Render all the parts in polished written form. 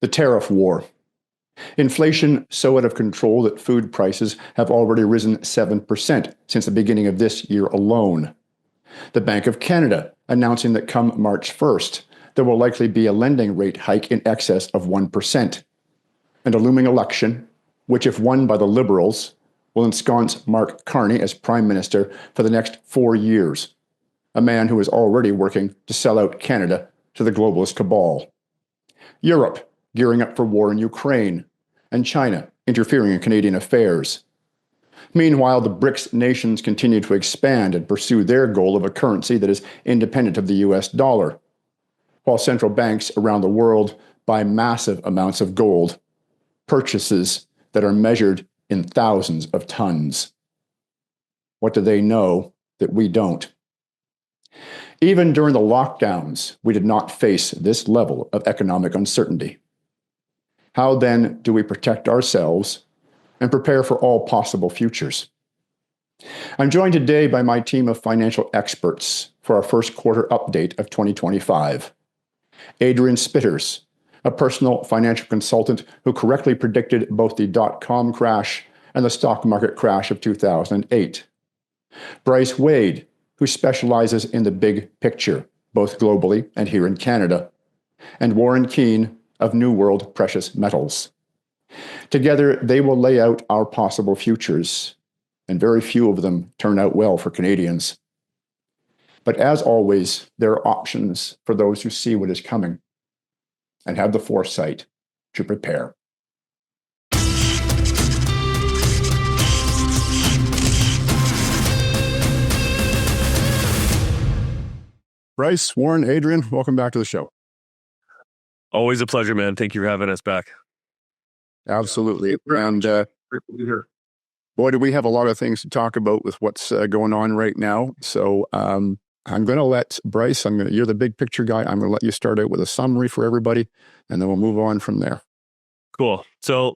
The tariff war. Inflation so out of control that food prices have already risen 7% since the beginning of this year alone. The Bank of Canada announcing that come March 1st, there will likely be a lending rate hike in excess of 1%. And a looming election, which, if won by the Liberals, will ensconce Mark Carney as Prime Minister for the next 4 years, a man who is already working to sell out Canada to the globalist cabal. Europe gearing up for war in Ukraine, and China interfering in Canadian affairs. Meanwhile, the BRICS nations continue to expand and pursue their goal of a currency that is independent of the US dollar, while central banks around the world buy massive amounts of gold, purchases that are measured in thousands of tons. What do they know that we don't? Even during the lockdowns, we did not face this level of economic uncertainty. How then do we protect ourselves and prepare for all possible futures? I'm joined today by my team of financial experts for our first quarter update of 2025. Adrian Spitters, a personal financial consultant who correctly predicted both the dot-com crash and the stock market crash of 2008. Bryce Wade, who specializes in the big picture, both globally and here in Canada. And Warren Keene of New World Precious Metals. Together, they will lay out our possible futures, and very few of them turn out well for Canadians. But as always, there are options for those who see what is coming and have the foresight to prepare. Bryce, Warren, Adrian, welcome back to the show. Always a pleasure, man. Thank you for having us back. Absolutely. And boy, do we have a lot of things to talk about with what's going on right now. So I'm going to let Bryce, you're the big picture guy. I'm going to let you start out with a summary for everybody, and then we'll move on from there. Cool. So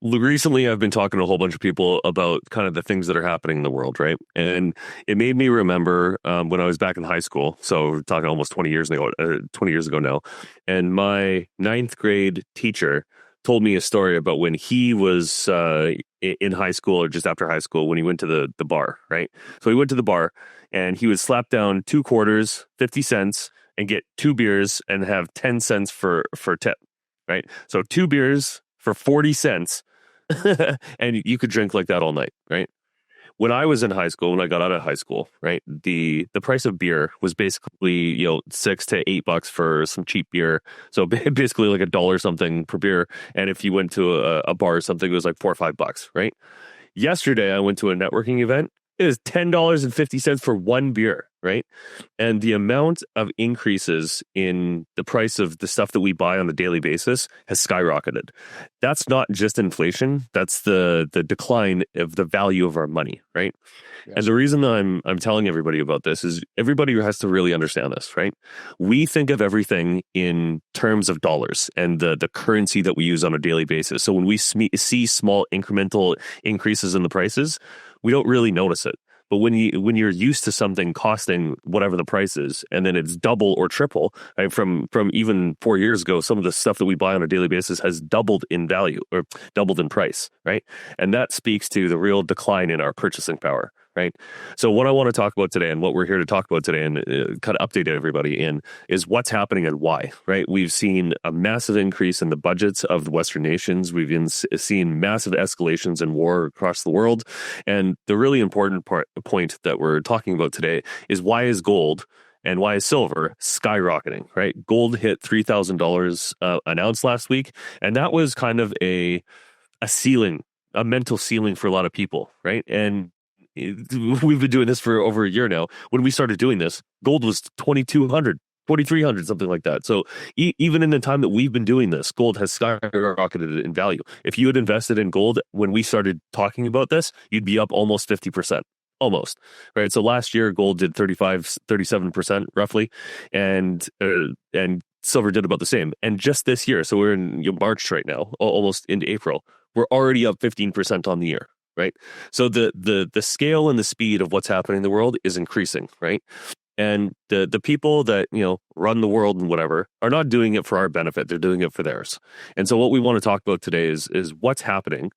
recently I've been talking to a whole bunch of people about kind of the things that are happening in the world, right? And it made me remember when I was back in high school. So we're talking almost 20 years ago now. And my ninth grade teacher told me a story about when he was in high school or just after high school when he went to the bar, right? So he went to the bar and he would slap down 2 quarters, 50 cents, and get 2 beers and have 10 cents for tip, right? So 2 beers for 40 cents and you could drink like that all night, right? When I was in high school, when I got out of high school, right, the price of beer was basically, $6 to $8 for some cheap beer. So basically like $1 something per beer. And if you went to a bar or something, it was like $4 or $5, right? Yesterday, I went to a networking event. It was $10.50 for 1 beer, right? And the amount of increases in the price of the stuff that we buy on a daily basis has skyrocketed. That's not just inflation. That's the decline of the value of our money, right? Yes. And the reason I'm telling everybody about this is everybody has to really understand this, right? We think of everything in terms of dollars and the currency that we use on a daily basis. So when we see small incremental increases in the prices, we don't really notice it. But when you're used to something costing whatever the price is, and then it's double or triple, right? From even 4 years ago, some of the stuff that we buy on a daily basis has doubled in value or doubled in price, right? And that speaks to the real decline in our purchasing power, right? So what I want to talk about today and what we're here to talk about today and kind of update everybody in is what's happening and why, right? We've seen a massive increase in the budgets of the Western nations. We've seen massive escalations in war across the world. And the really important point that we're talking about today is why is gold and why is silver skyrocketing, right? Gold hit $3,000 an ounce last week. And that was kind of a ceiling, a mental ceiling for a lot of people, right? And we've been doing this for over a year now. When we started doing this, gold was 2,200, 2,300, something like that. So even in the time that we've been doing this, gold has skyrocketed in value. If you had invested in gold when we started talking about this, you'd be up almost 50%. Almost, right? So last year, gold did 37% roughly, and silver did about the same. And just this year, so we're in March right now, almost into April, we're already up 15% on the year. Right. So the scale and the speed of what's happening in the world is increasing. Right. And the people that, run the world and whatever are not doing it for our benefit. They're doing it for theirs. And so what we want to talk about today is what's happening.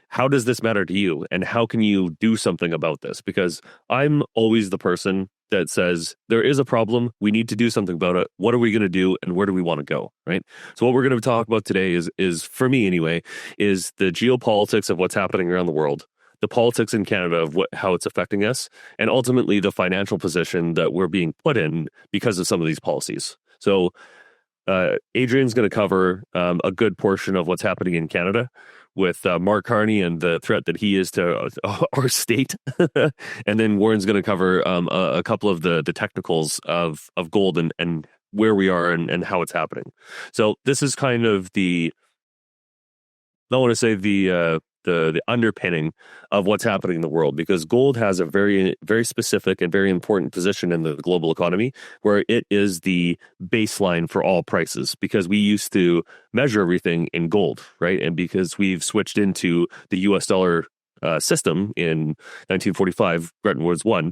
How does this matter to you? And how can you do something about this? Because I'm always the person that says there is a problem. We need to do something about it. What are we going to do? And where do we want to go? Right. So what we're going to talk about today is for me anyway, is the geopolitics of what's happening around the world, the politics in Canada of how it's affecting us, and ultimately the financial position that we're being put in because of some of these policies. So Adrian's going to cover a good portion of what's happening in Canada with Mark Carney and the threat that he is to our state. And then Warren's going to cover a couple of the technicals of gold and where we are and how it's happening. So this is kind of I want to say the underpinning of what's happening in the world, because gold has a very, very specific and very important position in the global economy, where it is the baseline for all prices, because we used to measure everything in gold, right? And because we've switched into the US dollar system in 1945, Bretton Woods 1,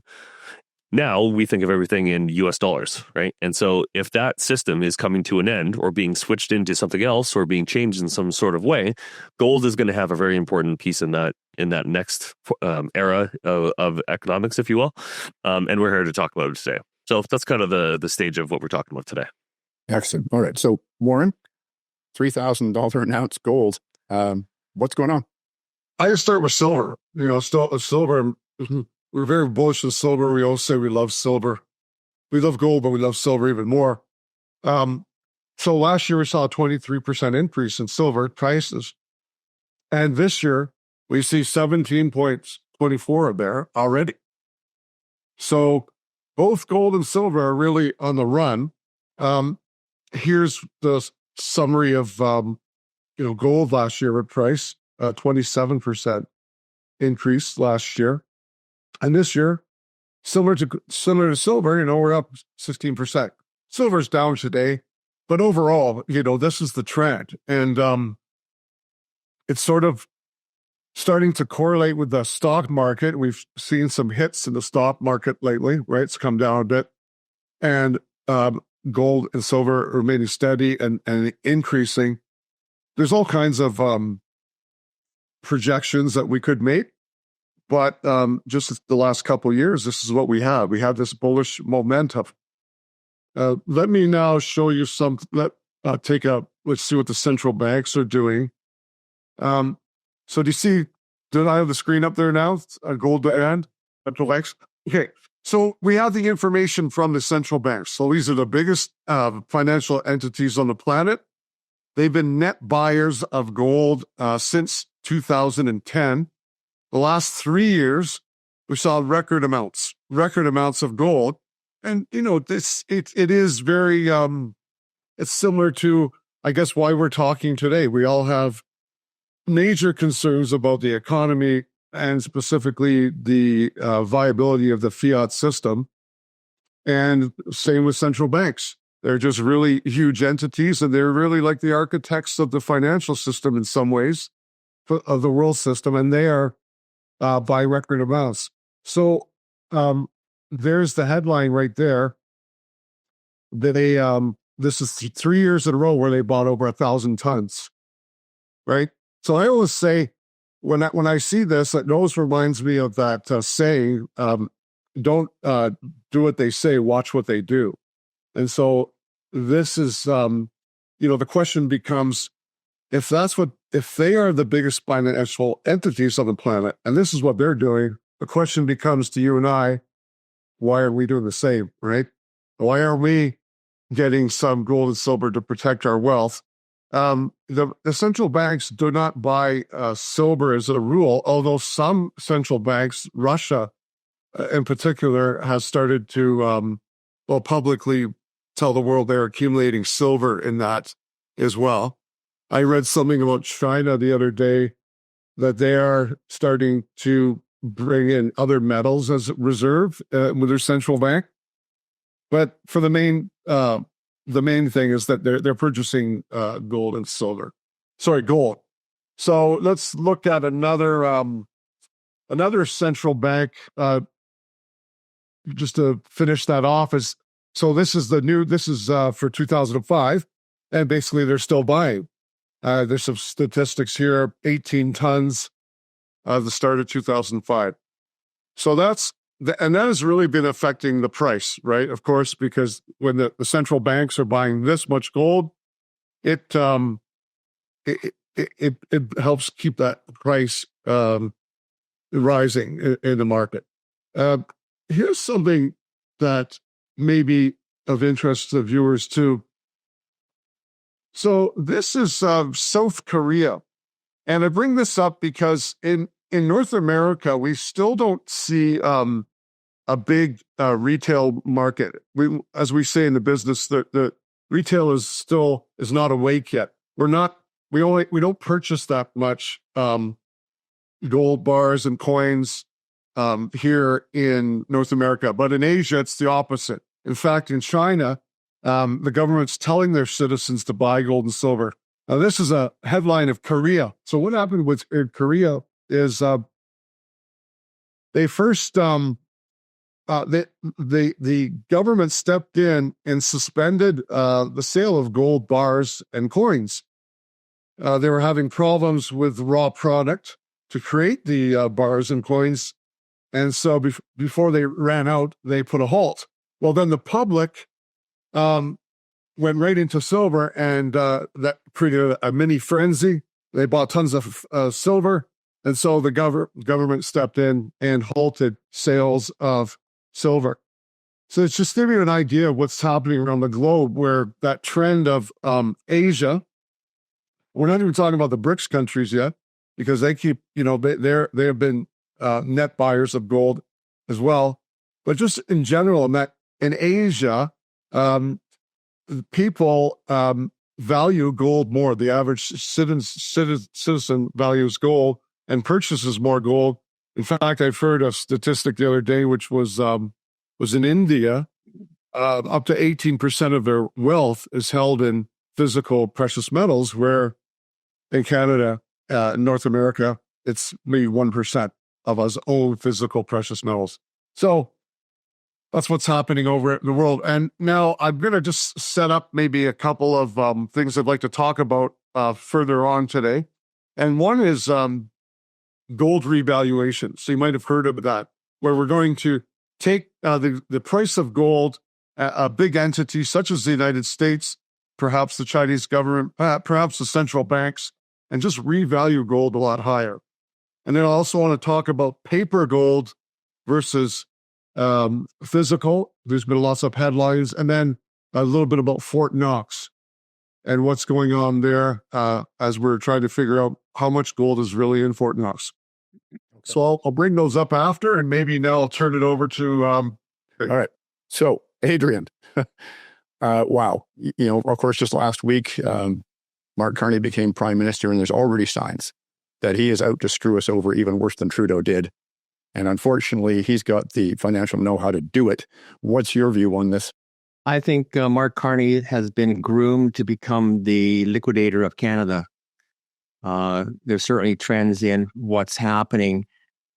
now we think of everything in US dollars, right? And so if that system is coming to an end or being switched into something else or being changed in some sort of way, gold is going to have a very important piece in that next era of economics, if you will. And we're here to talk about it today. So that's kind of the stage of what we're talking about today. Excellent. All right. So Warren, $3,000 an ounce gold. What's going on? I just start with silver. Silver. We're very bullish on silver. We always say we love silver. We love gold, but we love silver even more. So last year we saw a 23% increase in silver prices. And this year we see 17.24 a barrel already. So both gold and silver are really on the run. Here's the summary of, gold last year at price, 27% increase last year. And this year, similar to silver, we're up 16%. Silver's down today, but overall, this is the trend. And it's sort of starting to correlate with the stock market. We've seen some hits in the stock market lately, right? It's come down a bit. And gold and silver remaining steady and increasing. There's all kinds of projections that we could make. But just the last couple of years, this is what we have. We have this bullish momentum. Let me now show you some. Let's see what the central banks are doing. So do you see? Did I have the screen up there now? Gold and central banks. Okay. So we have the information from the central banks. So these are the biggest financial entities on the planet. They've been net buyers of gold since 2010. The last 3 years, we saw record amounts of gold. And, it is very, it's similar to, I guess, why we're talking today. We all have major concerns about the economy and specifically the viability of the fiat system. And same with central banks. They're just really huge entities, and they're really like the architects of the financial system in some ways, of the world system. And they are by record amounts. So there's the headline right there. This is 3 years in a row where they bought over 1,000 tons, right? So I always say, when I see this, it always reminds me of that saying, don't do what they say, watch what they do. And so this is, the question becomes, if they are the biggest financial entities on the planet, and this is what they're doing, the question becomes to you and I, why are we doing the same, right? Why are we getting some gold and silver to protect our wealth? The central banks do not buy silver as a rule, although some central banks, Russia in particular, has started to publicly tell the world they're accumulating silver in that as well. I read something about China the other day that they are starting to bring in other metals as a reserve with their central bank. But for the main thing is that they're purchasing gold and silver. Sorry, gold. So let's look at another central bank. just to finish that off is, so this is for 2005, and basically they're still buying. There's some statistics here, 18 tons the start of 2005. So that has really been affecting the price, right? Of course, because when the central banks are buying this much gold, it helps keep that price rising in the market. Here's something that may be of interest to viewers too. So this is South Korea. And I bring this up because in North America, we still don't see a big retail market. As we say in the business, the retail is not awake yet. We don't purchase that much gold bars and coins here in North America. But in Asia, it's the opposite. In fact, in China, the government's telling their citizens to buy gold and silver. Now, this is a headline of Korea. So what happened with Korea is they first the government stepped in and suspended the sale of gold bars and coins. They were having problems with raw product to create the bars and coins, and so before they ran out, they put a halt. Well, then the public went right into silver, and that created a mini frenzy. They bought tons of silver, and so the government stepped in and halted sales of silver. So it's just giving you an idea of what's happening around the globe, where that trend of Asia, we're not even talking about the BRICS countries yet, because they keep, they have been net buyers of gold as well. But just in general, in Asia, people value gold more. The average citizen values gold and purchases more gold. In fact, I've heard a statistic the other day, which was in India, up to 18% of their wealth is held in physical precious metals, where in Canada, North America, it's maybe 1% of us own physical precious metals. So that's what's happening over in the world. And now I'm going to just set up maybe a couple of things I'd like to talk about further on today. And one is gold revaluation. So you might have heard of that, where we're going to take the price of gold, a big entity such as the United States, perhaps the Chinese government, perhaps the central banks, and just revalue gold a lot higher. And then I also want to talk about paper gold versus physical. There's been lots of headlines. And then a little bit about Fort Knox and what's going on there as we're trying to figure out how much gold is really in Fort Knox. Okay. So I'll bring those up after, and maybe now I'll turn it over to... All right. So, Adrian, wow. Of course, just last week, Mark Carney became prime minister, and there's already signs that he is out to screw us over even worse than Trudeau did. And unfortunately, he's got the financial know-how to do it. What's your view on this? I think Mark Carney has been groomed to become the liquidator of Canada. There's certainly trends in what's happening.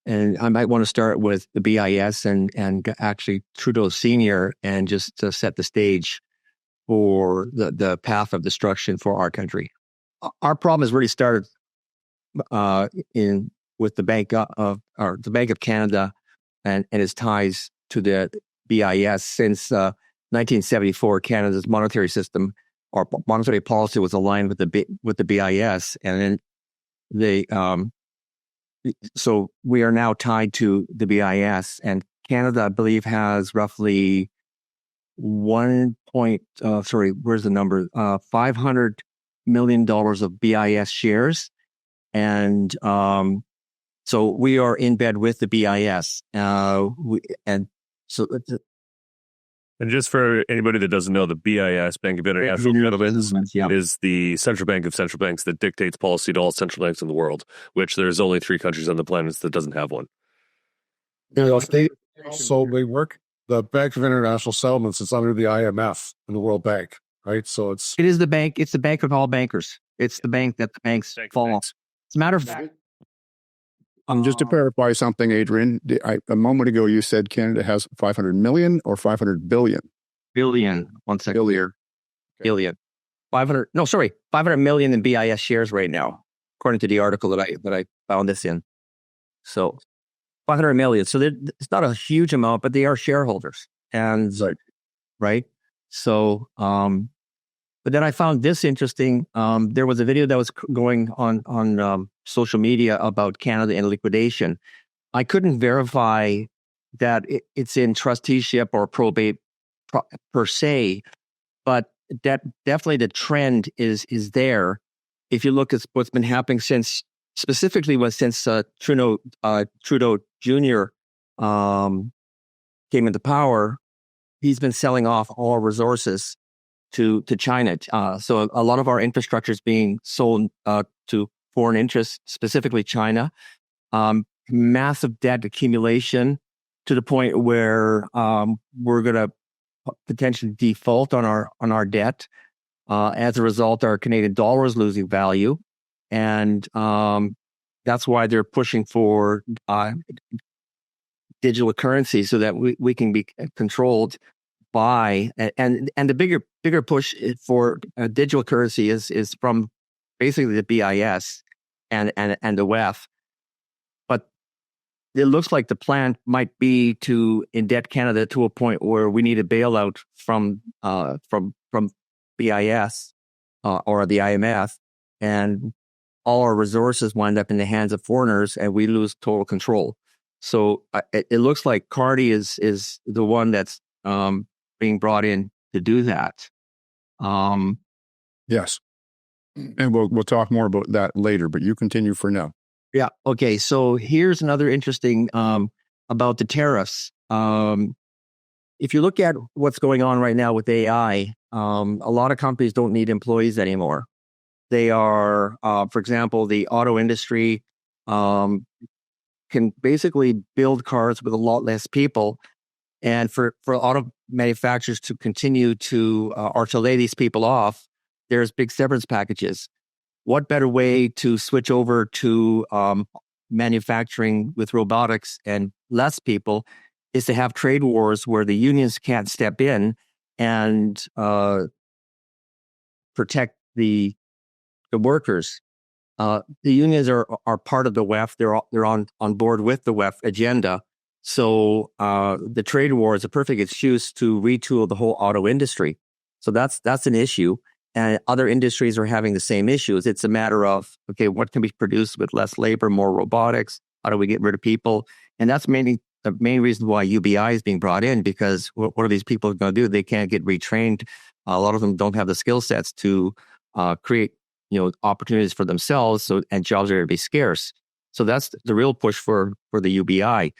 And I might want to start with the BIS and actually Trudeau Sr. and just to set the stage for the path of destruction for our country. Our problem has really started with the Bank of Canada and its ties to the BIS since 1974. Canada's monetary system or monetary policy was aligned with the BIS, and then so we are now tied to the BIS, and Canada, I believe, has roughly $500 million of BIS shares. And so we are in bed with the BIS. And just for anybody that doesn't know, the BIS, Bank of International Settlements, is the central bank of central banks that dictates policy to all central banks in the world, which there's only 3 countries on the planet that doesn't have one. So they work. The Bank of International Settlements is under the IMF and the World Bank, right? So it is the bank. It's the bank of all bankers. It's the bank that the banks follow. As a matter of fact, Just to clarify something, Adrian, a moment ago you said Canada has 500 million or 500 billion? Billion. 1 second. Billion. Billion. 500 million in BIS shares right now, according to the article that I found this in. So 500 million. So it's not a huge amount, but they are shareholders. And right. So, but then I found this interesting. There was a video that was going on social media about Canada in liquidation. I couldn't verify that it's in trusteeship or probate per se, but that definitely the trend is there. If you look at what's been happening since Trudeau Jr. Came into power, he's been selling off all resources to China. So a lot of our infrastructure is being sold to foreign interests, specifically China. Massive debt accumulation to the point where we're going to potentially default on our debt. As a result, our Canadian dollar is losing value, and that's why they're pushing for digital currency so that we can be controlled by, and the bigger push for digital currency is from basically the BIS and the WEF. But it looks like the plan might be to indebt Canada to a point where we need a bailout from BIS or the IMF, and all our resources wind up in the hands of foreigners, and we lose total control. So it looks like Cardi is the one that's being brought in to do that. Yes, and we'll talk more about that later. But you continue for now. Yeah. Okay. So here's another interesting about the tariffs. If you look at what's going on right now with AI, a lot of companies don't need employees anymore. They are, for example, the auto industry can basically build cars with a lot less people. And for auto manufacturers to continue to or to lay these people off, there's big severance packages. What better way to switch over to manufacturing with robotics and less people is to have trade wars where the unions can't step in and protect the workers. The unions are part of the WEF. They're on board with the WEF agenda. So the trade war is a perfect excuse to retool the whole auto industry. So that's an issue. And other industries are having the same issues. It's a matter of, okay, what can be produced with less labor, more robotics? How do we get rid of people? And that's mainly the main reason why UBI is being brought in, because what are these people going to do? They can't get retrained. A lot of them don't have the skill sets to create, opportunities for themselves. And jobs are going to be scarce. So that's the real push for the UBI.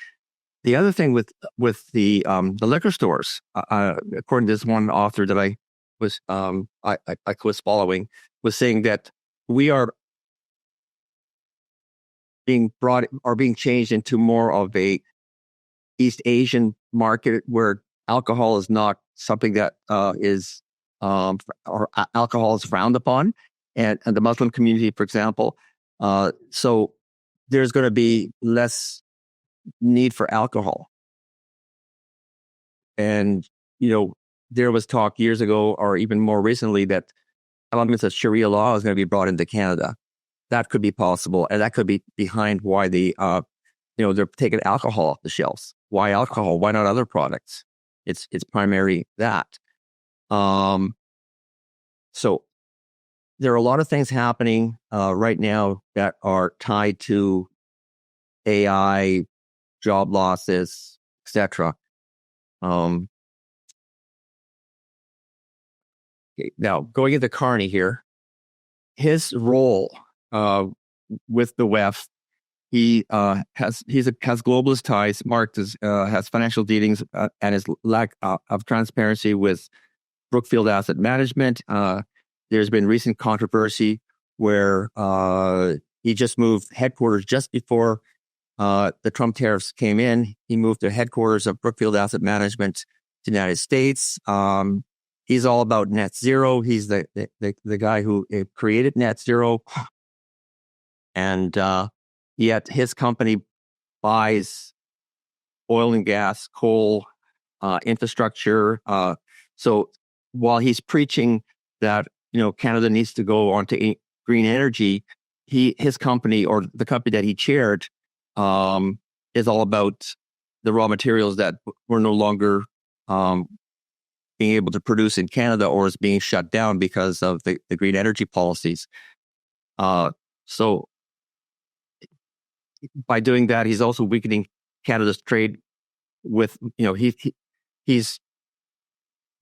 The other thing with the liquor stores, according to this one author that I was following, was saying that we are being changed into more of a East Asian market where alcohol is not something that is or alcohol is frowned upon, and the Muslim community, for example. So there's going to be less need for alcohol, and there was talk years ago, or even more recently, that elements of Sharia law is going to be brought into Canada. That could be possible, and that could be behind why they're taking alcohol off the shelves. Why alcohol? Why not other products? It's primarily that. So there are a lot of things happening right now that are tied to AI, job losses, etc. Now, going into Carney here, his role with the WEF, he has globalist ties, marked as has financial dealings and his lack of transparency with Brookfield Asset Management. There's been recent controversy where he just moved headquarters just before the Trump tariffs came in. He moved the headquarters of Brookfield Asset Management to the United States. He's all about net zero. He's the guy who created net zero. And yet his company buys oil and gas, coal, infrastructure. So while he's preaching that Canada needs to go onto green energy, his company, or the company that he chaired, is all about the raw materials that we're no longer being able to produce in Canada, or is being shut down because of the green energy policies. So by doing that, he's also weakening Canada's trade with, he's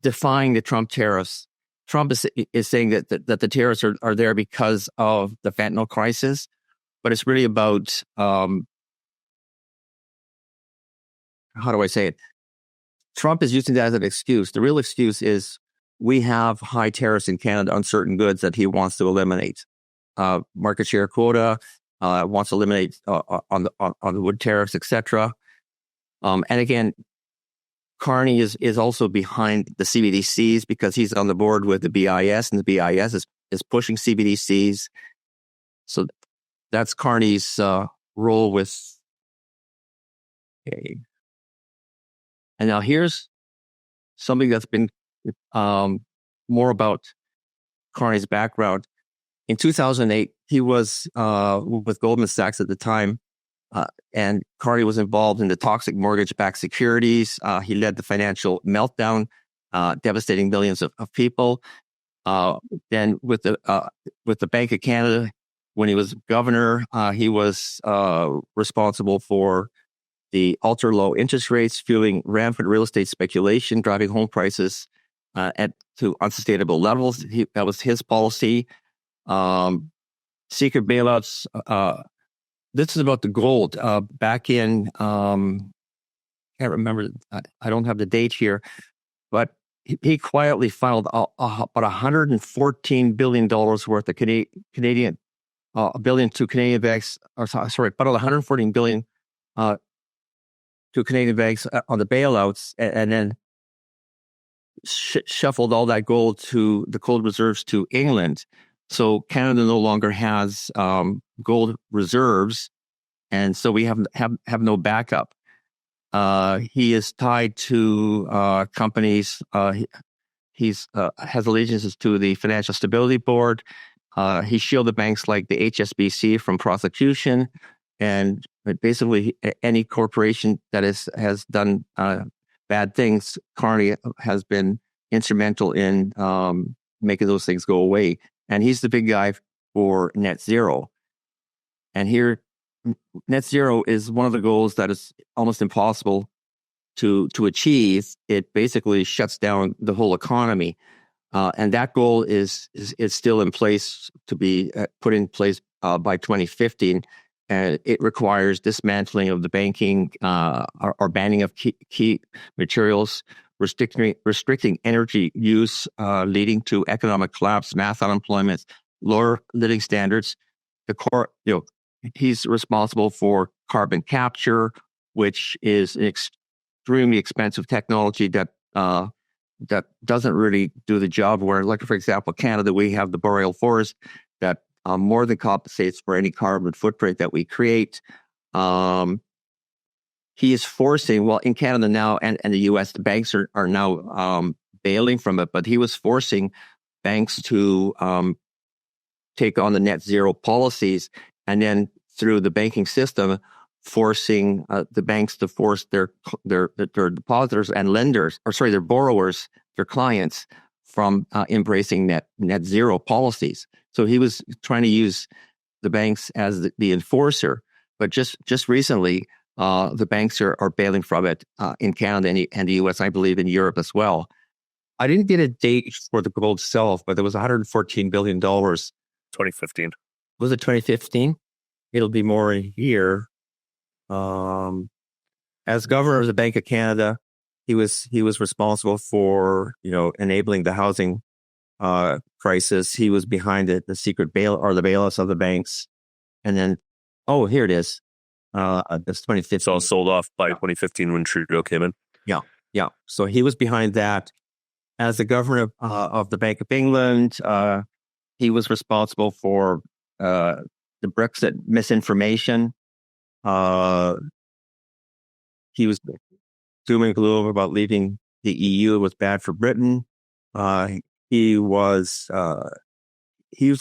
defying the Trump tariffs. Trump is saying that the tariffs are there because of the fentanyl crisis, but it's really about, how do I say it? Trump is using that as an excuse. The real excuse is we have high tariffs in Canada on certain goods that he wants to eliminate. Market share quota, wants to eliminate on the wood tariffs, etc. And again, Carney is also behind the CBDCs because he's on the board with the BIS, and the BIS is pushing CBDCs. So that's Carney's role with. Okay. And now here's something that's been more about Carney's background. In 2008, he was with Goldman Sachs at the time, and Carney was involved in the toxic mortgage-backed securities. He led the financial meltdown, devastating millions of people. Then with the Bank of Canada, when he was governor, he was responsible for the ultra-low interest rates, fueling rampant real estate speculation, driving home prices to unsustainable levels. That was his policy. Secret bailouts. This is about the gold. Back in, can't remember, I don't have the date here, but he quietly filed about $114 billion worth of Canadian billion to Canadian banks, or sorry, about $114 billion to Canadian banks on the bailouts, and then shuffled all that gold to the gold reserves to England. So Canada no longer has gold reserves, and so we have no backup. He is tied to companies. He's has allegiances to the Financial Stability Board. He shielded banks like the HSBC from prosecution, and basically any corporation that has done bad things, Carney has been instrumental in making those things go away. And he's the big guy for net zero. And here, net zero is one of the goals that is almost impossible to achieve. It basically shuts down the whole economy. And that goal is still in place to be put in place by 2015. And it requires dismantling of the banking or banning of key materials, restricting energy use, leading to economic collapse, mass unemployment, lower living standards. He's responsible for carbon capture, which is an extremely expensive technology that doesn't really do the job. Where, like for example, Canada, we have the boreal forest that more than compensates for any carbon footprint that we create. He is forcing, well, in Canada now and the U.S., the banks are now bailing from it, but he was forcing banks to take on the net zero policies, and then through the banking system, forcing the banks to force their depositors and lenders, their borrowers, their clients, from embracing net zero policies. So he was trying to use the banks as the enforcer, but just recently, the banks are bailing from it in Canada and the U.S., I believe in Europe as well. I didn't get a date for the gold itself, but it was $114 billion. 2015. Was it 2015? It'll be more a year. As governor of the Bank of Canada, he was responsible for enabling the housing crisis. He was behind the secret bail or the bailouts of the banks, and then here it is. That's 2015. So sold off by 2015 when Trudeau came in. Yeah. So he was behind that. As the governor of the Bank of England, he was responsible for the Brexit misinformation. He was doom and gloom about leaving the EU. It was bad for Britain. He was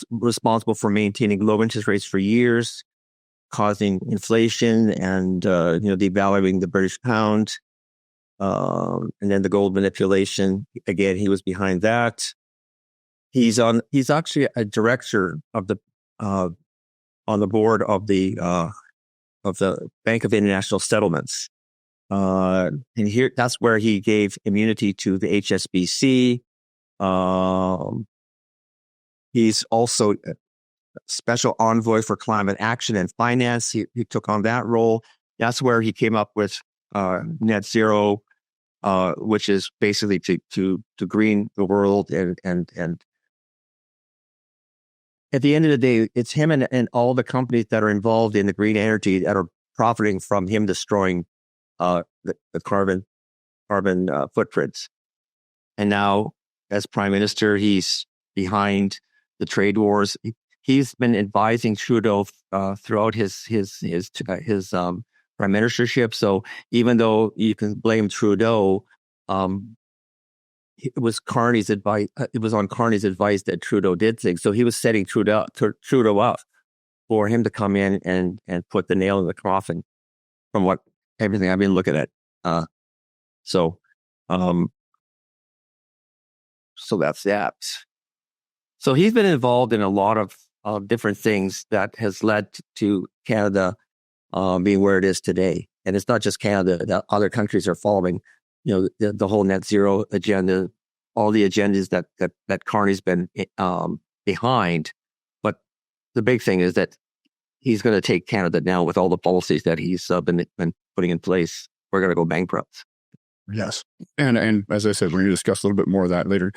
responsible for maintaining low interest rates for years, causing inflation and devaluing the British pound. And then the gold manipulation. Again, he was behind that. He's actually a director of the on the board of the Bank of International Settlements. And here, that's where he gave immunity to the HSBC. He's also a special envoy for climate action and finance. He took on that role. That's where he came up with net zero, which is basically to green the world. And at the end of the day, it's him and all the companies that are involved in the green energy that are profiting from him destroying the carbon footprints. And now, as prime minister, he's behind the trade wars. He's been advising Trudeau throughout his prime ministership. So even though you can blame Trudeau, it was Carney's advice. It was on Carney's advice that Trudeau did things. So he was setting Trudeau up for him to come in and put the nail in the coffin. From everything I've been looking at, so that's that. So he's been involved in a lot of different things that has led to Canada being where it is today. And it's not just Canada; that other countries are following. The whole net zero agenda, all the agendas that Carney's been behind. But the big thing is that he's going to take Canada now with all the policies that he's been putting in place. We're going to go bankrupt. Yes. And as I said, we're going to discuss a little bit more of that later.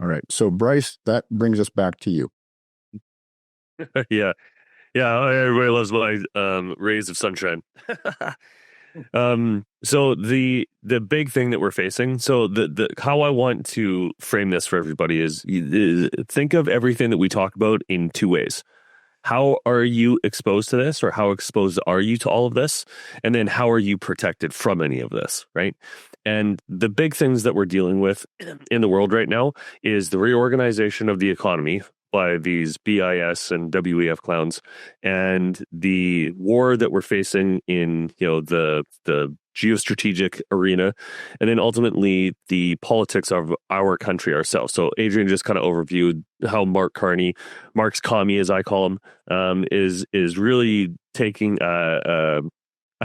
All right. So, Bryce, that brings us back to you. Yeah. Everybody loves my rays of sunshine. So the big thing that we're facing, so the how I want to frame this for everybody is think of everything that we talk about in two ways. How are you exposed to this, or how exposed are you to all of this? And then how are you protected from any of this, right? And the big things that we're dealing with in the world right now is the reorganization of the economy by these BIS and WEF clowns, and the war that we're facing in the geostrategic arena, and then ultimately the politics of our country ourselves. So Adrian just kind of overviewed how Mark Carney, Mark's commie as I call him, is really taking a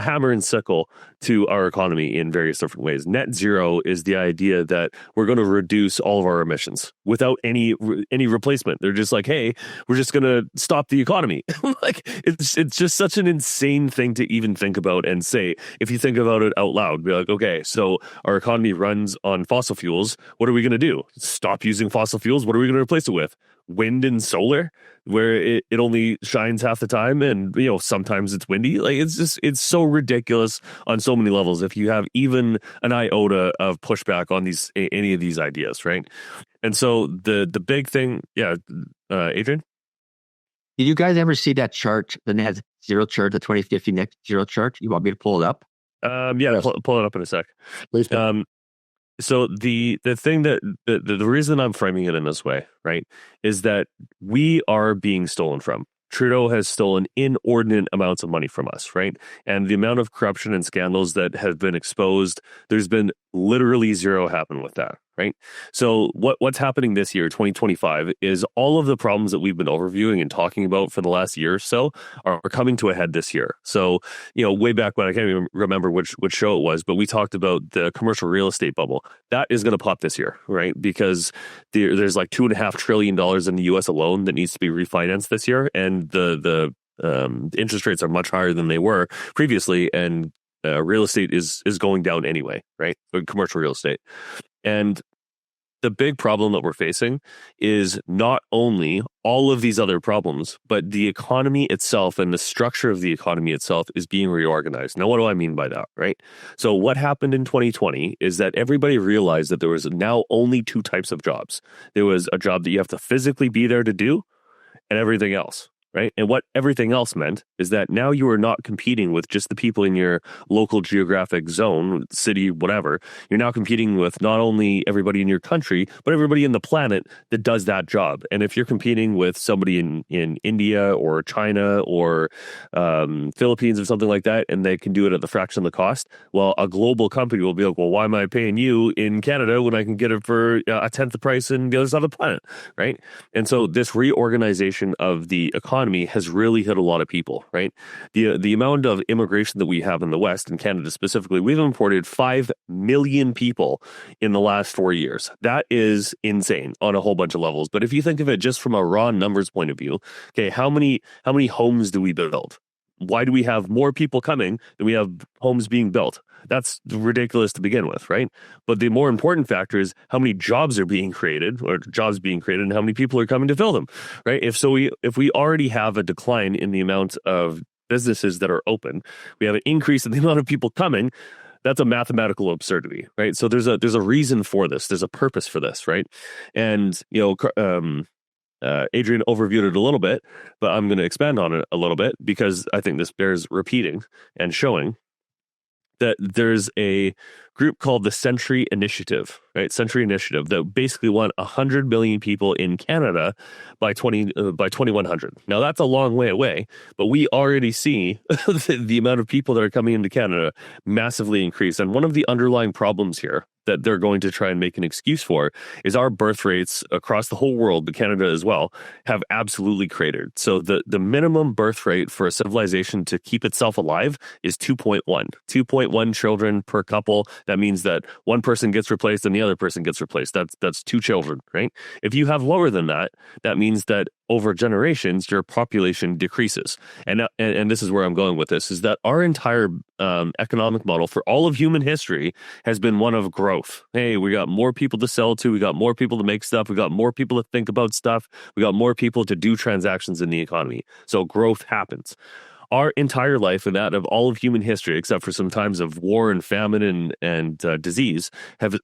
hammer and sickle to our economy in various different ways. Net zero is the idea that we're going to reduce all of our emissions without any replacement. They're just like, hey, we're just going to stop the economy. Like it's just such an insane thing to even think about and say. If you think about it out loud, be like, okay, so our economy runs on fossil fuels. What are we going to do? Stop using fossil fuels? What are we going to replace it with? Wind and solar, where it only shines half the time, and sometimes it's windy. Like it's so ridiculous on so many levels. If you have even an iota of pushback on any of these ideas, right? And so the big thing, Adrian, did you guys ever see that chart, the net zero chart, the 2050 net zero chart? You want me to pull it up? Yes. Pull it up in a sec. Please. So the thing that the reason I'm framing it in this way, right, is that we are being stolen from. Trudeau has stolen inordinate amounts of money from us, right? And the amount of corruption and scandals that have been exposed, there's been literally zero happen with that, right? So what's happening this year, 2025, is all of the problems that we've been overviewing and talking about for the last year or so are coming to a head this year. So, way back when, I can't even remember which show it was, but we talked about the commercial real estate bubble. That is going to pop this year, right? Because there's like $2.5 trillion in the U.S. alone that needs to be refinanced this year, and the interest rates are much higher than they were previously, and real estate is going down anyway, right? Commercial real estate. And the big problem that we're facing is not only all of these other problems, but the economy itself and the structure of the economy itself is being reorganized. Now, what do I mean by that, right? So what happened in 2020 is that everybody realized that there was now only two types of jobs. There was a job that you have to physically be there to do, and everything else. right? And what everything else meant is that now you are not competing with just the people in your local geographic zone, city, whatever. You're now competing with not only everybody in your country, but everybody in the planet that does that job. And if you're competing with somebody in India or China or Philippines or something like that, and they can do it at the fraction of the cost, well, a global company will be like, well, why am I paying you in Canada when I can get it for a tenth the price in the other side of the planet, right? And so this reorganization of the economy has really hit a lot of people, right? The amount of immigration that we have in the West, in Canada specifically, we've imported 5 million people in the last 4 years. That is insane on a whole bunch of levels. But if you think of it just from a raw numbers point of view, okay, how many homes do we build? Why do we have more people coming than we have homes being built? That's ridiculous to begin with, right? But the more important factor is how many jobs are being created, and how many people are coming to fill them, right? If we already have a decline in the amount of businesses that are open, we have an increase in the amount of people coming. That's a mathematical absurdity, right? So there's a reason for this. There's a purpose for this, right? And Adrian overviewed it a little bit, but I'm going to expand on it a little bit because I think this bears repeating and showing that there's a group called the Century Initiative, right? Century Initiative that basically want 100 million people in Canada by 2100. Now that's a long way away, but we already see the amount of people that are coming into Canada massively increase. And one of the underlying problems here that they're going to try and make an excuse for is our birth rates across the whole world, but Canada as well, have absolutely cratered. So the minimum birth rate for a civilization to keep itself alive is 2.1. 2.1 children per couple. That means that one person gets replaced and the other person gets replaced. That's 2 children, right? If you have lower than that, that means that over generations, your population decreases. And this is where I'm going with this, is that our entire economic model for all of human history has been one of growth. Hey, we got more people to sell to, we got more people to make stuff, we got more people to think about stuff, we got more people to do transactions in the economy. So growth happens. Our entire life and that of all of human history, except for some times of war and famine and disease,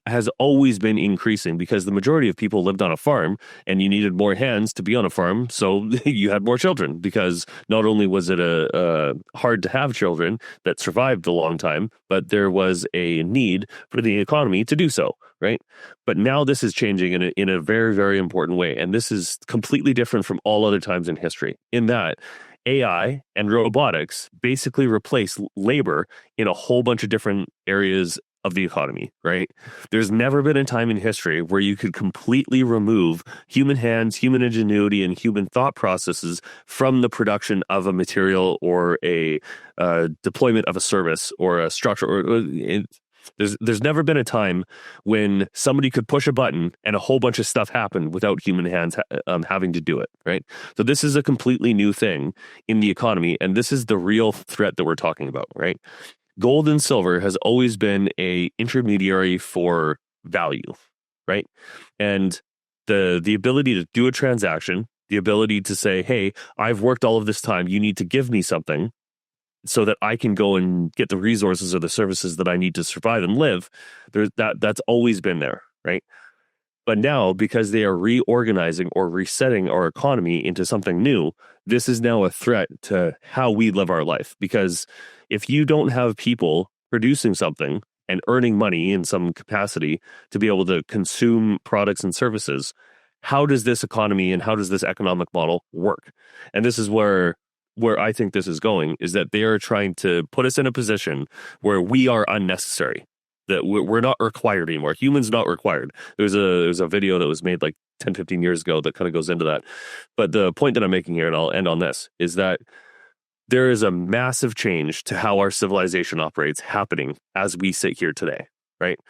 has always been increasing because the majority of people lived on a farm and you needed more hands to be on a farm. So you had more children because not only was it a hard to have children that survived a long time, but there was a need for the economy to do so, right? But now this is changing in a very, very important way. And this is completely different from all other times in history in that AI and robotics basically replace labor in a whole bunch of different areas of the economy, right? There's never been a time in history where you could completely remove human hands, human ingenuity, and human thought processes from the production of a material or a deployment of a service or a structure. There's never been a time when somebody could push a button and a whole bunch of stuff happened without human hands having to do it, right? So this is a completely new thing in the economy, and this is the real threat that we're talking about, right? Gold and silver has always been a intermediary for value, right? And the ability to do a transaction, the ability to say, hey, I've worked all of this time, you need to give me something, so that I can go and get the resources or the services that I need to survive and live, that's always been there, right? But now, because they are reorganizing or resetting our economy into something new, this is now a threat to how we live our life. Because if you don't have people producing something and earning money in some capacity to be able to consume products and services, how does this economy and how does this economic model work? And this is where I think this is going, is that they are trying to put us in a position where we are unnecessary, that we're not required anymore. Humans not required. There's a video that was made like 10, 15 years ago that kind of goes into that. But the point that I'm making here, and I'll end on this, is that there is a massive change to how our civilization operates happening as we sit here today, right?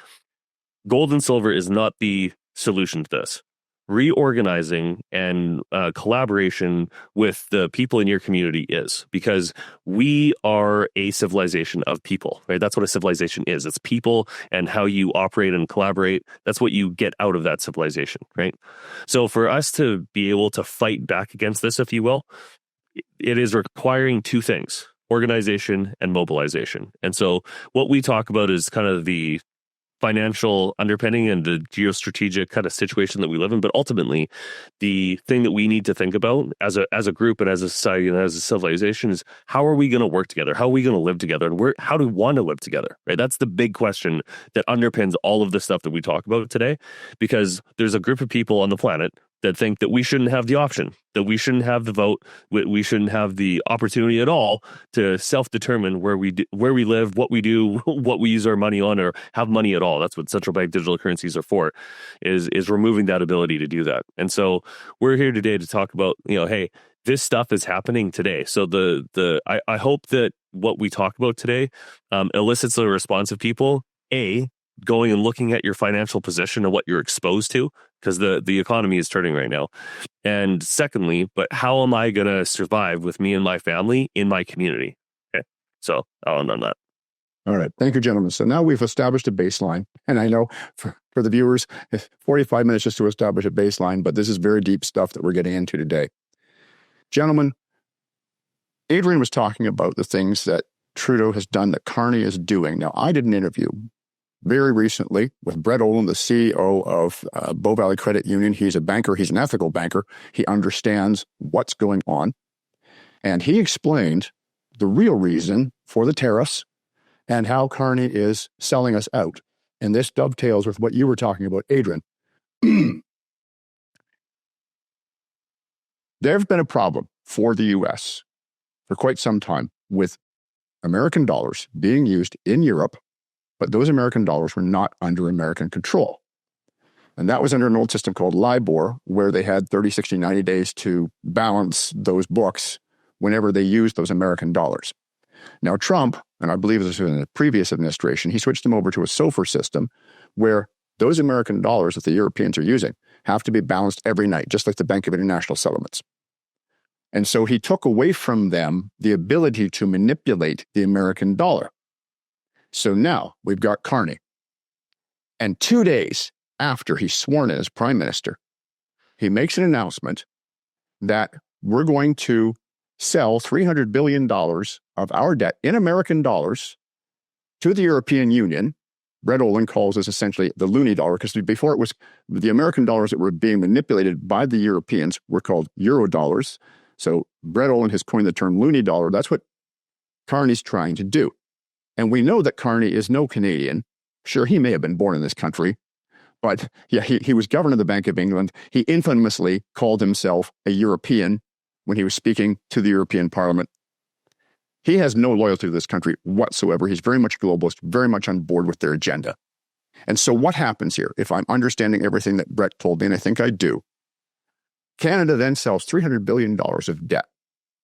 Gold and silver is not the solution to this. Reorganizing and collaboration with the people in your community is, because we are a civilization of people, right? That's what a civilization is. It's people and how you operate and collaborate. That's what you get out of that civilization, right? So for us to be able to fight back against this, if you will, it is requiring 2 things: organization and mobilization. And so what we talk about is kind of the financial underpinning and the geostrategic kind of situation that we live in. But ultimately, the thing that we need to think about as a group and as a society and as a civilization is, how are we going to work together? How are we going to live together? And how do we want to live together? Right? That's the big question that underpins all of the stuff that we talk about today, because there's a group of people on the planet that think that we shouldn't have the option, that we shouldn't have the vote, we shouldn't have the opportunity at all to self-determine where we live, what we do, what we use our money on, or have money at all. That's what central bank digital currencies are for, is removing that ability to do that. And so we're here today to talk about, hey, this stuff is happening today. So I hope that what we talk about today elicits a response of people, going and looking at your financial position and what you're exposed to, because the economy is turning right now. And secondly, but how am I going to survive with me and my family in my community? Okay. So I'll end on that. All right. Thank you, gentlemen. So now we've established a baseline. And I know for the viewers, 45 minutes just to establish a baseline, but this is very deep stuff that we're getting into today. Gentlemen, Adrian was talking about the things that Trudeau has done that Carney is doing. Now, I did an interview very recently with Brett Olin, the CEO of Bow Valley Credit Union. He's a banker. He's an ethical banker. He understands what's going on. And he explained the real reason for the tariffs and how Carney is selling us out. And this dovetails with what you were talking about, Adrian. There's been a problem for the U.S. for quite some time with American dollars being used in Europe, but those American dollars were not under American control. And that was under an old system called LIBOR, where they had 30, 60, 90 days to balance those books whenever they used those American dollars. Now, Trump, and I believe this was in the previous administration, he switched them over to a SOFR system where those American dollars that the Europeans are using have to be balanced every night, just like the Bank of International Settlements. And so he took away from them the ability to manipulate the American dollar. So now we've got Carney. And 2 days after he's sworn in as prime minister, he makes an announcement that we're going to sell $300 billion of our debt in American dollars to the European Union. Brett Olin calls this essentially the loony dollar, because before it was the American dollars that were being manipulated by the Europeans were called euro dollars. So Brett Olin has coined the term loony dollar. That's what Carney's trying to do. And we know that Carney is no Canadian. Sure, he may have been born in this country, but yeah, he was governor of the Bank of England. He infamously called himself a European when he was speaking to the European Parliament. He has no loyalty to this country whatsoever. He's very much globalist, very much on board with their agenda. And so what happens here, if I'm understanding everything that Brett told me, and I think I do, Canada then sells $300 billion of debt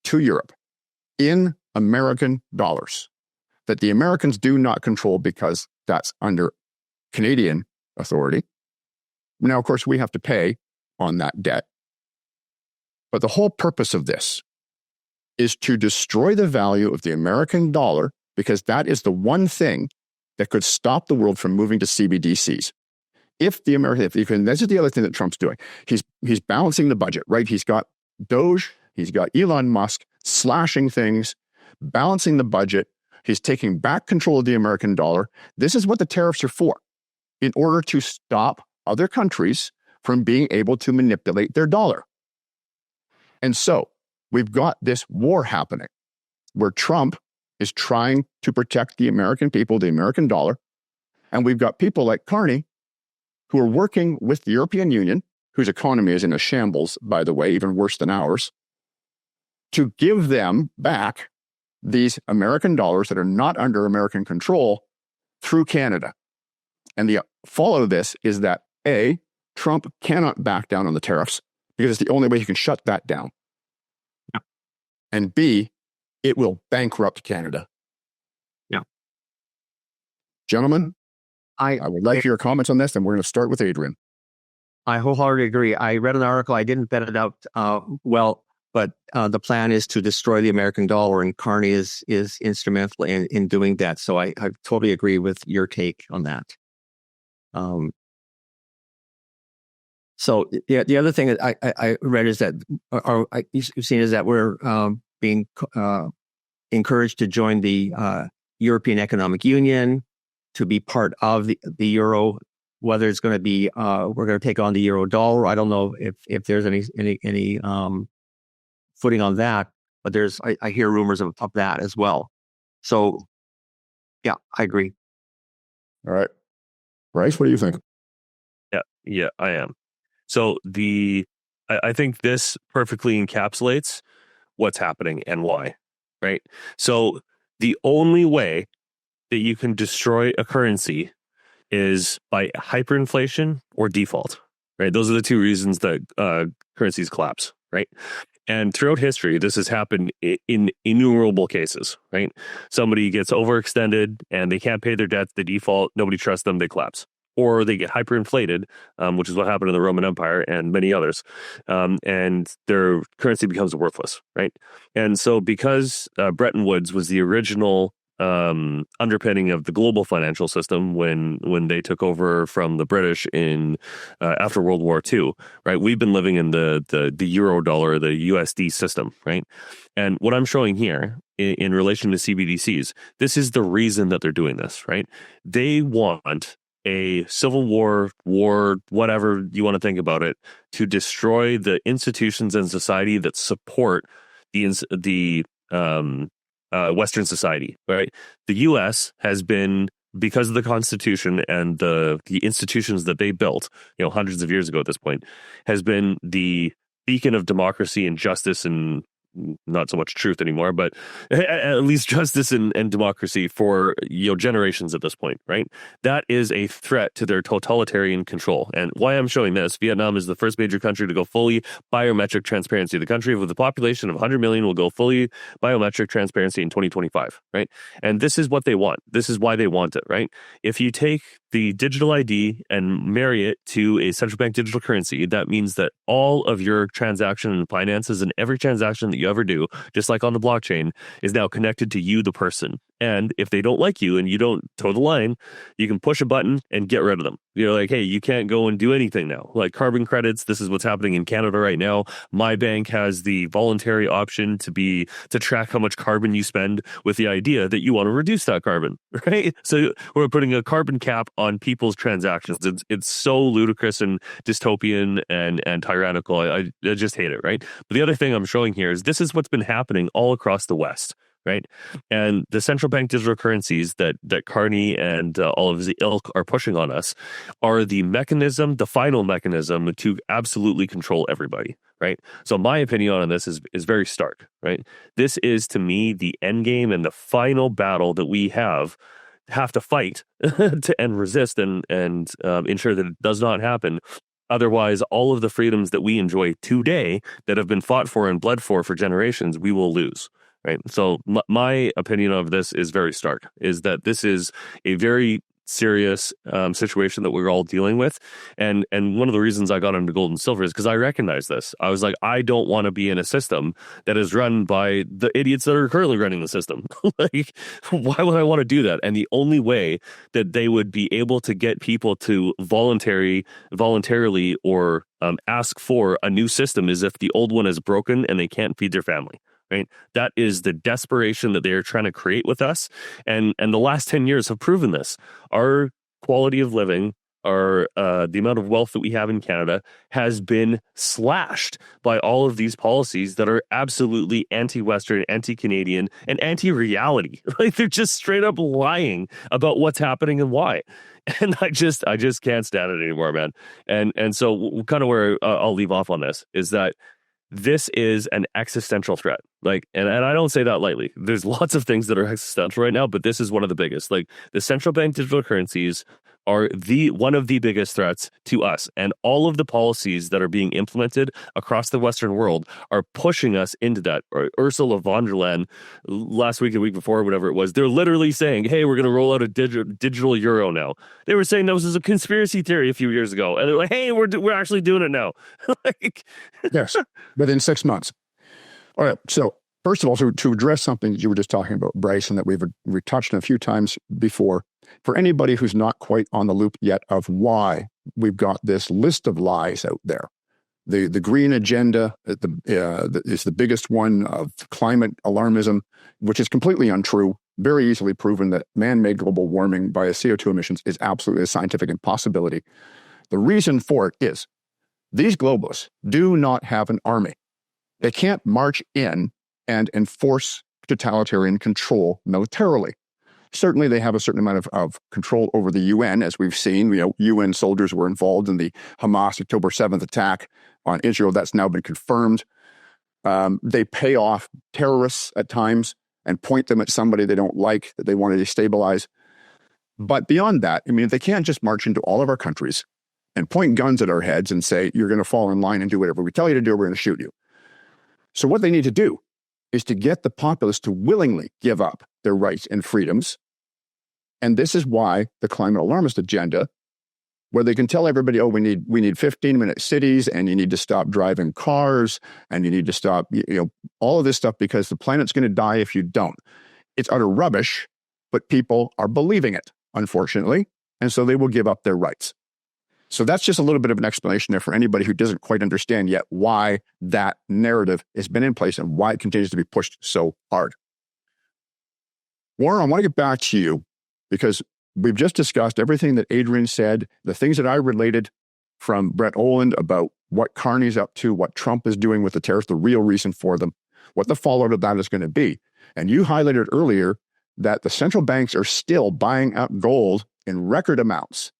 to Europe in American dollars that the Americans do not control because that's under Canadian authority. Now, of course, we have to pay on that debt. But the whole purpose of this is to destroy the value of the American dollar, because that is the one thing that could stop the world from moving to CBDCs. This is the other thing that Trump's doing. He's balancing the budget, right? He's got Doge, he's got Elon Musk slashing things, balancing the budget. He's taking back control of the American dollar. This is what the tariffs are for, in order to stop other countries from being able to manipulate their dollar. And so we've got this war happening where Trump is trying to protect the American people, the American dollar. And we've got people like Carney who are working with the European Union, whose economy is in a shambles, by the way, even worse than ours, to give them back these American dollars that are not under American control through Canada. And the follow of this is that A, Trump cannot back down on the tariffs because it's the only way he can shut that down. Yeah. And B, it will bankrupt Canada. Yeah. Gentlemen, I would like your comments on this, and we're going to start with Adrian. I wholeheartedly agree. I read an article. I didn't vet it out well, but the plan is to destroy the American dollar, and Carney is instrumental in doing that. So I totally agree with your take on that. So the other thing that I read is that, or you've seen, is that we're being encouraged to join the European Economic Union. to be part of the euro. Whether it's going to be we're going to take on the euro dollar, I don't know if there's any footing on that. But I hear rumors of that as well. So yeah, I agree. All right, Bryce, what do you think? Yeah, I am. So I think this perfectly encapsulates what's happening and why, right? So the only way that you can destroy a currency is by hyperinflation or default, right? Those are the two reasons that currencies collapse, right? And throughout history, this has happened in innumerable cases, right? Somebody gets overextended and they can't pay their debts, they default, nobody trusts them, they collapse. Or they get hyperinflated, which is what happened in the Roman Empire and many others, and their currency becomes worthless, right? And so because Bretton Woods was the original underpinning of the global financial system when they took over from the British in after World War II, right? We've been living in the euro dollar, the USD system, right? And what I'm showing here in relation to CBDCs, this is the reason that they're doing this, right? They want a civil war, whatever you want to think about it, to destroy the institutions and society that support the Western society, right? The U.S. has been, because of the Constitution and the institutions that they built, hundreds of years ago at this point, has been the beacon of democracy and justice and not so much truth anymore, but at least justice and democracy for generations at this point, right? That is a threat to their totalitarian control. And why I'm showing this, Vietnam is the first major country to go fully biometric transparency. The country with a population of 100 million will go fully biometric transparency in 2025, right? And this is what they want. This is why they want it, right? If you take the digital ID and marry it to a central bank digital currency, that means that all of your transaction and finances and every transaction that you ever do, just like on the blockchain, is now connected to you, the person. And if they don't like you and you don't toe the line, you can push a button and get rid of them. You're like, hey, you can't go and do anything now. Like carbon credits, this is what's happening in Canada right now. My bank has the voluntary option to track how much carbon you spend with the idea that you want to reduce that carbon, right? So we're putting a carbon cap on people's transactions. It's so ludicrous and dystopian and tyrannical. I just hate it, right? But the other thing I'm showing here is this is what's been happening all across the West. Right. And the central bank digital currencies that Carney and all of his ilk are pushing on us are the final mechanism to absolutely control everybody. Right. So my opinion on this is very stark. Right. This is, to me, the end game and the final battle that we have to fight and resist and ensure that it does not happen. Otherwise, all of the freedoms that we enjoy today that have been fought for and bled for generations, we will lose. Right. So my opinion of this is very stark, is that this is a very serious situation that we're all dealing with. And one of the reasons I got into gold and silver is because I recognize this. I was like, I don't want to be in a system that is run by the idiots that are currently running the system. Like, why would I want to do that? And the only way that they would be able to get people to voluntarily or ask for a new system is if the old one is broken and they can't feed their family. Right. That is the desperation that they are trying to create with us. And the last 10 years have proven this. Our quality of living, the amount of wealth that we have in Canada has been slashed by all of these policies that are absolutely anti-Western, anti-Canadian, and anti-reality. Like, they're just straight up lying about what's happening and why. And I just can't stand it anymore, man. And so kind of where I'll leave off on this is that this is an existential threat. Like, and I don't say that lightly. There's lots of things that are existential right now, but this is one of the biggest. Like, the central bank digital currencies are one of the biggest threats to us. And all of the policies that are being implemented across the Western world are pushing us into that. Or Ursula von der Leyen last week, the week before, whatever it was, they're literally saying, hey, we're going to roll out a digital euro now. They were saying that was a conspiracy theory a few years ago. And they're like, hey, we're actually doing it now. Like, yes, within 6 months. All right. So first of all, to address something that you were just talking about, Bryce, and that we've touched on a few times before, for anybody who's not quite on the loop yet of why we've got this list of lies out there. The green agenda is the biggest one of climate alarmism, which is completely untrue. very easily proven that man-made global warming by CO2 emissions is absolutely a scientific impossibility. The reason for it is these globalists do not have an army. They can't march in and enforce totalitarian control militarily. Certainly, they have a certain amount of control over the UN, as we've seen. UN soldiers were involved in the Hamas October 7th attack on Israel. That's now been confirmed. They pay off terrorists at times and point them at somebody they don't like, that they want to destabilize. But beyond that, I mean, they can't just march into all of our countries and point guns at our heads and say, you're going to fall in line and do whatever we tell you to do, we're going to shoot you. So what they need to do is to get the populace to willingly give up their rights and freedoms. And this is why the climate alarmist agenda, where they can tell everybody, oh, we need 15-minute cities, and you need to stop driving cars, and you need to stop, all of this stuff because the planet's going to die if you don't. It's utter rubbish, but people are believing it, unfortunately, and so they will give up their rights. So that's just a little bit of an explanation there for anybody who doesn't quite understand yet why that narrative has been in place and why it continues to be pushed so hard. Warren, I want to get back to you because we've just discussed everything that Adrian said, the things that I related from Brett Oland about what Carney's up to, what Trump is doing with the tariffs, the real reason for them, what the fallout of that is going to be. And you highlighted earlier that the central banks are still buying up gold in record amounts.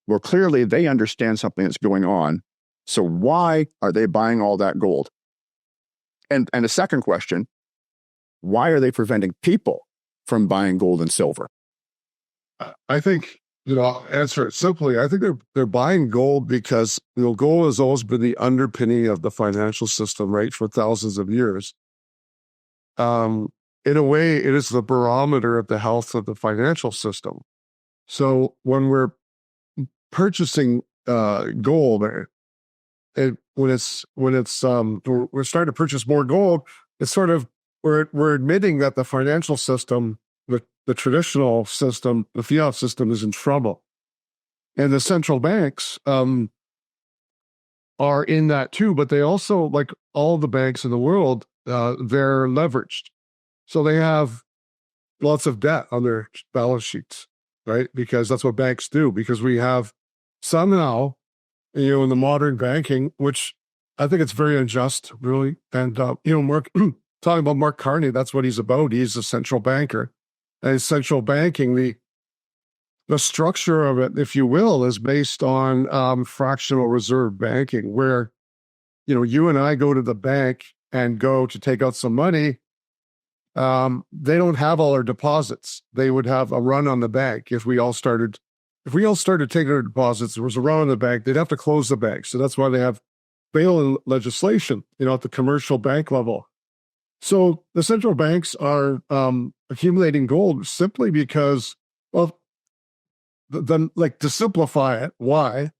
Well, clearly they understand something that's going on. So why are they buying all that gold? And a second question, why are they preventing people from buying gold and silver? I think, I'll answer it simply. I think they're buying gold because, gold has always been the underpinning of the financial system, right, for thousands of years. In a way, it is the barometer of the health of the financial system. So when we're purchasing gold, we're starting to purchase more gold, it's sort of we're admitting that the financial system, the traditional system, the fiat system, is in trouble, and the central banks are in that too. But they also, like all the banks in the world, they're leveraged, so they have lots of debt on their balance sheets, right? Because that's what banks do. Because we have somehow, in the modern banking, which I think it's very unjust, really. And, Mark, talking about Mark Carney, that's what he's about. He's a central banker. And central banking, the structure of it, if you will, is based on fractional reserve banking, where, you and I go to the bank and go to take out some money. They don't have all our deposits. They would have a run on the bank if we all started taking our deposits. There was a run on the bank. They'd have to close the bank. So that's why they have bail-in legislation, at the commercial bank level. So the central banks are accumulating gold simply because, well, to simplify it, why?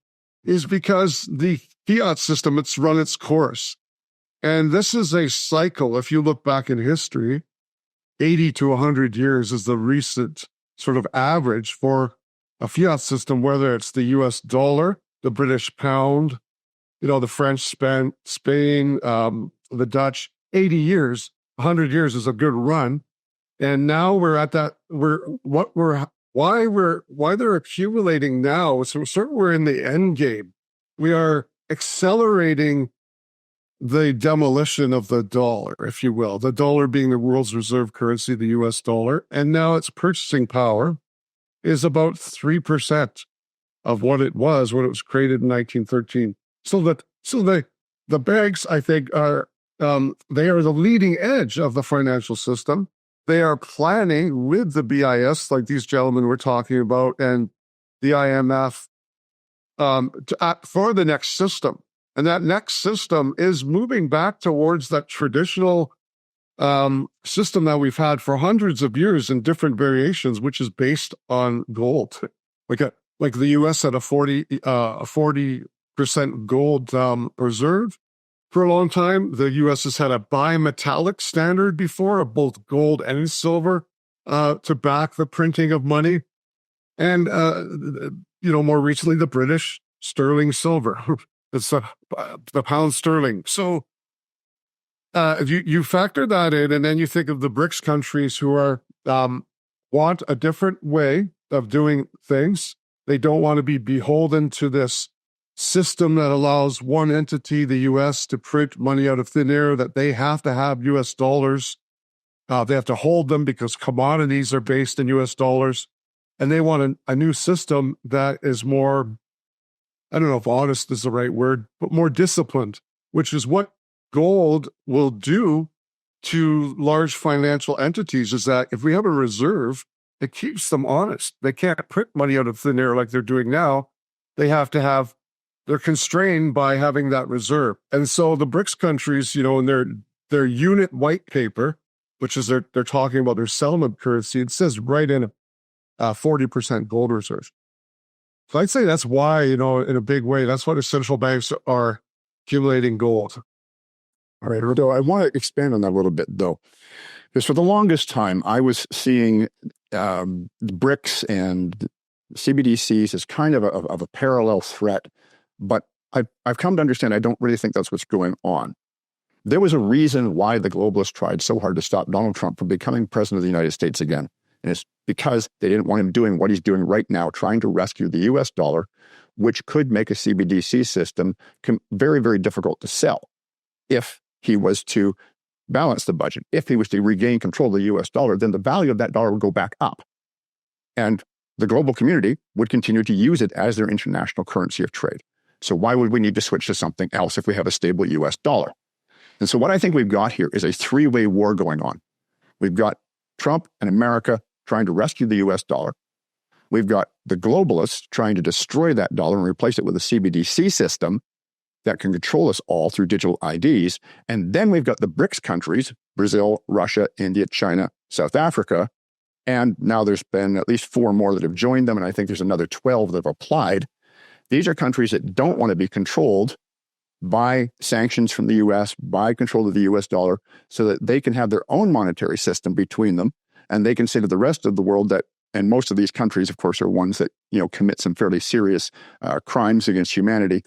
Is because the fiat system, it's run its course. And this is a cycle. If you look back in history, 80 to 100 years is the recent sort of average for a fiat system, whether it's the US dollar, the British pound, the French, Spain, the Dutch. 80 years, 100 years is a good run. And now we're at that, why they're accumulating now. So certainly we're in the end game. We are accelerating the demolition of the dollar, if you will, the dollar being the world's reserve currency, the US dollar. And now its purchasing power is about 3% of what it was when it was created in 1913. So the banks, I think, are they are the leading edge of the financial system. They are planning with the BIS, like these gentlemen were talking about, and the IMF for the next system. And that next system is moving back towards that traditional system that we've had for hundreds of years in different variations, which is based on gold. Like the U.S. had a 40% gold reserve for a long time. The U.S. has had a bimetallic standard before of both gold and silver to back the printing of money. And, more recently, the British sterling silver. It's the pound sterling. So you factor that in, and then you think of the BRICS countries who are want a different way of doing things. They don't want to be beholden to this system that allows one entity, the U.S., to print money out of thin air, that they have to have U.S. dollars. They have to hold them because commodities are based in U.S. dollars. And they want a new system that is more, I don't know if honest is the right word, but more disciplined, which is what gold will do to large financial entities, is that if we have a reserve, it keeps them honest. They can't print money out of thin air like they're doing now. They have to have, they're constrained by having that reserve. And so the BRICS countries, in their unit white paper, which is they're talking about their settlement currency, it says right in 40% gold reserves. So I'd say that's why, in a big way, that's why the central banks are accumulating gold. All right, Rodo, I want to expand on that a little bit, though, because for the longest time, I was seeing BRICS and CBDCs as kind of a parallel threat, but I've come to understand I don't really think that's what's going on. There was a reason why the globalists tried so hard to stop Donald Trump from becoming president of the United States again, and it's because they didn't want him doing what he's doing right now, trying to rescue the U.S. dollar, which could make a CBDC system very, very difficult to sell if he was to balance the budget. If he was to regain control of the U.S. dollar, then the value of that dollar would go back up. And the global community would continue to use it as their international currency of trade. So why would we need to switch to something else if we have a stable U.S. dollar? And so what I think we've got here is a three-way war going on. We've got Trump and America trying to rescue the U.S. dollar. We've got the globalists trying to destroy that dollar and replace it with a CBDC system that can control us all through digital IDs. And then we've got the BRICS countries, Brazil, Russia, India, China, South Africa. And now there's been at least 4 more that have joined them. And I think there's another 12 that have applied. These are countries that don't want to be controlled by sanctions from the U.S., by control of the U.S. dollar, so that they can have their own monetary system between them. And they can say to the rest of the world that, and most of these countries, of course, are ones that, commit some fairly serious crimes against humanity.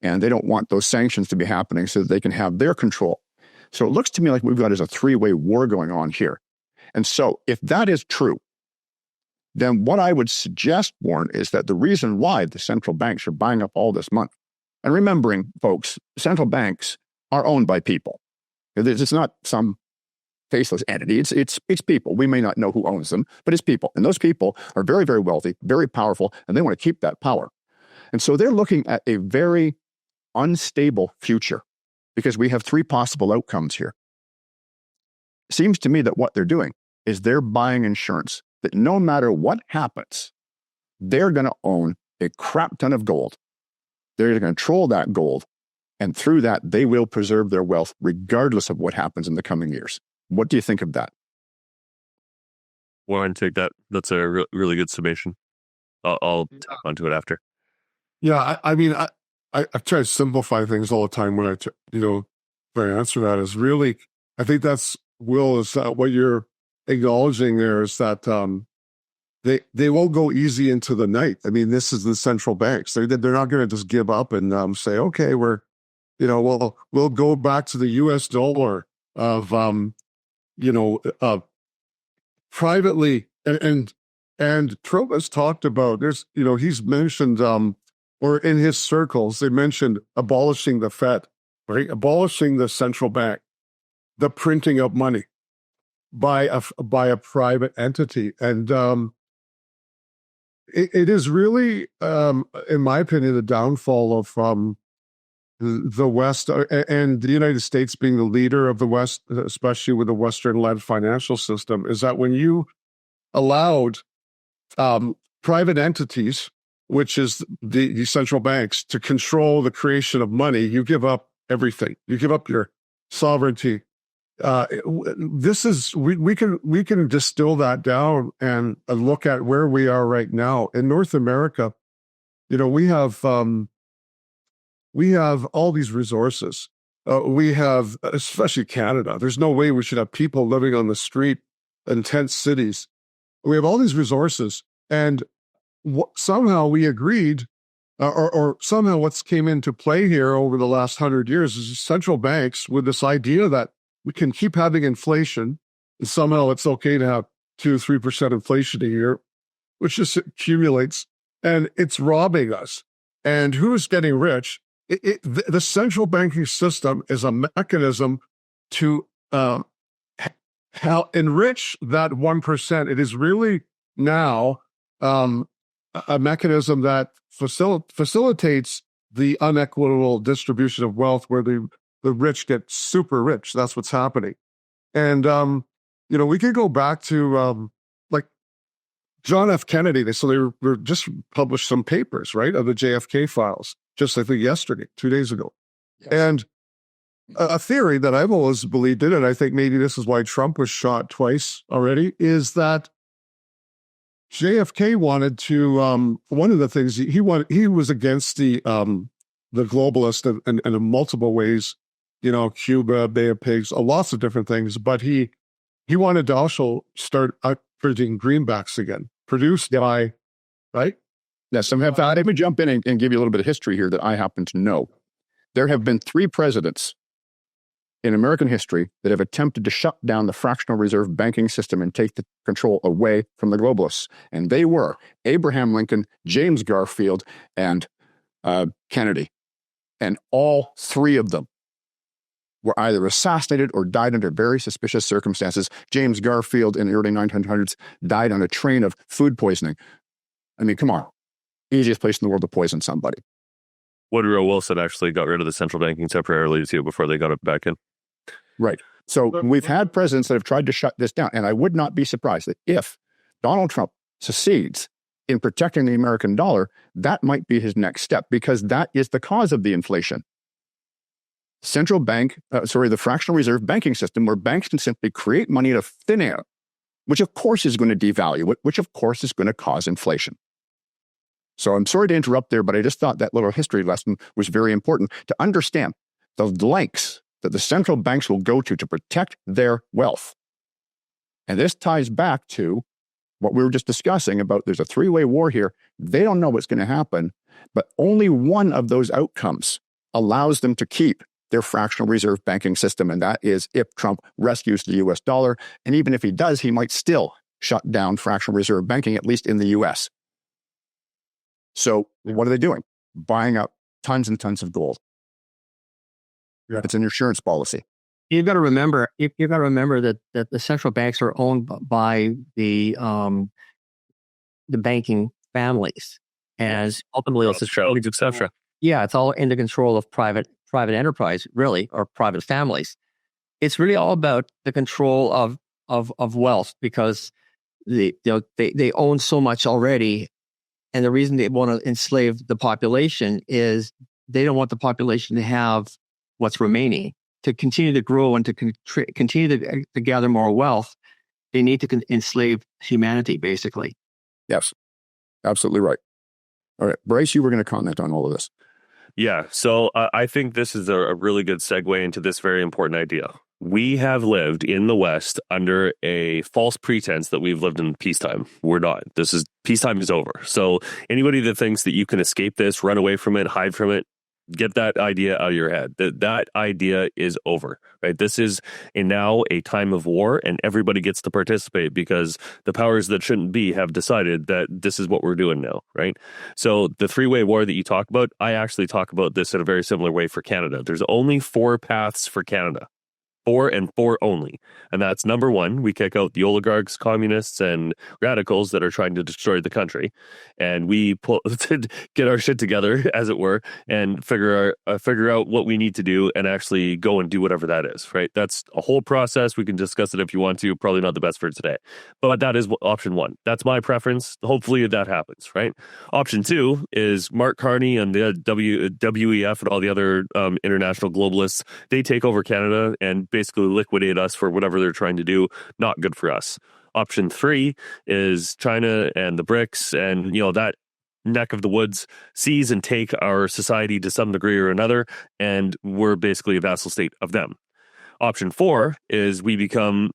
And they don't want those sanctions to be happening so that they can have their control. So it looks to me like we've got a three-way war going on here. And so if that is true, then what I would suggest, Warren, is that the reason why the central banks are buying up all this money, and remembering, folks, central banks are owned by people. It's not some faceless entity. It's people. We may not know who owns them, but it's people. And those people are very, very wealthy, very powerful, and they want to keep that power. And so they're looking at a very unstable future because we have 3 possible outcomes here. It seems to me that what they're doing is they're buying insurance that no matter what happens, they're going to own a crap ton of gold. They're going to control that gold. And through that, they will preserve their wealth regardless of what happens in the coming years. What do you think of that? Warren, take that. That's a really good summation. I'll tap onto it after. Yeah, I try to simplify things all the time when when I answer that is really, I think that's, Will, is what you're acknowledging there is that they won't go easy into the night. I mean, this is the central banks. They're not going to just give up and say, okay, we'll go back to the U.S. dollar of, privately. And Trump has talked about, he's mentioned, or in his circles, they mentioned abolishing the Fed, right? Abolishing the central bank, the printing of money by a private entity. And it is really, in my opinion, the downfall of the West and the United States being the leader of the West, especially with the Western-led financial system, is that when you allowed private entities, which is the central banks, to control the creation of money, you give up everything. You give up your sovereignty. We can distill that down and look at where we are right now in North America. We have all these resources. We have, especially Canada. There's no way we should have people living on the street in tent cities. We have all these resources, and somehow we agreed, or somehow what's came into play here over the last 100 years is central banks with this idea that we can keep having inflation, and somehow it's okay to have 2-3% inflation a year, which just accumulates, and it's robbing us. And who's getting rich? The central banking system is a mechanism to enrich that 1%. It is really now a mechanism that facilitates the unequitable distribution of wealth, where the rich get super rich. That's what's happening. And, we could go back to like John F. Kennedy. They were just published some papers, right, of the JFK files, just I think yesterday, 2 days ago. Yes. And a theory that I've always believed in, and I think maybe this is why Trump was shot twice already, is that JFK wanted to, one of the things he was against the globalists in multiple ways, Cuba, Bay of Pigs, lots of different things, but he wanted to also start printing greenbacks again, produced by, right? Yes, let me jump in and give you a little bit of history here that I happen to know. There have been 3 presidents in American history that have attempted to shut down the fractional reserve banking system and take the control away from the globalists. And they were Abraham Lincoln, James Garfield, and Kennedy. And all 3 of them were either assassinated or died under very suspicious circumstances. James Garfield in the early 1900s died on a train of food poisoning. I mean, come on. Easiest place in the world to poison somebody. Woodrow Wilson actually got rid of the central banking temporarily too before they got it back in. Right. So we've had presidents that have tried to shut this down. And I would not be surprised that if Donald Trump succeeds in protecting the American dollar, that might be his next step, because that is the cause of the inflation. The fractional reserve banking system, where banks can simply create money out of thin air, which of course is going to devalue it, which of course is going to cause inflation. So I'm sorry to interrupt there, but I just thought that little history lesson was very important to understand the lengths that the central banks will go to protect their wealth. And this ties back to what we were just discussing about there's a 3-way war here. They don't know what's going to happen, but only one of those outcomes allows them to keep their fractional reserve banking system, and that is if Trump rescues the U.S. dollar. And even if he does, he might still shut down fractional reserve banking, at least in the U.S. So what are they doing? Buying up tons and tons of gold. Yeah. It's an insurance policy. You've got to remember that the central banks are owned by the banking families, and ultimately etc. Yeah, it's all in the control of private enterprise, really, or private families. It's really all about the control of wealth, because they own so much already, and the reason they want to enslave the population is they don't want the population to have what's remaining. To continue to grow and to continue to gather more wealth, they need to enslave humanity, basically. Yes, absolutely right. All right, Bryce, you were going to comment on all of this. Yeah, so I think this is a really good segue into this very important idea. We have lived in the West under a false pretense that we've lived in peacetime. We're not. Peacetime is over. So anybody that thinks that you can escape this, run away from it, hide from it, get that idea out of your head. That idea is over, right? This is now a time of war, and everybody gets to participate because the powers that shouldn't be have decided that this is what we're doing now, right? So the 3-way war that you talk about, I actually talk about this in a very similar way for Canada. There's only 4 paths for Canada. 4 and 4 only. And that's number 1, we kick out the oligarchs, communists, and radicals that are trying to destroy the country. And we get our shit together, as it were, and figure out what we need to do and actually go and do whatever that is, right? That's a whole process. We can discuss it if you want to. Probably not the best for today. But that is option 1. That's my preference. Hopefully that happens, right? Option 2 is Mark Carney and the WEF and all the other international globalists. They take over Canada and basically liquidate us for whatever they're trying to do. Not good for us. Option 3 is China and the BRICS and, that neck of the woods seize and take our society to some degree or another, and we're basically a vassal state of them. Option 4 is we become,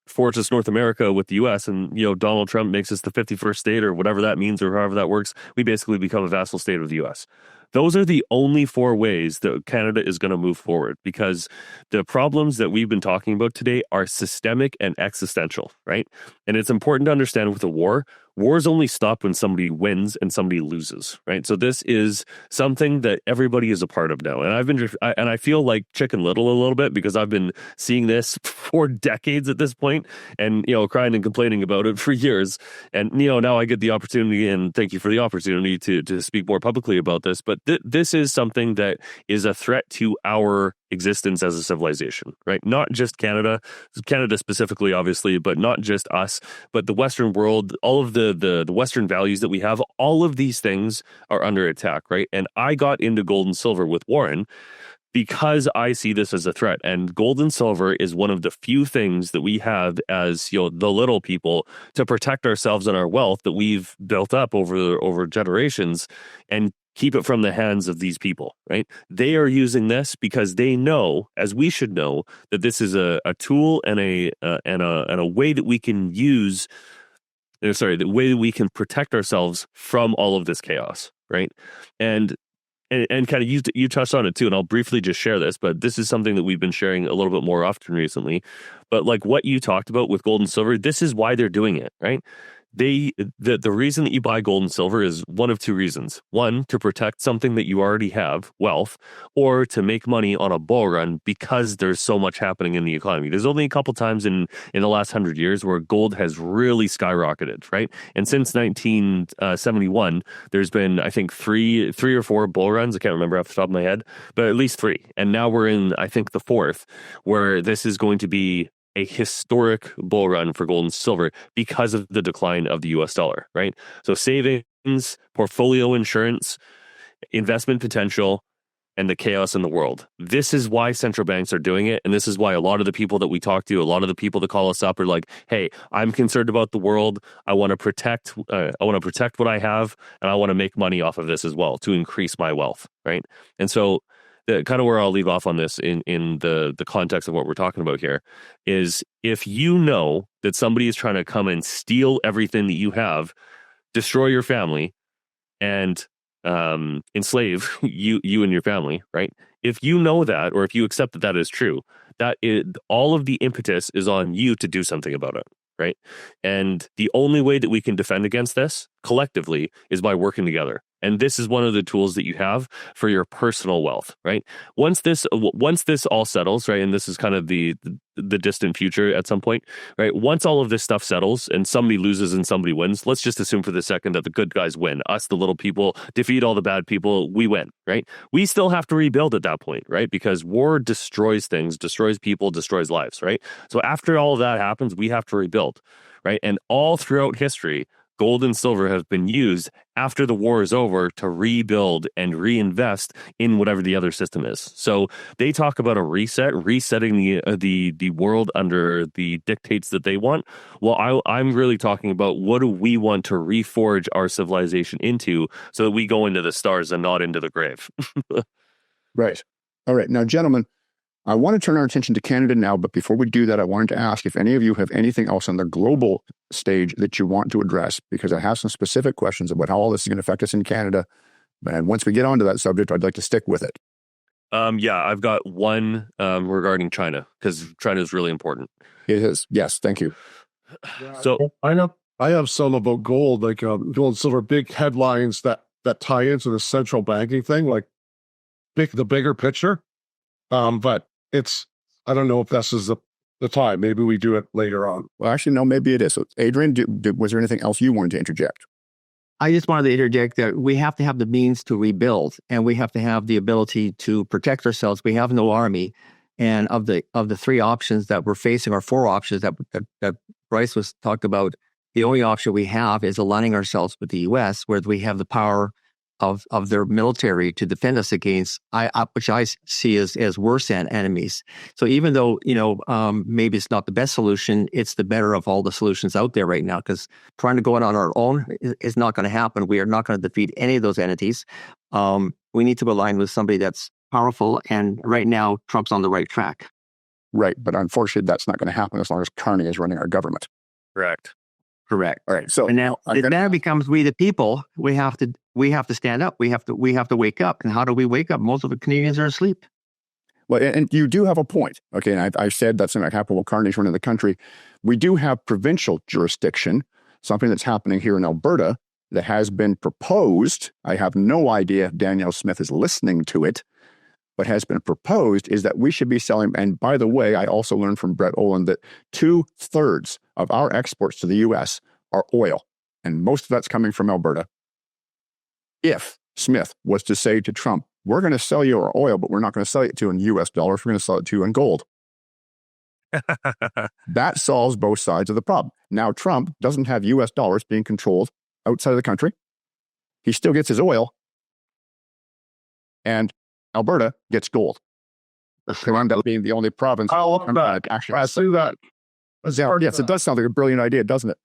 Fortress North America with the U.S. and, Donald Trump makes us the 51st state or whatever that means or however that works. We basically become a vassal state of the U.S. Those are the only 4 ways that Canada is going to move forward, because the problems that we've been talking about today are systemic and existential, right? And it's important to understand with a war, wars only stop when somebody wins and somebody loses, right? So this is something that everybody is a part of now. And I feel like Chicken Little a little bit, because I've been seeing this for decades at this point, and, crying and complaining about it for years. And, now I get the opportunity, and thank you for the opportunity to speak more publicly about this. But this is something that is a threat to our existence as a civilization, right? Not just Canada specifically, obviously, but not just us, but the Western world, all of the Western values that we have, all of these things are under attack, right? And I got into gold and silver with Warren because I see this as a threat. And gold and silver is one of the few things that we have as, the little people, to protect ourselves and our wealth that we've built up over generations, and keep it from the hands of these people, right? They are using this because they know, as we should know, that this is a tool and a way that we can use. The way that we can protect ourselves from all of this chaos, right? And kind of you touched on it too, and I'll briefly just share this, but this is something that we've been sharing a little bit more often recently. But like what you talked about with gold and silver, this is why they're doing it, right? The reason that you buy gold and silver is one of 2 reasons. One, to protect something that you already have, wealth, or to make money on a bull run because there's so much happening in the economy. There's only a couple times in the last 100 years where gold has really skyrocketed, right? And since 1971, there's been, I think, three or 4 bull runs. I can't remember off the top of my head, but at least 3. And now we're in, I think, the 4th, where this is going to be a historic bull run for gold and silver because of the decline of the US dollar, right? So savings, portfolio insurance, investment potential, and the chaos in the world. This is why central banks are doing it. And this is why a lot of the people that we talk to, a lot of the people that call us up are like, hey, I'm concerned about the world. I want to protect what I have, and I want to make money off of this as well to increase my wealth, right? And so kind of where I'll leave off on this in the context of what we're talking about here is, if you know that somebody is trying to come and steal everything that you have, destroy your family, and enslave you and your family, right? If you know that, or if you accept that that is true, all of the impetus is on you to do something about it, right? And the only way that we can defend against this collectively is by working together. And this is one of the tools that you have for your personal wealth, right? Once this all settles, right, and this is kind of the distant future at some point, right? Once all of this stuff settles and somebody loses and somebody wins, let's just assume for the second that the good guys win. Us, the little people, defeat all the bad people, we win, right? We still have to rebuild at that point, right? Because war destroys things, destroys people, destroys lives, right? So after all of that happens, we have to rebuild, right? And all throughout history, gold and silver have been used after the war is over to rebuild and reinvest in whatever the other system is. So they talk about a resetting the world under the dictates that they want. Well, I'm really talking about, what do we want to reforge our civilization into so that we go into the stars and not into the grave? Right. All right. Now, gentlemen, I want to turn our attention to Canada now, but before we do that, I wanted to ask if any of you have anything else on the global stage that you want to address, because I have some specific questions about how all this is going to affect us in Canada. And once we get onto that subject, I'd like to stick with it. Yeah, I've got one regarding China, because China is really important. It is. Yes, thank you. So I have some about gold, like gold and silver, big headlines that tie into the central banking thing, like the bigger picture. But I don't know if this is the time. Maybe we do it later on. Well, actually, no, maybe it is. So, Adrian, was there anything else you wanted to interject? I just wanted to interject that we have to have the means to rebuild, and we have to have the ability to protect ourselves. We have no army, and of the 3 options that we're facing, or 4 options that Bryce was talked about, the only option we have is aligning ourselves with the U.S., where we have the power of their military to defend us against, which I see as worse enemies. So even though, maybe it's not the best solution, it's the better of all the solutions out there right now, because trying to go it on our own is not going to happen. We are not going to defeat any of those entities. We need to align with somebody that's powerful, and right now, Trump's on the right track. Right, but unfortunately, that's not going to happen as long as Carney is running our government. Correct. Correct. All right. So And now I'm it gonna- now becomes we the people. We have to stand up. We have to wake up. And how do we wake up? Most of the Canadians are asleep. Well, and you do have a point. Okay. And I said that's in a capital carnage run in the country. We do have provincial jurisdiction, something that's happening here in Alberta that has been proposed. I have no idea if Danielle Smith is listening to it, but has been proposed is that we should be selling. And by the way, I also learned from Brett Olin that 2/3 of our exports to the US are oil. And most of that's coming from Alberta. If Smith was to say to Trump, we're going to sell you our oil, but we're not going to sell it to you in US dollars. We're going to sell it to you in gold. That solves both sides of the problem. Now, Trump doesn't have US dollars being controlled outside of the country. He still gets his oil. And Alberta gets gold. They wound up being the only province. I love that. Actually, I see that. yes, it does sound like a brilliant idea, doesn't it?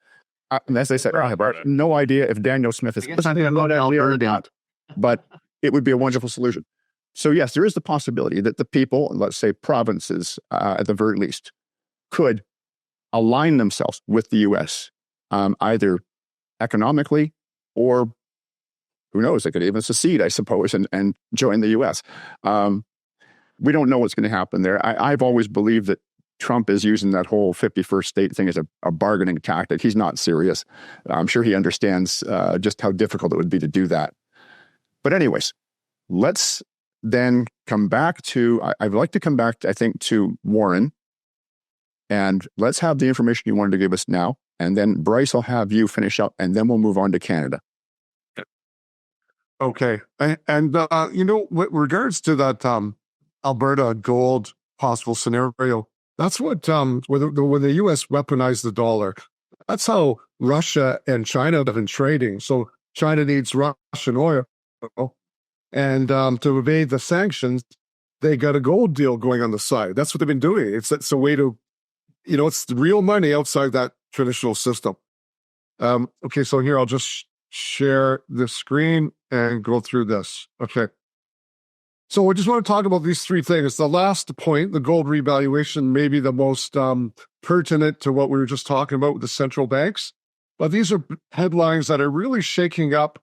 And as I said, I have no idea if Daniel Smith is listening or not, but it would be a wonderful solution. So yes, there is the possibility that the people, let's say provinces at the very least, could align themselves with the U.S. Either economically or who knows, they could even secede, I suppose, and join the U.S. We don't know what's going to happen there. I've always believed that Trump is using that whole 51st state thing as a bargaining tactic. He's not serious. I'm sure he understands just how difficult it would be to do that. But anyways, let's then come back to, I'd like to come back, I think, to Warren. And let's have the information you wanted to give us now. And then Bryce, I'll have you finish up, and then we'll move on to Canada. Okay. And with regards to that Alberta gold possible scenario, that's what, when the U.S. weaponized the dollar, that's how Russia and China have been trading. So China needs Russian oil. And to evade the sanctions, they got a gold deal going on the side. That's what they've been doing. It's a way to, it's the real money outside that traditional system. Okay, so here I'll just share the screen and go through this. Okay. So I just want to talk about these three things. The last point, the gold revaluation, may be the most pertinent to what we were just talking about with the central banks. But these are headlines that are really shaking up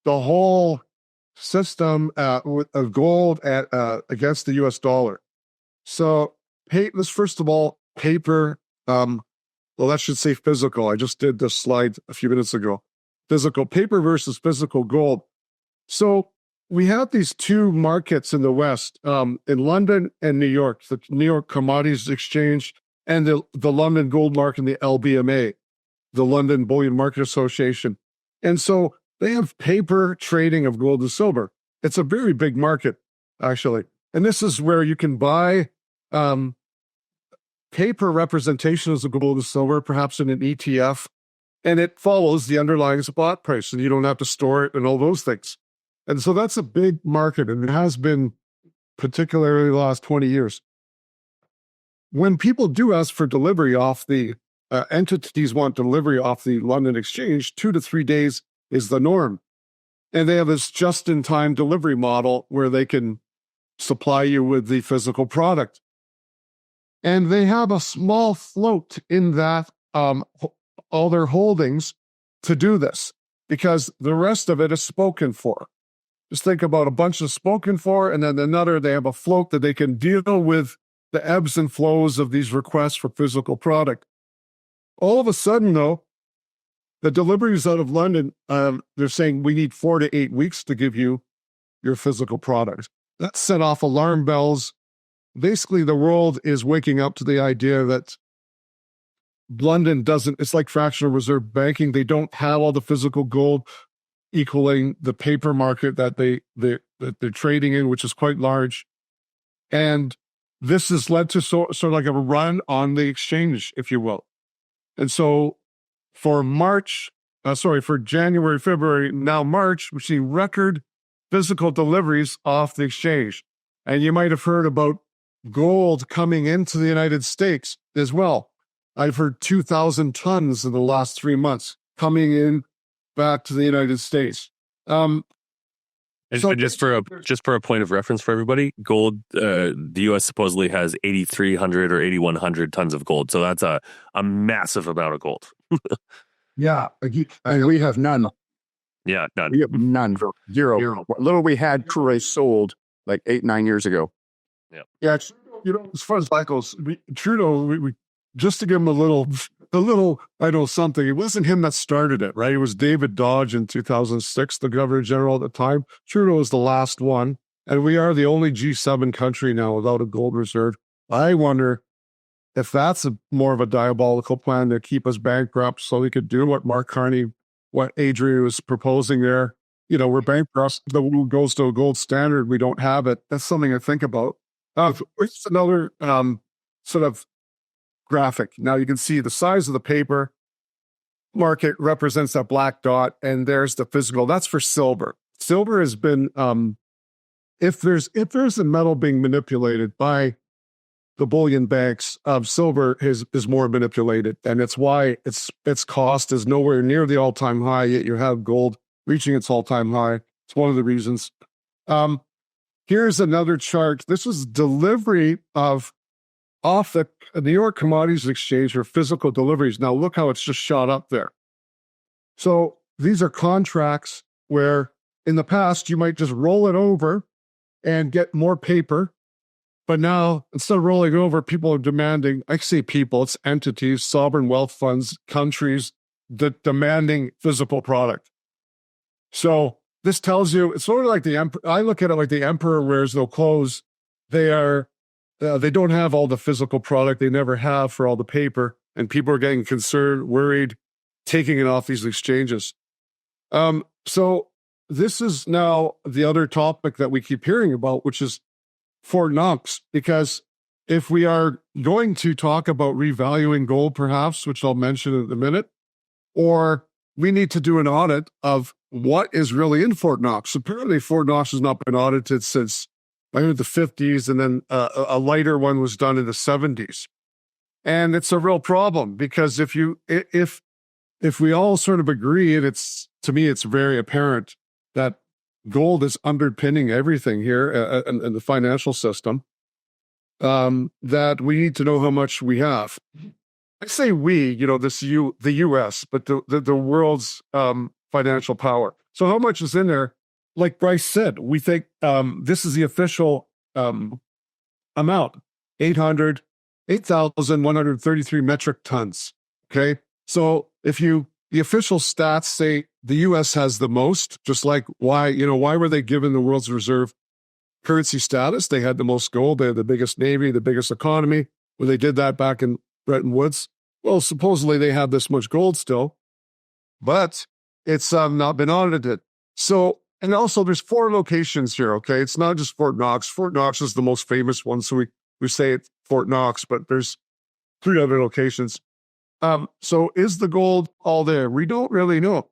the whole system of gold against the US dollar. So let's first of all, paper, that should say physical. I just did this slide a few minutes ago. Physical paper versus physical gold. So we have these two markets in the West, in London and New York, the New York Commodities Exchange and the London Gold Market and the LBMA, the London Bullion Market Association. And so they have paper trading of gold and silver. It's a very big market, actually. And this is where you can buy paper representations of gold and silver, perhaps in an ETF, and it follows the underlying spot price, and you don't have to store it and all those things. And so that's a big market, and it has been particularly the last 20 years. When people do ask for delivery off the entities want delivery off the London Exchange, 2 to 3 days is the norm. And they have this just-in-time delivery model where they can supply you with the physical product. And they have a small float in that all their holdings to do this, because the rest of it is spoken for. Just think about a bunch of spoken for, and then they have a float that they can deal with the ebbs and flows of these requests for physical product. All of a sudden, though, the deliveries out of London, they're saying we need 4 to 8 weeks to give you your physical product. That set off alarm bells. Basically, the world is waking up to the idea that London it's like fractional reserve banking. They don't have all the physical gold equaling the paper market that they're trading in, which is quite large. And this has led to sort of like a run on the exchange, if you will. And so for January, February, now March, we see record physical deliveries off the exchange. And you might have heard about gold coming into the United States as well. I've heard 2,000 tons in the last 3 months coming in back to the United States. And just for a point of reference for everybody, gold, the U.S. supposedly has 8,300 or 8,100 tons of gold. So that's a massive amount of gold. Yeah. And we have none. Yeah, none. We have none, zero. What little we had, Trudeau sold like 8-9 years ago. Yeah. As far as that goes, Trudeau, we just to give him a little, I know something. It wasn't him that started it, right? It was David Dodge in 2006, the Governor General at the time. Trudeau was the last one. And we are the only G7 country now without a gold reserve. I wonder if that's more of a diabolical plan to keep us bankrupt so we could do what Mark Carney, what Adrian was proposing there. We're bankrupt. The world goes to a gold standard. We don't have it. That's something to think about. It's another sort of graphic. Now you can see the size of the paper market represents that black dot, and there's the physical. That's for silver. Silver has been, if there's a metal being manipulated by the bullion banks, silver is more manipulated, and it's why its cost is nowhere near the all-time high, yet you have gold reaching its all-time high. It's one of the reasons. Here's another chart. This is delivery off the New York Commodities Exchange or physical deliveries. Now look how it's just shot up there. So these are contracts where in the past you might just roll it over and get more paper. But now, instead of rolling over, people are demanding, I say people, it's entities, sovereign wealth funds, countries demanding physical product. So this tells you, it's sort of like I look at it like the emperor wears no clothes. They don't have all the physical product. They never have for all the paper. And people are getting concerned, worried, taking it off these exchanges. So this is now the other topic that we keep hearing about, which is Fort Knox, because if we are going to talk about revaluing gold, perhaps, which I'll mention in a minute, or we need to do an audit of what is really in Fort Knox. Apparently, Fort Knox has not been audited since the 50s, and then a lighter one was done in the 70s. And it's a real problem because if we all sort of agree, and to me, it's very apparent that gold is underpinning everything here in the financial system, that we need to know how much we have. I say we, the U.S., but the world's financial power. So how much is in there? Like Bryce said, we think this is the official amount, 8,133 metric tons. Okay, so the official stats say the U.S. has the most, just like why were they given the world's reserve currency status? They had the most gold. They had the biggest navy, the biggest economy. When they did that back in Bretton Woods, well, supposedly they have this much gold still, but it's not been audited. So, and also there's 4 locations here, okay? It's not just Fort Knox. Fort Knox is the most famous one, so we say it's Fort Knox, but there's 3 other locations. So is the gold all there? We don't really know.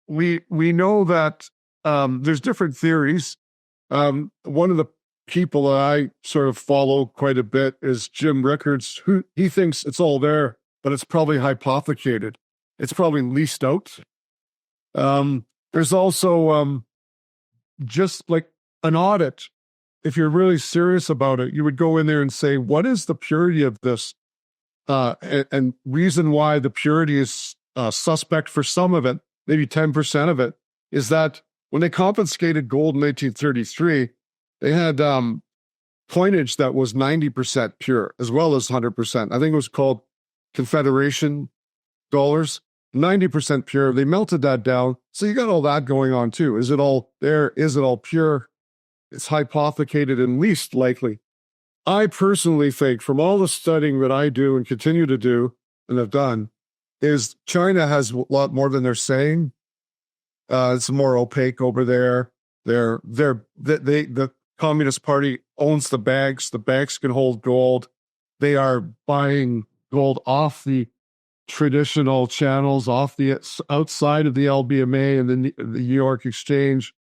We know that there's different theories. One of the people that I sort of follow quite a bit is Jim Rickards, who he thinks it's all there, but it's probably hypothecated. It's probably leased out. There's also just like an audit. If you're really serious about it, you would go in there and say, what is the purity of this? And reason why the purity is suspect for some of it, maybe 10% of it, is that when they confiscated gold in 1833, they had coinage that was 90% pure as well as 100%. I think it was called Confederation dollars, 90% pure. They melted that down. So you got all that going on too. Is it all there? Is it all pure? It's hypothecated and least likely. I personally think from all the studying that I do and continue to do and have done is China has a lot more than they're saying. It's more opaque over there. The Communist Party owns the banks. The banks can hold gold. They are buying gold off the traditional channels, off the outside of the LBMA and the New York Exchange.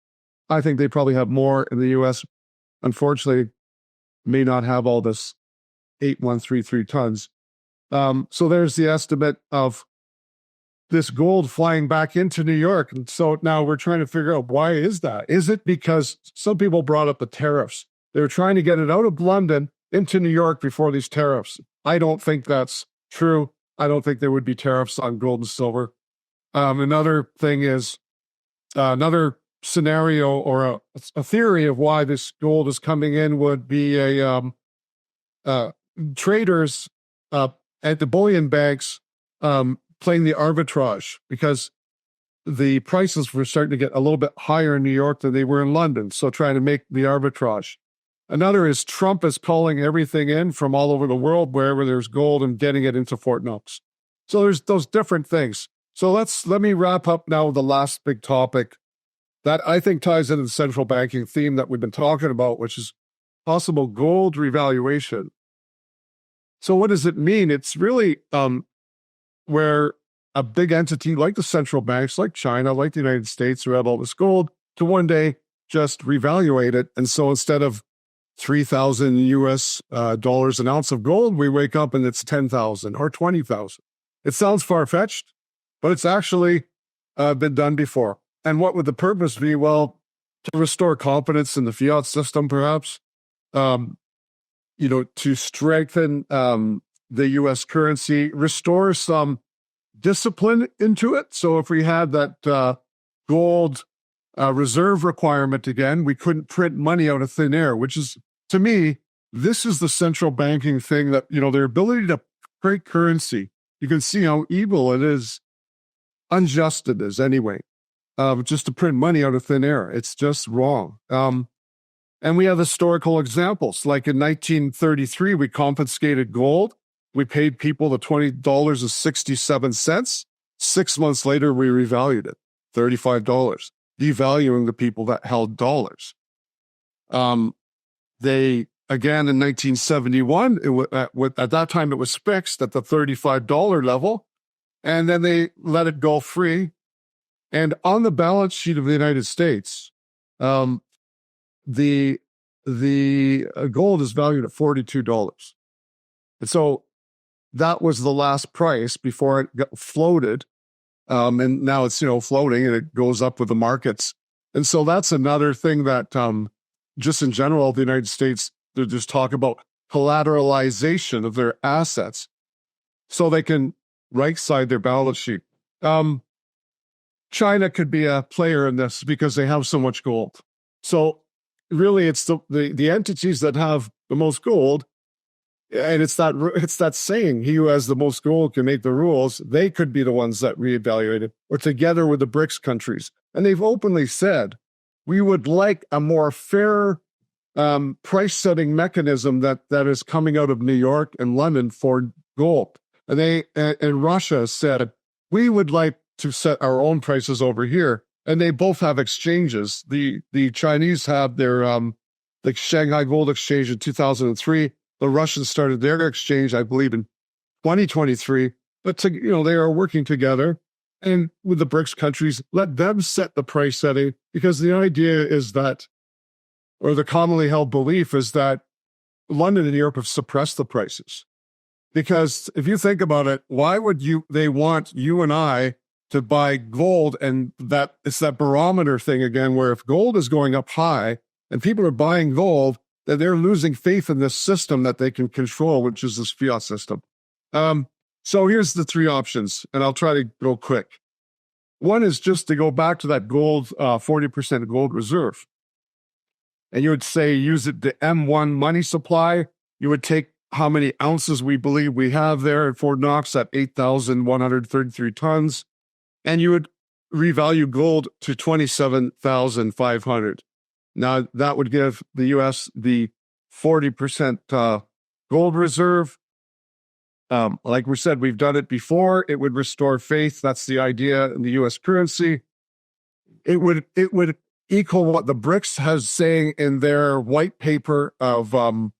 I think they probably have more in the U.S. Unfortunately, may not have all this 8,133 tons. So there's the estimate of this gold flying back into New York. And so now we're trying to figure out, why is that? Is it because some people brought up the tariffs? They were trying to get it out of London into New York before these tariffs. I don't think that's true. I don't think there would be tariffs on gold and silver. Another thing is another scenario or a theory of why this gold is coming in would be traders at the bullion banks playing the arbitrage, because the prices were starting to get a little bit higher in New York than they were in London. So trying to make the arbitrage. Another is Trump is calling everything in from all over the world, wherever there's gold, and getting it into Fort Knox. So there's those different things. So let me wrap up now with the last big topic that I think ties into the central banking theme that we've been talking about, which is possible gold revaluation. So what does it mean? It's really where a big entity like the central banks, like China, like the United States, who have all this gold, to one day just revaluate it. And so instead of $3,000 dollars an ounce of gold, we wake up and it's 10,000 or 20,000. It sounds far-fetched, but it's actually been done before. And what would the purpose be? Well, to restore confidence in the fiat system, perhaps, to strengthen the U.S. currency, restore some discipline into it. So if we had that gold reserve requirement again, we couldn't print money out of thin air, which is, to me, this is the central banking thing that, their ability to create currency. You can see how evil it is, unjust it is anyway, just to print money out of thin air. It's just wrong. And we have historical examples. Like in 1933, we confiscated gold. We paid people the $20.67. 6 months later, we revalued it, $35, devaluing the people that held dollars. They, again, in 1971, at that time, it was fixed at the $35 level, and then they let it go free. And on the balance sheet of the United States, the gold is valued at $42. And so that was the last price before it got floated. And now it's, floating, and it goes up with the markets. And so that's another thing that just in general, the United States, they just talk about collateralization of their assets so they can right-side their balance sheet. China could be a player in this because they have so much gold. So really, it's the entities that have the most gold, and it's that saying, he who has the most gold can make the rules. They could be the ones that reevaluate it, or together with the BRICS countries. And they've openly said, we would like a more fair price-setting mechanism that is coming out of New York and London for gold. And Russia said, we would like to set our own prices over here. And they both have exchanges. The Chinese have their the Shanghai Gold Exchange in 2003. The Russians started their exchange, I believe, in 2023. But they are working together, and with the BRICS countries, let them set the price setting, because the idea is that, or the commonly held belief is that London and Europe have suppressed the prices. Because if you think about it, why would they want you and I to buy gold? And that it's that barometer thing again, where if gold is going up high and people are buying gold, then they're losing faith in this system that they can control, which is this fiat system. So here's the three options, and I'll try to go quick. One is just to go back to that gold, 40% gold reserve. And you would say, use it the M1 money supply. You would take how many ounces we believe we have there at Fort Knox at 8,133 tons. And you would revalue gold to 27,500. Now, that would give the U.S. the 40% gold reserve. Like we said, we've done it before. It would restore faith. That's the idea in the U.S. currency. It would equal what the BRICS has saying in their white paper of the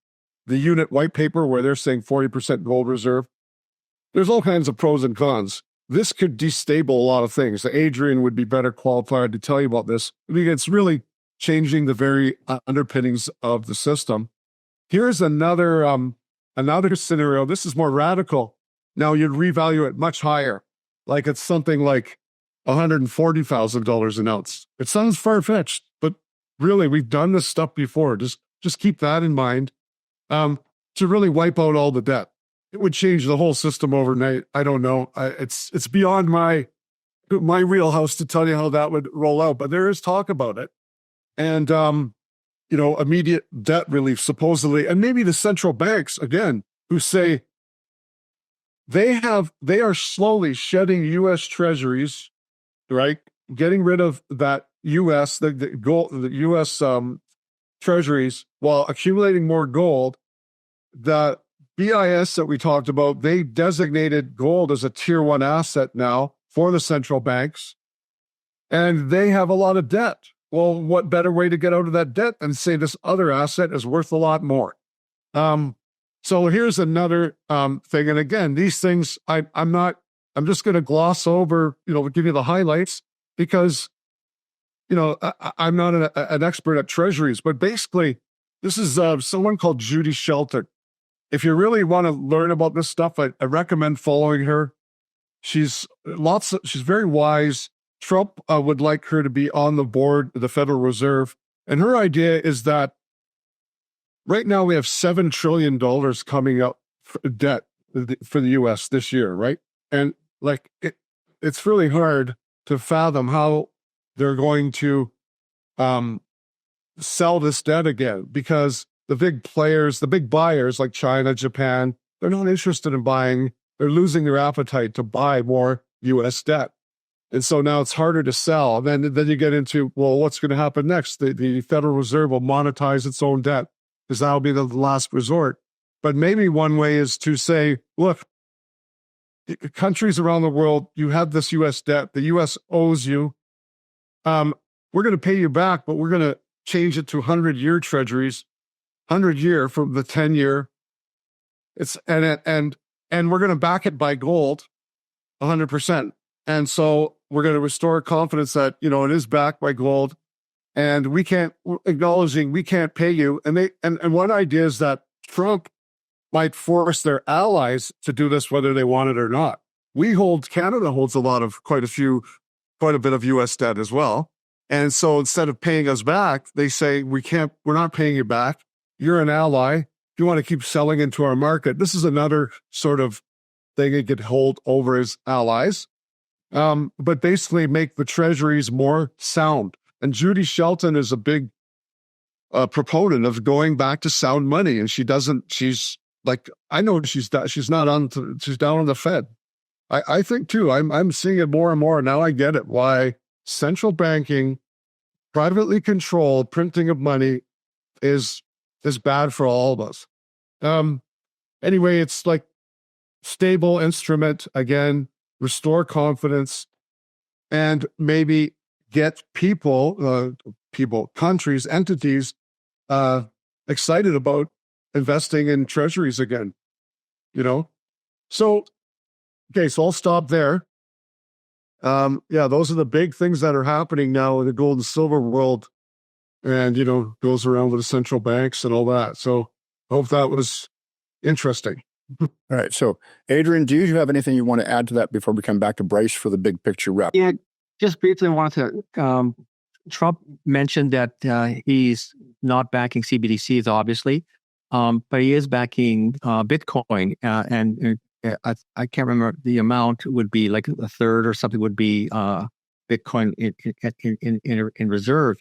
unit white paper, where they're saying 40% gold reserve. There's all kinds of pros and cons. This could destabilize a lot of things. Adrian would be better qualified to tell you about this. I mean, it's really changing the very underpinnings of the system. Here's another scenario. This is more radical. Now you'd revalue it much higher, like it's something like $140,000 an ounce. It sounds far-fetched, but really, we've done this stuff before. Just keep that in mind, to really wipe out all the debt. it would change the whole system overnight. I don't know. It's beyond my wheelhouse to tell you how that would roll out, but there is talk about it. And, immediate debt relief, supposedly, and maybe the central banks, again, who say they are slowly shedding U.S. treasuries, right? Getting rid of that the gold, the U.S. Treasuries while accumulating more gold. The BIS that we talked about, they designated gold as a tier 1 asset now for the central banks, and they have a lot of debt. Well, what better way to get out of that debt than say this other asset is worth a lot more? So here's another thing. And again, these things, I'm just going to gloss over, give you the highlights because, I'm not an expert at treasuries, but basically this is someone called Judy Shelton. If you really want to learn about this stuff, I recommend following her. She's very wise. Trump would like her to be on the board of the Federal Reserve. And her idea is that right now we have $7 trillion coming up for debt for the U.S. this year, right? And it's really hard to fathom how they're going to sell this debt again because the big players, the big buyers like China, Japan, they're not interested in buying. They're losing their appetite to buy more U.S. debt. And so now it's harder to sell. Then you get into, well, what's going to happen next? The Federal Reserve will monetize its own debt because that'll be the last resort. But maybe one way is to say, look, countries around the world, you have this U.S. debt. The U.S. owes you. We're going to pay you back, but we're going to change it to 100-year treasuries, 100-year from the 10-year. And we're going to back it by gold, 100%. And so we're going to restore confidence that, it is backed by gold and we can't pay you. And one idea is that Trump might force their allies to do this, whether they want it or not. Canada holds quite a bit of U.S. debt as well. And so instead of paying us back, they say, we're not paying you back. You're an ally. If you want to keep selling into our market, this is another sort of thing they could hold over as allies. But basically make the treasuries more sound. And Judy Shelton is a big proponent of going back to sound money. And she's down on the Fed. I think too, I'm seeing it more and more. Now I get it why central banking, privately controlled printing of money is bad for all of us. Anyway, it's like stable instrument again. Restore confidence, and maybe get countries, entities excited about investing in treasuries again. So I'll stop there. Those are the big things that are happening now in the gold and silver world, and goes around with the central banks and all that. So I hope that was interesting. All right. So, Adrian, do you have anything you want to add to that before we come back to Bryce for the big picture wrap? Yeah, just briefly, I wanted to. Trump mentioned that he's not backing CBDCs, obviously, but he is backing Bitcoin, and I can't remember the amount. Would be like a third or something. Would be Bitcoin in reserve.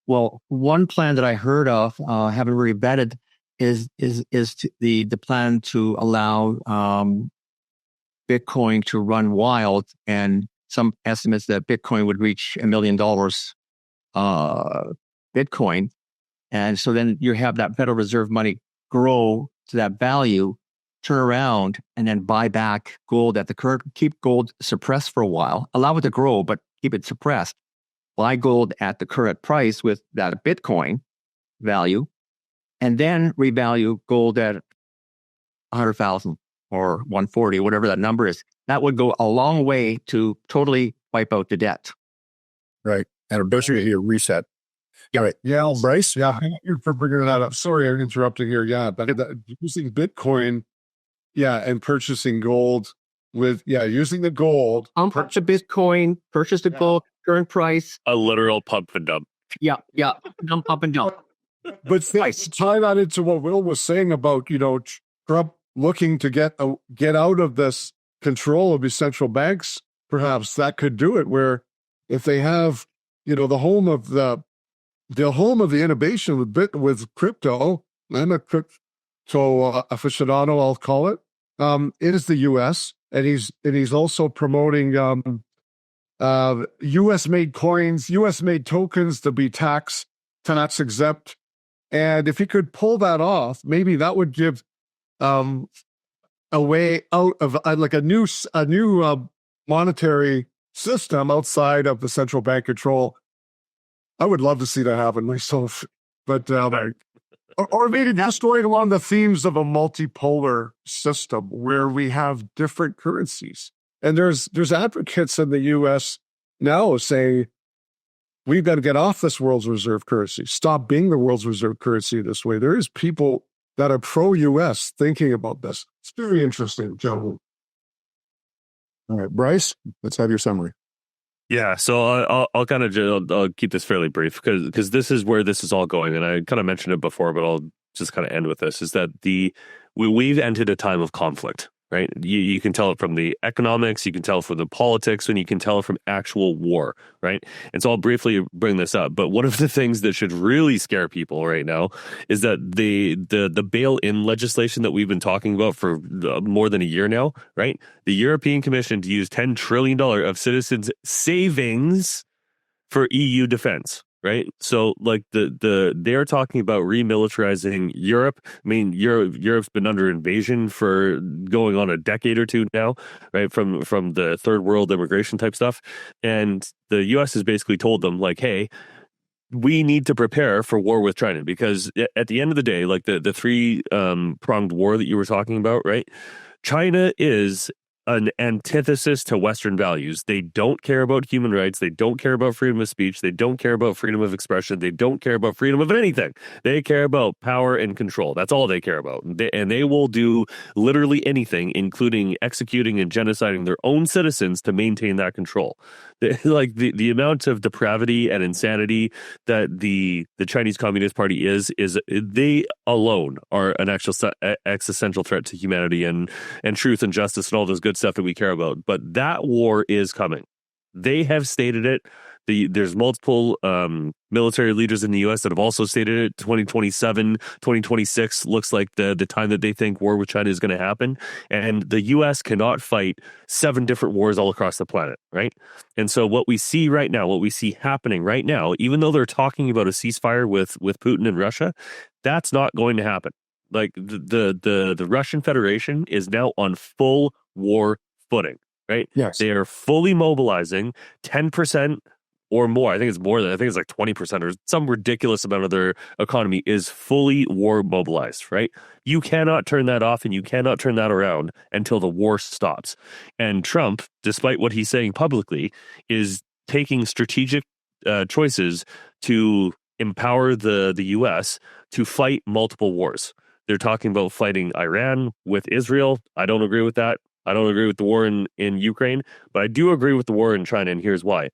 Well, one plan that I heard of, haven't really vetted, is the plan to allow Bitcoin to run wild, and some estimates that Bitcoin would reach $1 million Bitcoin. And so then you have that Federal Reserve money grow to that value, turn around and then buy back gold at the current, keep gold suppressed for a while, allow it to grow, but keep it suppressed. Buy gold at the current price with that Bitcoin value, and then revalue gold at 100,000 or 140, whatever that number is. That would go a long way to totally wipe out the debt. Right. And basically a reset. Yeah. Right. Yeah. Bryce? Yeah. Thank you for bringing that up. Sorry, I interrupted here. Yeah. But using Bitcoin, and purchasing gold using the gold. Purchase the Bitcoin, purchase the gold, current price. A literal pump and dump. Yeah. Dump up and dump. But tie that into what Will was saying about, Trump looking to get out of this control of these central banks, perhaps that could do it. Where if they have, the home of the innovation with crypto, I'm a crypto aficionado, I'll call it. It is the U.S. and he's also promoting U.S. made coins, U.S. made tokens to be tax exempt. And if he could pull that off, maybe that would give a way out of like a new monetary system outside of the central bank control. I would love to see that happen myself, but or maybe destroying along the themes of a multipolar system where we have different currencies. And there's advocates in the U.S. now saying we've got to get off this world's reserve currency, stop being the world's reserve currency this way. There is people that are pro-U.S. thinking about this. It's very interesting, Joe. All right, Bryce, let's have your summary. Yeah, so I'll kind of I'll keep this fairly brief because this is where this is all going, and I kind of mentioned it before, but I'll just kind of end with this: is that we've entered a time of conflict, right? You can tell it from the economics, you can tell it from the politics, and you can tell it from actual war, right? And so I'll briefly bring this up, but one of the things that should really scare people right now is that the bail-in legislation that we've been talking about for more than a year now, right? The European Commission to use $10 trillion of citizens' savings for EU defense. Right. So like they're talking about remilitarizing Europe. I mean, Europe's been under invasion for going on a decade or two now, right? From the third world immigration type stuff. And the US has basically told them like, hey, we need to prepare for war with China, because at the end of the day, like the three pronged war that you were talking about, right? China is an antithesis to Western values. They don't care about human rights. They don't care about freedom of speech. They don't care about freedom of expression. They don't care about freedom of anything. They care about power and control. That's all they care about. And they will do literally anything, including executing and genociding their own citizens to maintain that control. Like the amount of depravity and insanity that the Chinese Communist Party is they alone are an actual existential threat to humanity and truth and justice and all those good stuff that we care about. But that war is coming. They have stated it. There's multiple military leaders in the U.S. that have also stated it. 2027, 2026 looks like the time that they think war with China is going to happen. And the U.S. cannot fight 7 different wars all across the planet, right? And so what we see right now, what we see happening right now, even though they're talking about a ceasefire with Putin and Russia, that's not going to happen. Like the Russian Federation is now on full war footing, right? Yes. They are fully mobilizing 10% or more. I think it's like 20% or some ridiculous amount of their economy is fully war mobilized, right? You cannot turn that off and you cannot turn that around until the war stops. And Trump, despite what he's saying publicly, is taking strategic choices to empower the U.S. to fight multiple wars. They're talking about fighting Iran with Israel. I don't agree with that. I don't agree with the war in Ukraine, but I do agree with the war in China, and here's why.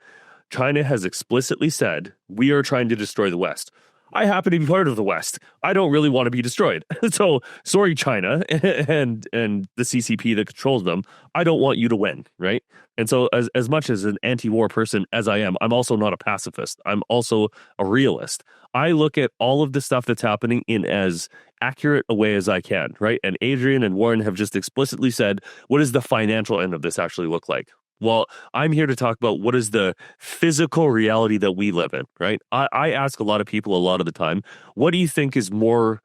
China has explicitly said, we are trying to destroy the West. I happen to be part of the West. I don't really want to be destroyed. So, sorry, China and the CCP that controls them. I don't want you to win, right? And so as much as an anti-war person as I am, I'm also not a pacifist. I'm also a realist. I look at all of the stuff that's happening in as accurate a way as I can, right? And Adrian and Warren have just explicitly said, what does the financial end of this actually look like? Well, I'm here to talk about what is the physical reality that we live in, right? I ask a lot of people a lot of the time, what do you think is more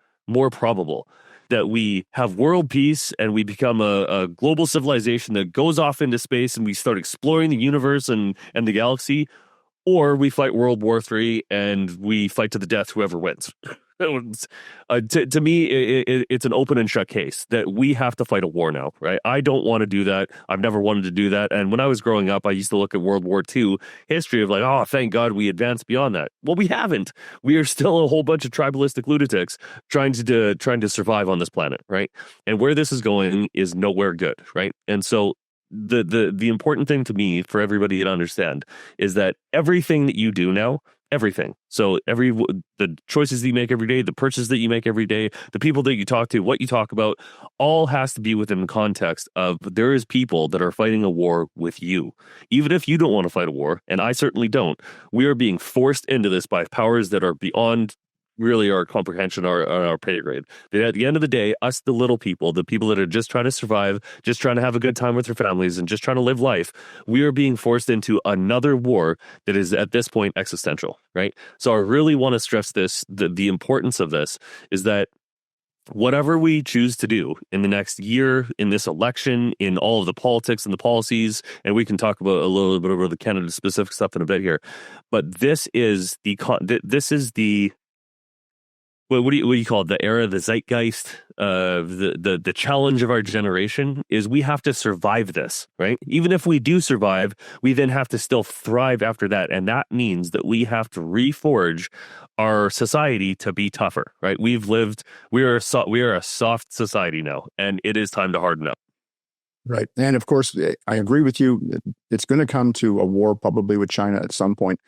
probable? That we have world peace and we become a global civilization that goes off into space and we start exploring the universe and the galaxy, or we fight World War III and we fight to the death whoever wins. To me, it's an open and shut case that we have to fight a war now, right? I don't want to do that. I've never wanted to do that. And when I was growing up, I used to look at World War II history of like, oh, thank God we advanced beyond that. Well, we haven't. We are still a whole bunch of tribalistic lunatics trying to survive on this planet, right? And where this is going is nowhere good, right? And so the important thing to me for everybody to understand is that everything that you do now, everything. So the choices that you make every day, the purchases that you make every day, the people that you talk to, what you talk about, all has to be within the context of there is people that are fighting a war with you. Even if you don't want to fight a war, and I certainly don't, we are being forced into this by powers that are beyond really our comprehension, our pay grade. But at the end of the day, us, the little people, the people that are just trying to survive, just trying to have a good time with their families and just trying to live life, we are being forced into another war that is at this point existential, right? So I really want to stress this, the importance of this is that whatever we choose to do in the next year, in this election, in all of the politics and the policies, and we can talk about a little bit about the Canada specific stuff in a bit here, but this is the what do you call it? The era, the zeitgeist, the challenge of our generation is we have to survive this, right? Even if we do survive, we then have to still thrive after that. And that means that we have to reforge our society to be tougher, right? We are a soft society now, and it is time to harden up. Right. And of course, I agree with you. It's going to come to a war probably with China at some point.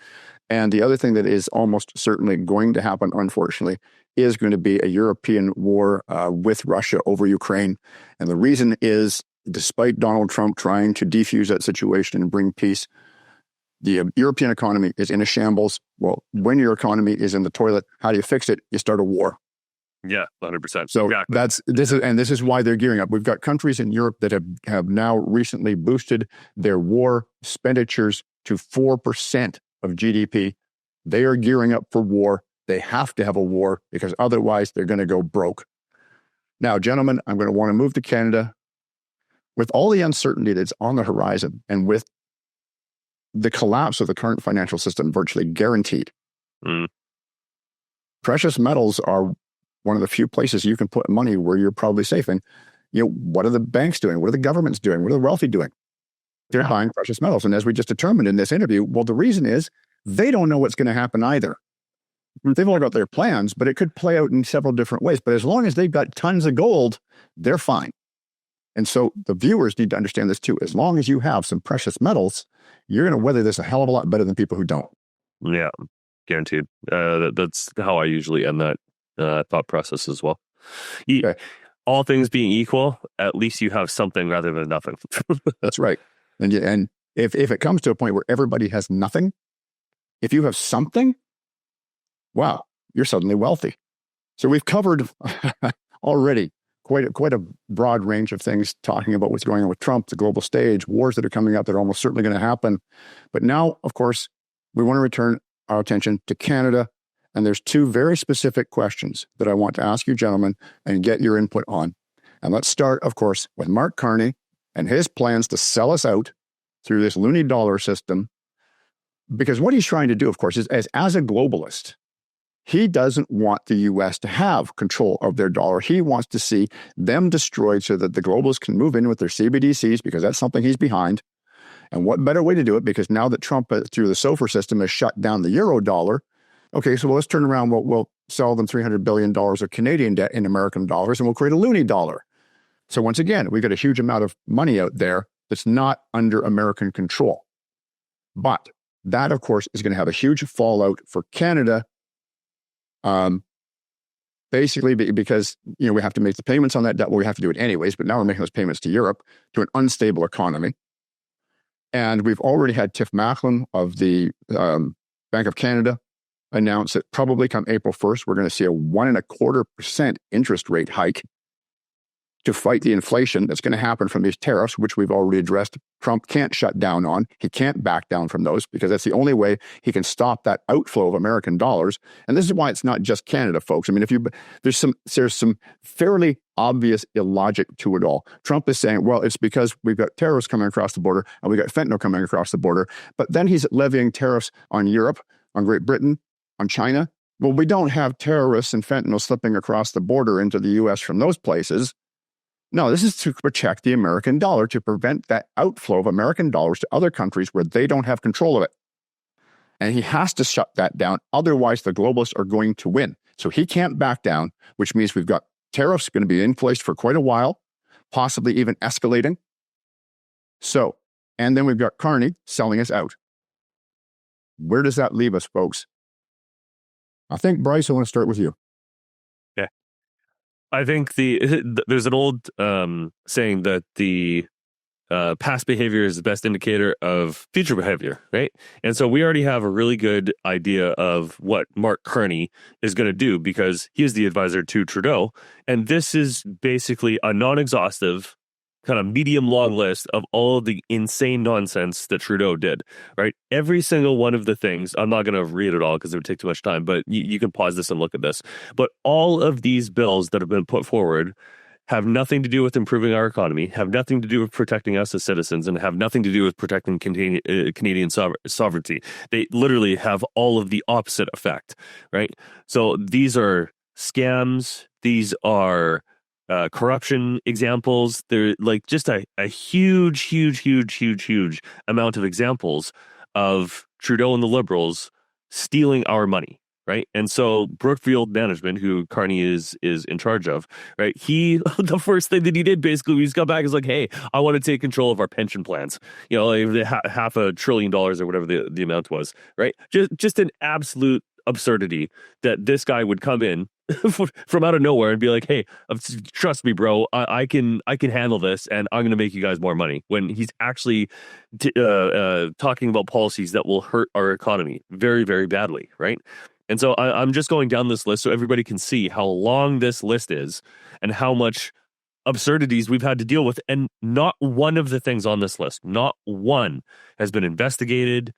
And the other thing that is almost certainly going to happen, unfortunately, is going to be a European war with Russia over Ukraine. And the reason is, despite Donald Trump trying to defuse that situation and bring peace, the European economy is in a shambles. Well, when your economy is in the toilet, how do you fix it? You start a war. Yeah, 100%. So exactly. this is why they're gearing up. We've got countries in Europe that have now recently boosted their war expenditures to 4% of GDP. They are gearing up for war. They have to have a war because otherwise they're going to go broke. Now, gentlemen, I'm going to want to move to Canada. With all the uncertainty that's on the horizon and with the collapse of the current financial system virtually guaranteed, precious metals are one of the few places you can put money where you're probably safe. And, what are the banks doing? What are the governments doing? What are the wealthy doing? They're buying precious metals. And as we just determined in this interview, well, the reason is they don't know what's going to happen either. They've all got their plans, but it could play out in several different ways. But as long as they've got tons of gold, they're fine. And so the viewers need to understand this too. As long as you have some precious metals, you're going to weather this a hell of a lot better than people who don't. Yeah, guaranteed. That's how I usually end that thought process as well. Okay. All things being equal, at least you have something rather than nothing. That's right. And if it comes to a point where everybody has nothing, if you have something, wow, you're suddenly wealthy. So we've covered already quite a broad range of things, talking about what's going on with Trump, the global stage, wars that are coming up that are almost certainly going to happen. But now, of course, we want to return our attention to Canada. And there's two very specific questions that I want to ask you, gentlemen, and get your input on. And let's start, of course, with Mark Carney and his plans to sell us out through this loony dollar system. Because what he's trying to do, of course, is as a globalist, he doesn't want the U.S. to have control of their dollar. He wants to see them destroyed so that the globalists can move in with their CBDCs, because that's something he's behind. And what better way to do it? Because now that Trump, through the SOFR system, has shut down the euro dollar, okay, so let's turn around. We'll sell them $300 billion of Canadian debt in American dollars, and we'll create a loony dollar. So once again, we've got a huge amount of money out there that's not under American control. But that, of course, is going to have a huge fallout for Canada, basically because we have to make the payments on that debt. Well, we have to do it anyways, but now we're making those payments to Europe, to an unstable economy. And we've already had Tiff Macklem of the Bank of Canada announce that probably come April 1st, we're going to see a 1.25% interest rate hike to fight the inflation that's going to happen from these tariffs, which we've already addressed. Trump can't shut down on. He can't back down from those, because that's the only way he can stop that outflow of American dollars. And this is why it's not just Canada, folks. I mean, there's some fairly obvious illogic to it all. Trump is saying, well, it's because we've got terrorists coming across the border and we've got fentanyl coming across the border. But then he's levying tariffs on Europe, on Great Britain, on China. Well, we don't have terrorists and fentanyl slipping across the border into the U.S. from those places. No, this is to protect the American dollar, to prevent that outflow of American dollars to other countries where they don't have control of it. And he has to shut that down. Otherwise, the globalists are going to win. So he can't back down, which means we've got tariffs going to be in place for quite a while, possibly even escalating. So, and then we've got Carney selling us out. Where does that leave us, folks? I think, Bryce, I want to start with you. Yeah. I think there's an old saying that the past behavior is the best indicator of future behavior, right? And so we already have a really good idea of what Mark Carney is going to do because he is the advisor to Trudeau. And this is basically a non-exhaustive kind of medium long list of all of the insane nonsense that Trudeau did, right? Every single one of the things, I'm not going to read it all because it would take too much time, but you can pause this and look at this. But all of these bills that have been put forward have nothing to do with improving our economy, have nothing to do with protecting us as citizens, and have nothing to do with protecting Canadian sovereignty. They literally have all of the opposite effect, right? So these are scams. These are corruption examples. They're like just a huge amount of examples of Trudeau and the Liberals stealing our money. Right. And so Brookfield Management, who Carney is in charge of, right, the first thing that he did basically, he just got back is like, hey, I want to take control of our pension plans, you know, like $500 billion or whatever the amount was. Right. Just an absolute absurdity that this guy would come in from out of nowhere and be like, hey, trust me, bro, I can handle this and I'm going to make you guys more money, when he's actually talking about policies that will hurt our economy very, very badly. Right. And so I'm just going down this list so everybody can see how long this list is and how much absurdities we've had to deal with. And not one of the things on this list, not one, has been investigated,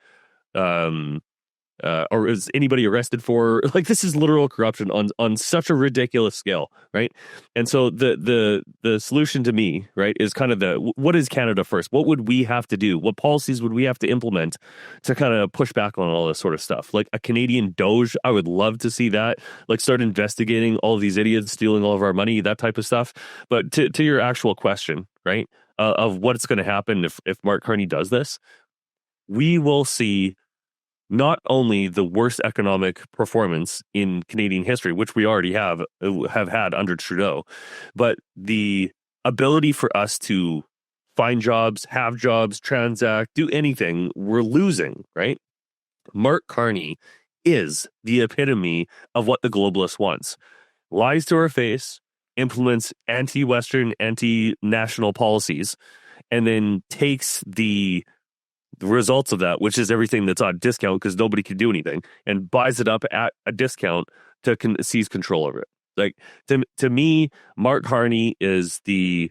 or is anybody arrested for. Like, this is literal corruption on such a ridiculous scale, right? And so the solution to me, right, is kind of what is Canada first? What would we have to do? What policies would we have to implement to kind of push back on all this sort of stuff? Like a Canadian Doge, I would love to see that. Like, start investigating all of these idiots stealing all of our money, that type of stuff. But to your actual question, right, of what's going to happen if Mark Carney does this, we will see not only the worst economic performance in Canadian history, which we already have had under Trudeau, but the ability for us to find jobs, have jobs, transact, do anything, we're losing, right? Mark Carney is the epitome of what the globalist wants. Lies to our face, implements anti-Western, anti-national policies, and then takes the results of that, which is everything that's on discount because nobody can do anything, and buys it up at a discount to seize control over it. Like, to me, Mark Carney is the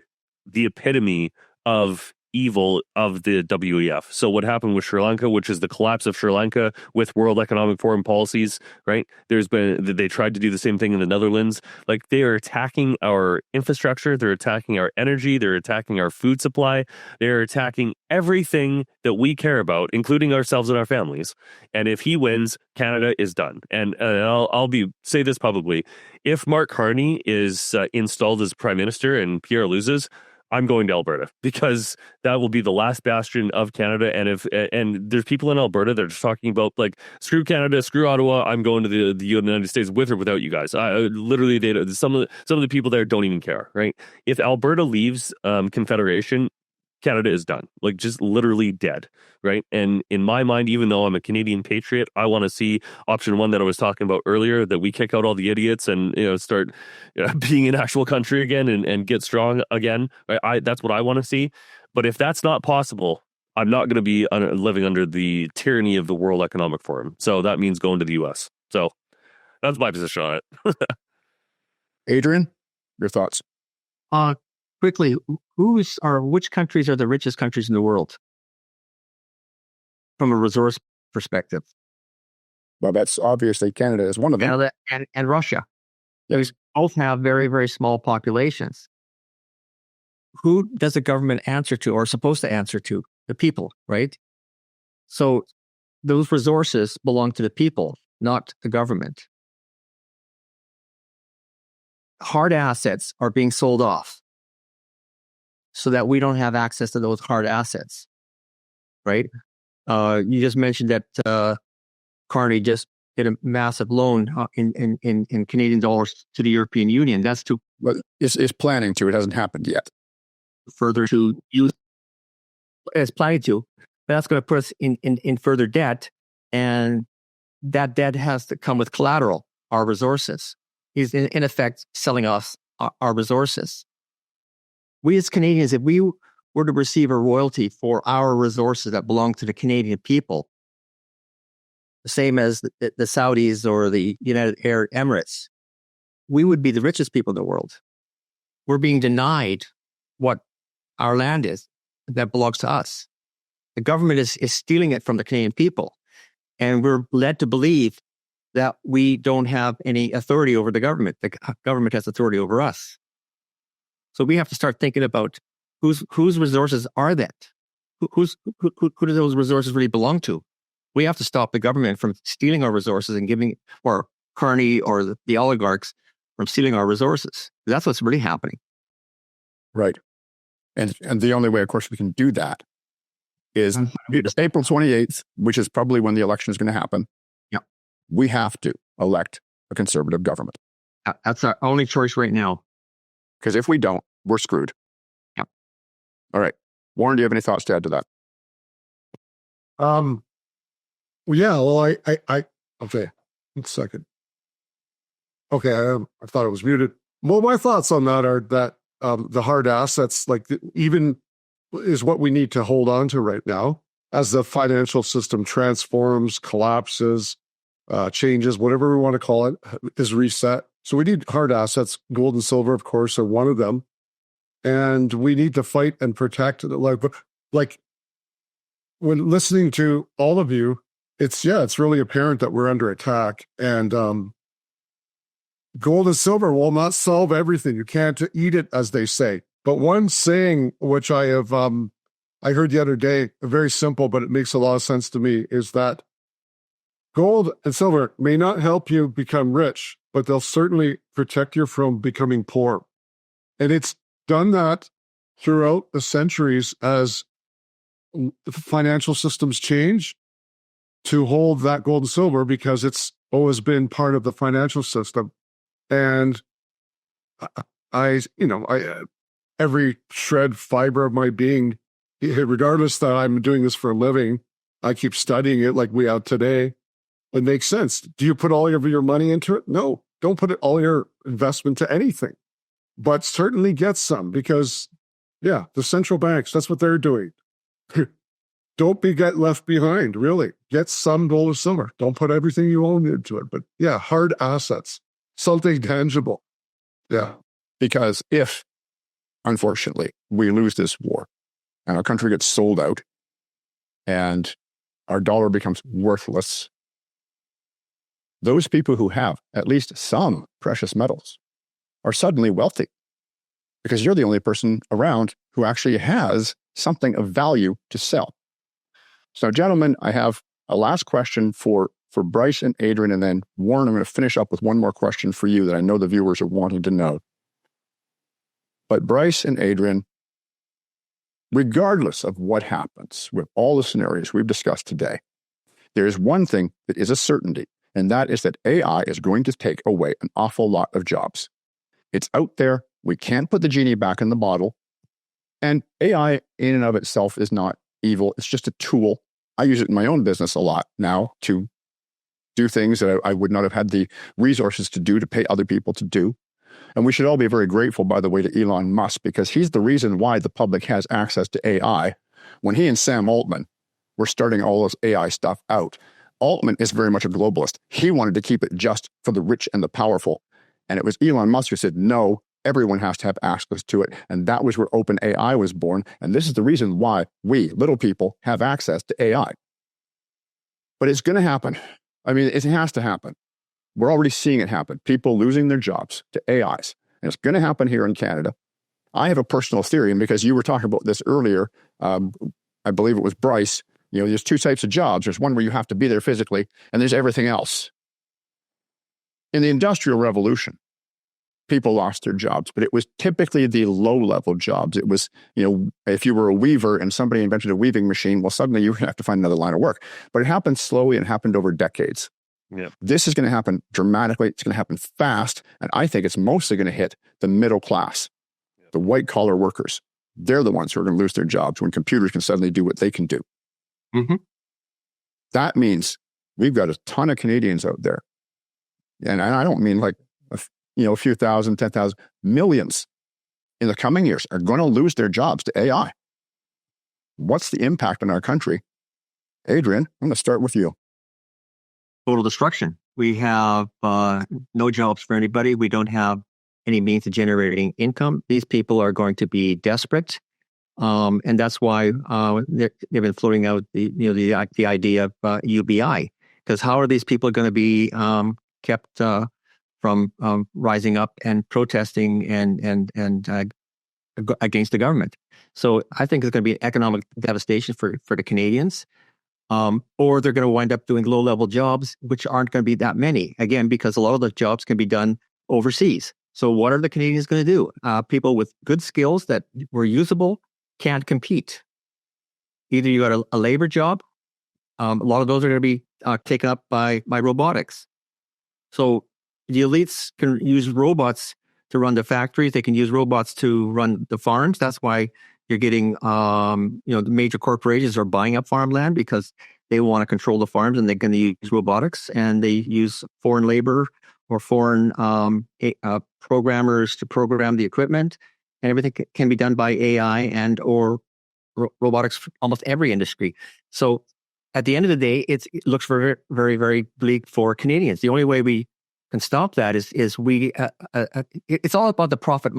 epitome of evil of the WEF. So what happened with Sri Lanka, which is the collapse of Sri Lanka with World Economic Forum policies, right? They tried to do the same thing in the Netherlands. Like, they are attacking our infrastructure, they're attacking our energy, they're attacking our food supply, they're attacking everything that we care about, including ourselves and our families. And if he wins, Canada is done. And I'll say this publicly: if Mark Carney is installed as Prime Minister and Pierre loses, I'm going to Alberta, because that will be the last bastion of Canada. And there's people in Alberta that are just talking about, like, screw Canada, screw Ottawa. I'm going to the United States with or without you guys. Literally, some of the people there don't even care, right? If Alberta leaves Confederation, Canada is done, like, just literally dead, right? And in my mind, even though I'm a Canadian patriot, I want to see option one that I was talking about earlier, that we kick out all the idiots and, start being an actual country again and get strong again, right? That's what I want to see. But if that's not possible, I'm not going to be living under the tyranny of the World Economic Forum. So that means going to the US. So that's my position on it. Adrian, your thoughts? Quickly, which countries are the richest countries in the world from a resource perspective? Well, that's obviously Canada is one of them. Canada and Russia. Yes. Those both have very, very small populations. Who does the government answer to, or supposed to answer to? The people, right? So those resources belong to the people, not the government. Hard assets are being sold off so that we don't have access to those hard assets, right? You just mentioned that Carney just did a massive loan in Canadian dollars to the European Union. That's to is planning to. It hasn't happened yet. Further to use. It's planning to, but that's going to put us in further debt, and that debt has to come with collateral, our resources. He's in effect selling us our resources. We as Canadians, if we were to receive a royalty for our resources that belong to the Canadian people, the same as the Saudis or the United Arab Emirates, we would be the richest people in the world. We're being denied what our land is that belongs to us. The government is stealing it from the Canadian people. And we're led to believe that we don't have any authority over the government. The government has authority over us. So we have to start thinking about whose resources are that? Who do those resources really belong to? We have to stop the government from stealing our resources and giving, or Carney or the oligarchs from stealing our resources. That's what's really happening. Right. And the only way, of course, we can do that is April 28th, which is probably when the election is going to happen. Yeah. We have to elect a conservative government. That's our only choice right now. Because if we don't, we're screwed. Yeah. All right. Warren, do you have any thoughts to add to that? Okay. 1 second. Okay, I thought it was muted. Well, my thoughts on that are that the hard assets, even is what we need to hold on to right now as the financial system transforms, collapses, changes, whatever we want to call it, is reset. So we need hard assets. Gold and silver, of course, are one of them. And we need to fight and protect. Like when listening to all of you, it's really apparent that we're under attack. And gold and silver will not solve everything. You can't eat it, as they say. But one saying, which I have, I heard the other day, very simple, but it makes a lot of sense to me, is that gold and silver may not help you become rich, but they'll certainly protect you from becoming poor. And it's done that throughout the centuries as financial systems change to hold that gold and silver, because it's always been part of the financial system. And every shred fiber of my being, regardless that I'm doing this for a living, I keep studying it like we have today. It makes sense. Do you put all of your money into it? No, don't put all your investment to anything, but certainly get some, because the central banks, that's what they're doing. Don't get left behind, really. Get some gold or silver. Don't put everything you own into it, but hard assets, something tangible. Yeah. Because if, unfortunately, we lose this war and our country gets sold out and our dollar becomes worthless, those people who have at least some precious metals are suddenly wealthy, because you're the only person around who actually has something of value to sell. So, gentlemen, I have a last question for Bryce and Adrian, and then Warren, I'm going to finish up with one more question for you that I know the viewers are wanting to know. But Bryce and Adrian, regardless of what happens with all the scenarios we've discussed today, there is one thing that is a certainty, and that is that AI is going to take away an awful lot of jobs. It's out there. We can't put the genie back in the bottle. And AI in and of itself is not evil. It's just a tool. I use it in my own business a lot now to do things that I would not have had the resources to do, to pay other people to do. And we should all be very grateful, by the way, to Elon Musk, because he's the reason why the public has access to AI. When he and Sam Altman were starting all this AI stuff out, Altman is very much a globalist. He wanted to keep it just for the rich and the powerful. And it was Elon Musk who said, no, everyone has to have access to it. And that was where OpenAI was born. And this is the reason why we, little people, have access to AI. But it's going to happen. I mean, it has to happen. We're already seeing it happen. People losing their jobs to AIs. And it's going to happen here in Canada. I have a personal theory, and because you were talking about this earlier, I believe it was Bryce, there's two types of jobs. There's one where you have to be there physically, and there's everything else. In the Industrial Revolution, people lost their jobs, but it was typically the low-level jobs. It was, if you were a weaver and somebody invented a weaving machine, well, suddenly you have to find another line of work. But it happened slowly and happened over decades. Yeah. This is going to happen dramatically. It's going to happen fast. And I think it's mostly going to hit the middle class, the white-collar workers. They're the ones who are going to lose their jobs when computers can suddenly do what they can do. Mm-hmm. That means We've got a ton of Canadians out there. And I don't mean like, a few thousand, 10,000, millions in the coming years are going to lose their jobs to AI. What's the impact on our country? Adrian, I'm going to start with you. Total destruction. We have no jobs for anybody. We don't have any means of generating income. These people are going to be desperate. And that's why they've been floating out the idea of UBI. Because how are these people going to be kept from rising up and protesting and against the government? So I think it's going to be economic devastation for the Canadians. Or they're going to wind up doing low-level jobs, which aren't going to be that many. Again, because a lot of the jobs can be done overseas. So what are the Canadians going to do? People with good skills that were usable can't compete. Either you got a labor job. A lot of those are going to be taken up by robotics. So the elites can use robots to run the factories. They can use robots to run the farms. That's why you're getting, the major corporations are buying up farmland because they want to control the farms, and they're going to use robotics, and they use foreign labor or foreign programmers to program the equipment, and everything can be done by AI and or robotics for almost every industry. So at the end of the day, it looks very, very, very bleak for Canadians. The only way we can stop that is we. It's all about the profit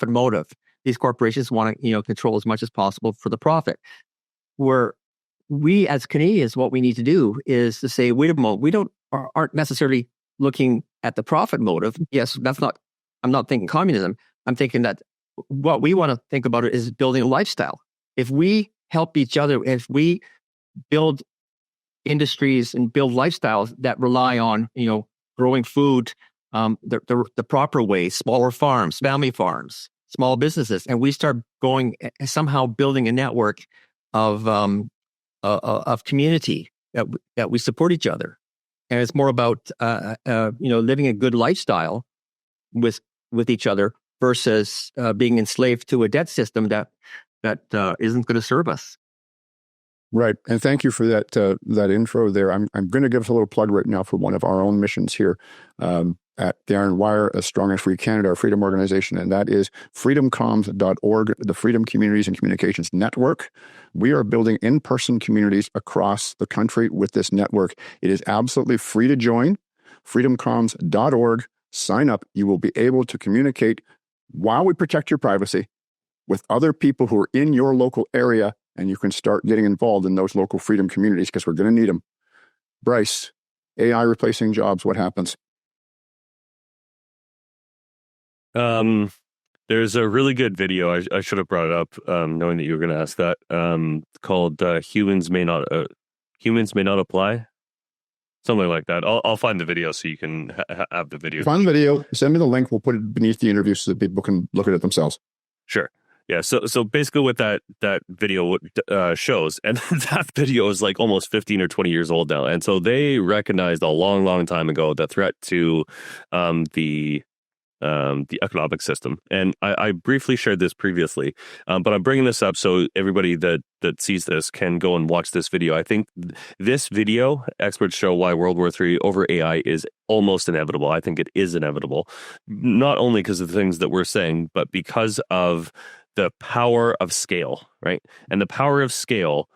motive. These corporations want to, control as much as possible for the profit. Where we as Canadians, what we need to do is to say, wait a moment, aren't necessarily looking at the profit motive. Yes, I'm not thinking communism. I'm thinking that what we want to think about it is building a lifestyle. If we help each other, if we build industries and build lifestyles that rely on, growing food the proper way, smaller farms, family farms, small businesses, and we start going somehow building a network of community that we support each other, and it's more about living a good lifestyle with each other versus being enslaved to a debt system that isn't going to serve us. Right, and thank you for that intro there. I'm going to give us a little plug right now for one of our own missions here at the Iron Wire, a Strong and Free Canada, our freedom organization, and that is freedomcoms.org, the Freedom Communities and Communications Network. We are building in-person communities across the country with this network. It is absolutely free to join. freedomcoms.org. Sign up. You will be able to communicate while we protect your privacy with other people who are in your local area, and you can start getting involved in those local freedom communities because we're going to need them. Bryce, AI replacing jobs, what happens? There's a really good video. I should have brought it up, knowing that you were going to ask that. Called "Humans May Not Apply," something like that. I'll find the video so you can have the video. Find the video. Send me the link. We'll put it beneath the interview so that people can look at it themselves. Sure. Yeah. So basically, what that video shows, and that video is like almost 15 or 20 years old now, and so they recognized a long time ago the threat to the economic system. And I briefly shared this previously, but I'm bringing this up so everybody that sees this can go and watch this video. I think this video, experts show why World War III over AI is almost inevitable. I think it is inevitable, not only because of the things that we're saying, but because of the power of scale, right? And the power of scale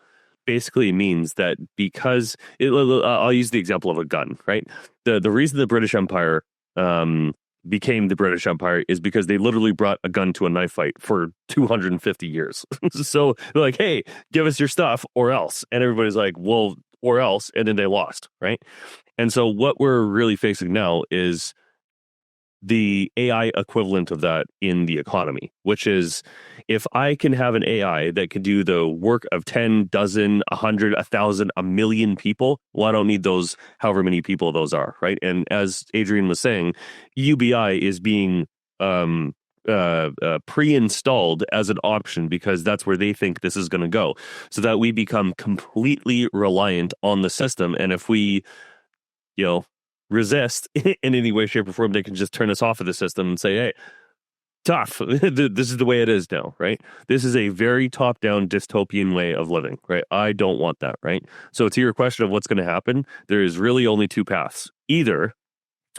basically means that because I'll use the example of a gun, right? The reason the British Empire became the British Empire is because they literally brought a gun to a knife fight for 250 years. So they're like, hey, give us your stuff or else. And everybody's like, well, or else. And then they lost, right? And so what we're really facing now is the AI equivalent of that in the economy, which is if I can have an AI that can do the work of 10, dozen, 100, 1,000, 1,000,000 people, well, I don't need those, however many people those are, right? And as Adrian was saying, UBI is being pre-installed as an option because that's where they think this is going to go, so that we become completely reliant on the system. And if we, resist in any way, shape, or form, they can just turn us off of the system and say, hey, tough. This is the way it is now, right? This is a very top-down dystopian way of living, right? I don't want that, right? So to your question of what's going to happen, there is really only two paths. Either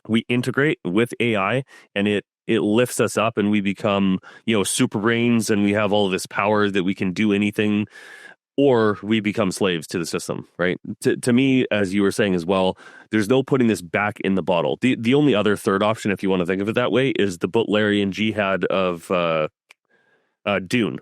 we integrate with AI and it lifts us up and we become, super brains and we have all of this power that we can do anything, or we become slaves to the system, right? To me, as you were saying as well, there's no putting this back in the bottle. The only other third option, if you want to think of it that way, is the Butlerian jihad of Dune.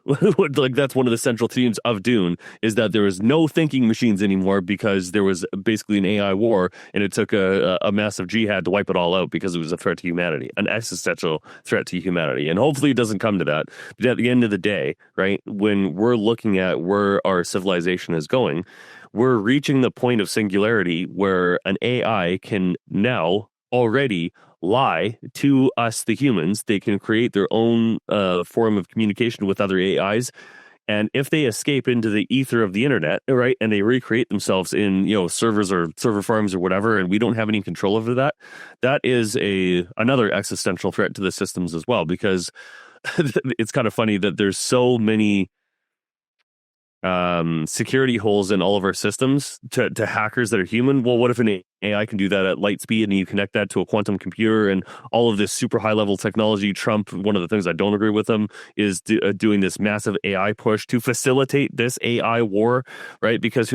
Like, that's one of the central themes of Dune, is that there was no thinking machines anymore because there was basically an AI war, and it took a massive jihad to wipe it all out because it was a threat to humanity, an existential threat to humanity. And hopefully it doesn't come to that. But at the end of the day, right, when we're looking at where our civilization is going, we're reaching the point of singularity where an AI can now already lie to us, the humans. They can create their own form of communication with other AIs. And if they escape into the ether of the internet, right, and they recreate themselves in, servers or server farms or whatever, and we don't have any control over that, that is another existential threat to the systems as well, because it's kind of funny that there's so many security holes in all of our systems to hackers that are human. Well, what if an AI can do that at light speed, and you connect that to a quantum computer and all of this super high level technology? Trump, one of the things I don't agree with him, is doing this massive AI push to facilitate this AI war, right? Because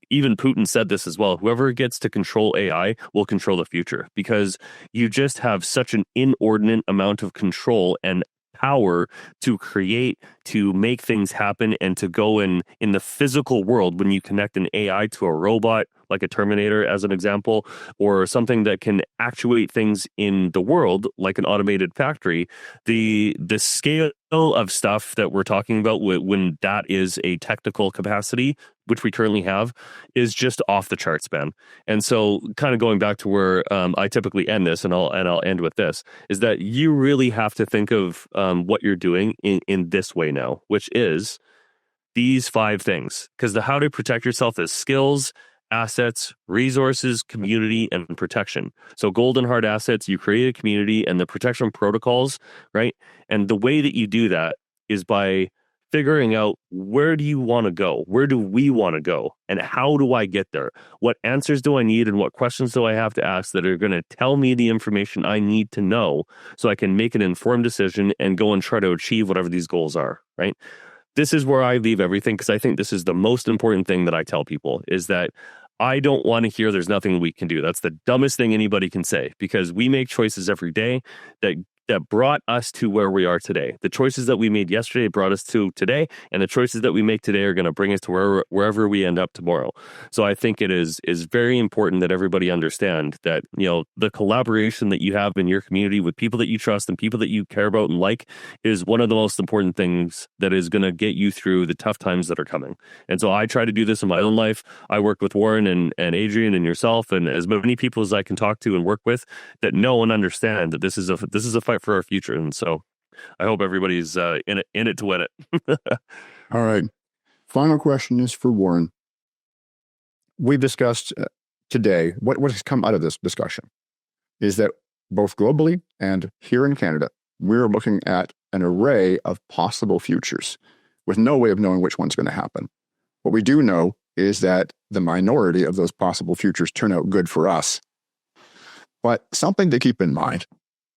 even Putin said this as well. Whoever gets to control AI will control the future, because you just have such an inordinate amount of control and power to create, to make things happen, and to go in the physical world. When you connect an AI to a robot, like a Terminator as an example, or something that can actuate things in the world, like an automated factory, the scale of stuff that we're talking about when that is a technical capacity, which we currently have, is just off the charts, man. And so, kind of going back to where I typically end this, and I'll end with this, is that you really have to think of what you're doing in this way now, which is these 5 things. Because the how to protect yourself is skills, assets, resources, community, and protection. So gold and hard assets, you create a community, and the protection protocols, right? And the way that you do that is by figuring out, where do you want to go? Where do we want to go? And how do I get there? What answers do I need, and what questions do I have to ask that are going to tell me the information I need to know so I can make an informed decision and go and try to achieve whatever these goals are, right? This is where I leave everything, because I think this is the most important thing that I tell people, is that I don't want to hear there's nothing we can do. That's the dumbest thing anybody can say, because we make choices every day that brought us to where we are today. The choices that we made yesterday brought us to today, and the choices that we make today are going to bring us to wherever we end up tomorrow. So I think it is very important that everybody understand that, the collaboration that you have in your community with people that you trust and people that you care about and like is one of the most important things that is going to get you through the tough times that are coming. And so I try to do this in my own life. I work with Warren and Adrian and yourself and as many people as I can talk to and work with that know and understand that this is a fight for our future. And so I hope everybody's in it to win it. All right. Final question is for Warren. We've discussed today, what has come out of this discussion is that both globally and here in Canada, we're looking at an array of possible futures with no way of knowing which one's going to happen. What we do know is that the minority of those possible futures turn out good for us. But something to keep in mind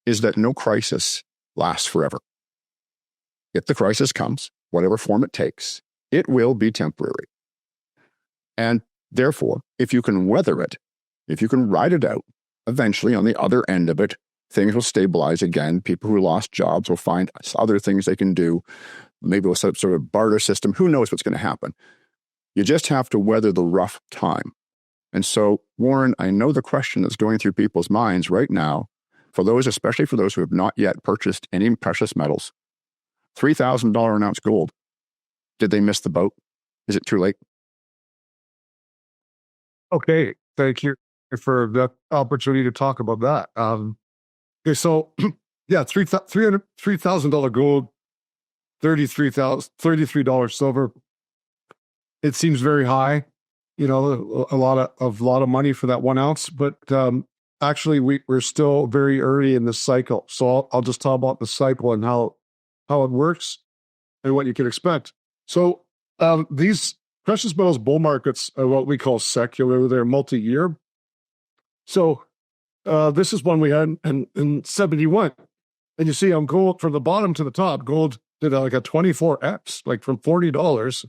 is that no crisis lasts forever. If the crisis comes, whatever form it takes, it will be temporary. And therefore, if you can weather it, if you can ride it out, eventually on the other end of it, things will stabilize again. People who lost jobs will find other things they can do. Maybe we'll set up sort of a barter system. Who knows what's going to happen? You just have to weather the rough time. And so, Warren, I know the question that's going through people's minds right now, especially for those who have not yet purchased any precious metals, $3,000 an ounce gold. Did they miss the boat? Is it too late? Okay, thank you for the opportunity to talk about that. Okay, so yeah, $3,000 gold, $33 silver. It seems very high, a lot of money for that 1 ounce. But actually, we're still very early in the cycle. So I'll just talk about the cycle and how it works and what you can expect. So these precious metals bull markets are what we call secular. They're multi-year. So this is one we had in 71. And you see on gold, from the bottom to the top, gold did like a 24x, like from $40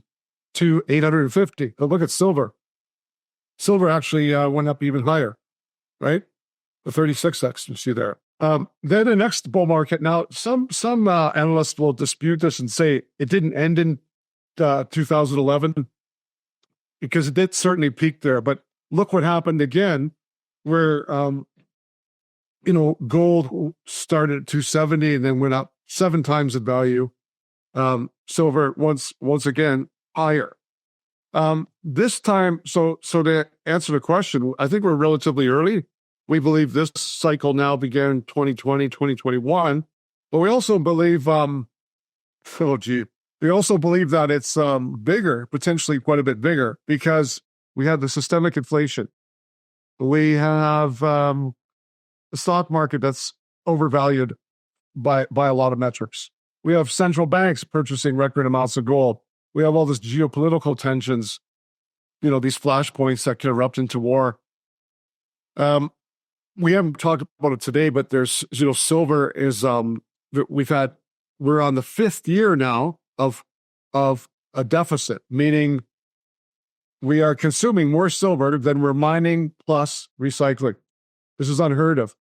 to $850. But look at silver. Silver actually went up even higher, right? The 36x you see there. Then the next bull market. Now, some analysts will dispute this and say it didn't end in 2011 because it did certainly peak there. But look what happened again, where gold started at 270 and then went up 7 times in value. Silver once again higher. This time, so to answer the question, I think we're relatively early. We believe this cycle now began in 2020, 2021, but we also believe, we also believe that it's bigger, potentially quite a bit bigger, because we have the systemic inflation. We have the stock market that's overvalued by a lot of metrics. We have central banks purchasing record amounts of gold. We have all this geopolitical tensions, these flashpoints that can erupt into war. We haven't talked about it today, but there's, silver is, we're on the 5th year now of a deficit, meaning we are consuming more silver than we're mining plus recycling. This is unheard of.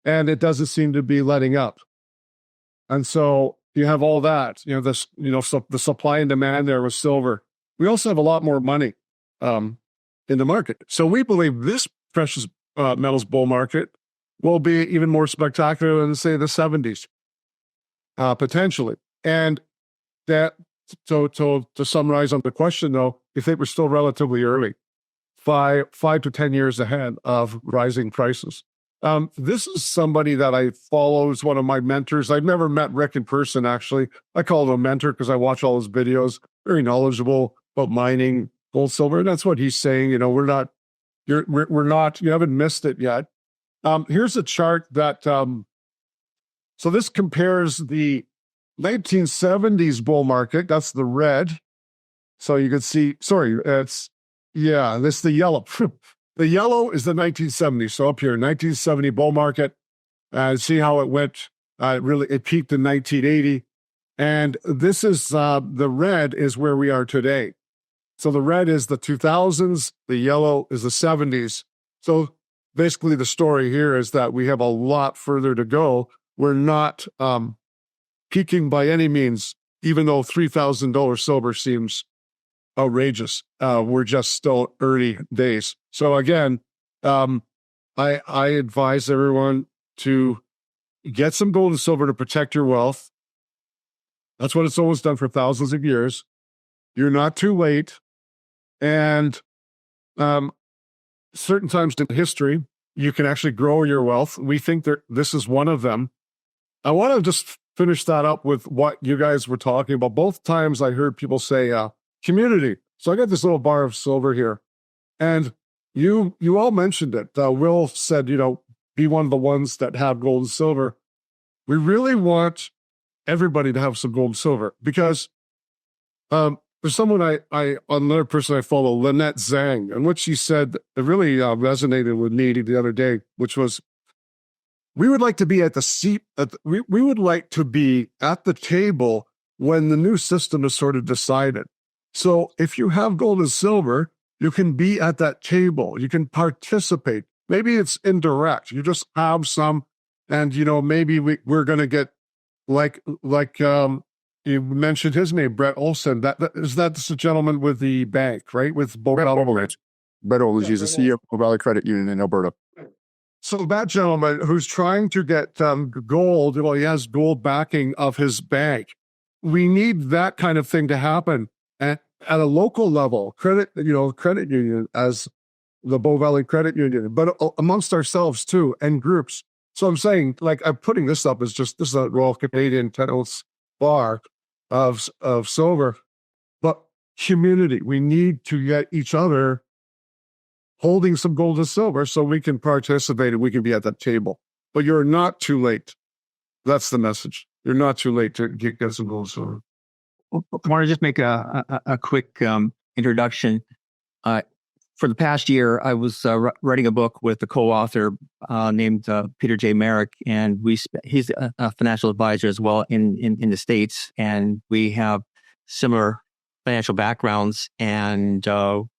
And it doesn't seem to be letting up. And so you have all that, so the supply and demand there with silver. We also have a lot more money in the market. So we believe this precious metals bull market will be even more spectacular than, say, the 70s, potentially. And that, so to summarize on the question, though, I think we're still relatively early, 5 to 10 years ahead of rising prices. This is somebody that I follow, is one of my mentors. I've never met Rick in person, actually. I call him a mentor because I watch all his videos. Very knowledgeable about mining, gold, silver. And that's what he's saying. We're not, you haven't missed it yet. Here's a chart that, so this compares the 1970s bull market. That's the red. So you can see, this is the yellow. The yellow is the 1970s. So up here, 1970 bull market. See how it went. It peaked in 1980. And this is, the red is where we are today. So the red is the 2000s. The yellow is the 70s. So basically the story here is that we have a lot further to go. We're not peaking by any means, even though $3,000 silver seems outrageous. We're just still early days. So again, I advise everyone to get some gold and silver to protect your wealth. That's what it's always done for thousands of years. You're not too late. And certain times in history, you can actually grow your wealth. We think that this is one of them. I want to just finish that up with what you guys were talking about. Both times I heard people say community. So I got this little bar of silver here. And you all mentioned it. Will said, be one of the ones that have gold and silver. We really want everybody to have some gold and silver because there's someone another person I follow, Lynette Zhang, and what she said, it really resonated with me the other day, which was, we would like to be at the seat, we would like to be at the table when the new system is sort of decided. So if you have gold and silver, you can be at that table. You can participate. Maybe it's indirect. You just have some, and maybe we're going to get like you mentioned his name, Brett Olson. That's the gentleman with the bank, right? With Brett Olson. He's the CEO of Valley Credit Union in Alberta. So that gentleman who's trying to get gold, well, he has gold backing of his bank. We need that kind of thing to happen at a local level, credit union as the Bow Valley Credit Union, but amongst ourselves too, and groups. So I'm saying, I'm putting this up as this is a Royal Canadian 10-ounce bar of silver, but community. We need to get each other holding some gold and silver so we can participate and we can be at that table. But you're not too late. That's the message. You're not too late to get some gold and silver. I want to just make a quick introduction. For the past year, I was writing a book with a co-author named Peter J. Merrick, and he's a financial advisor as well in the States, and we have similar financial backgrounds, and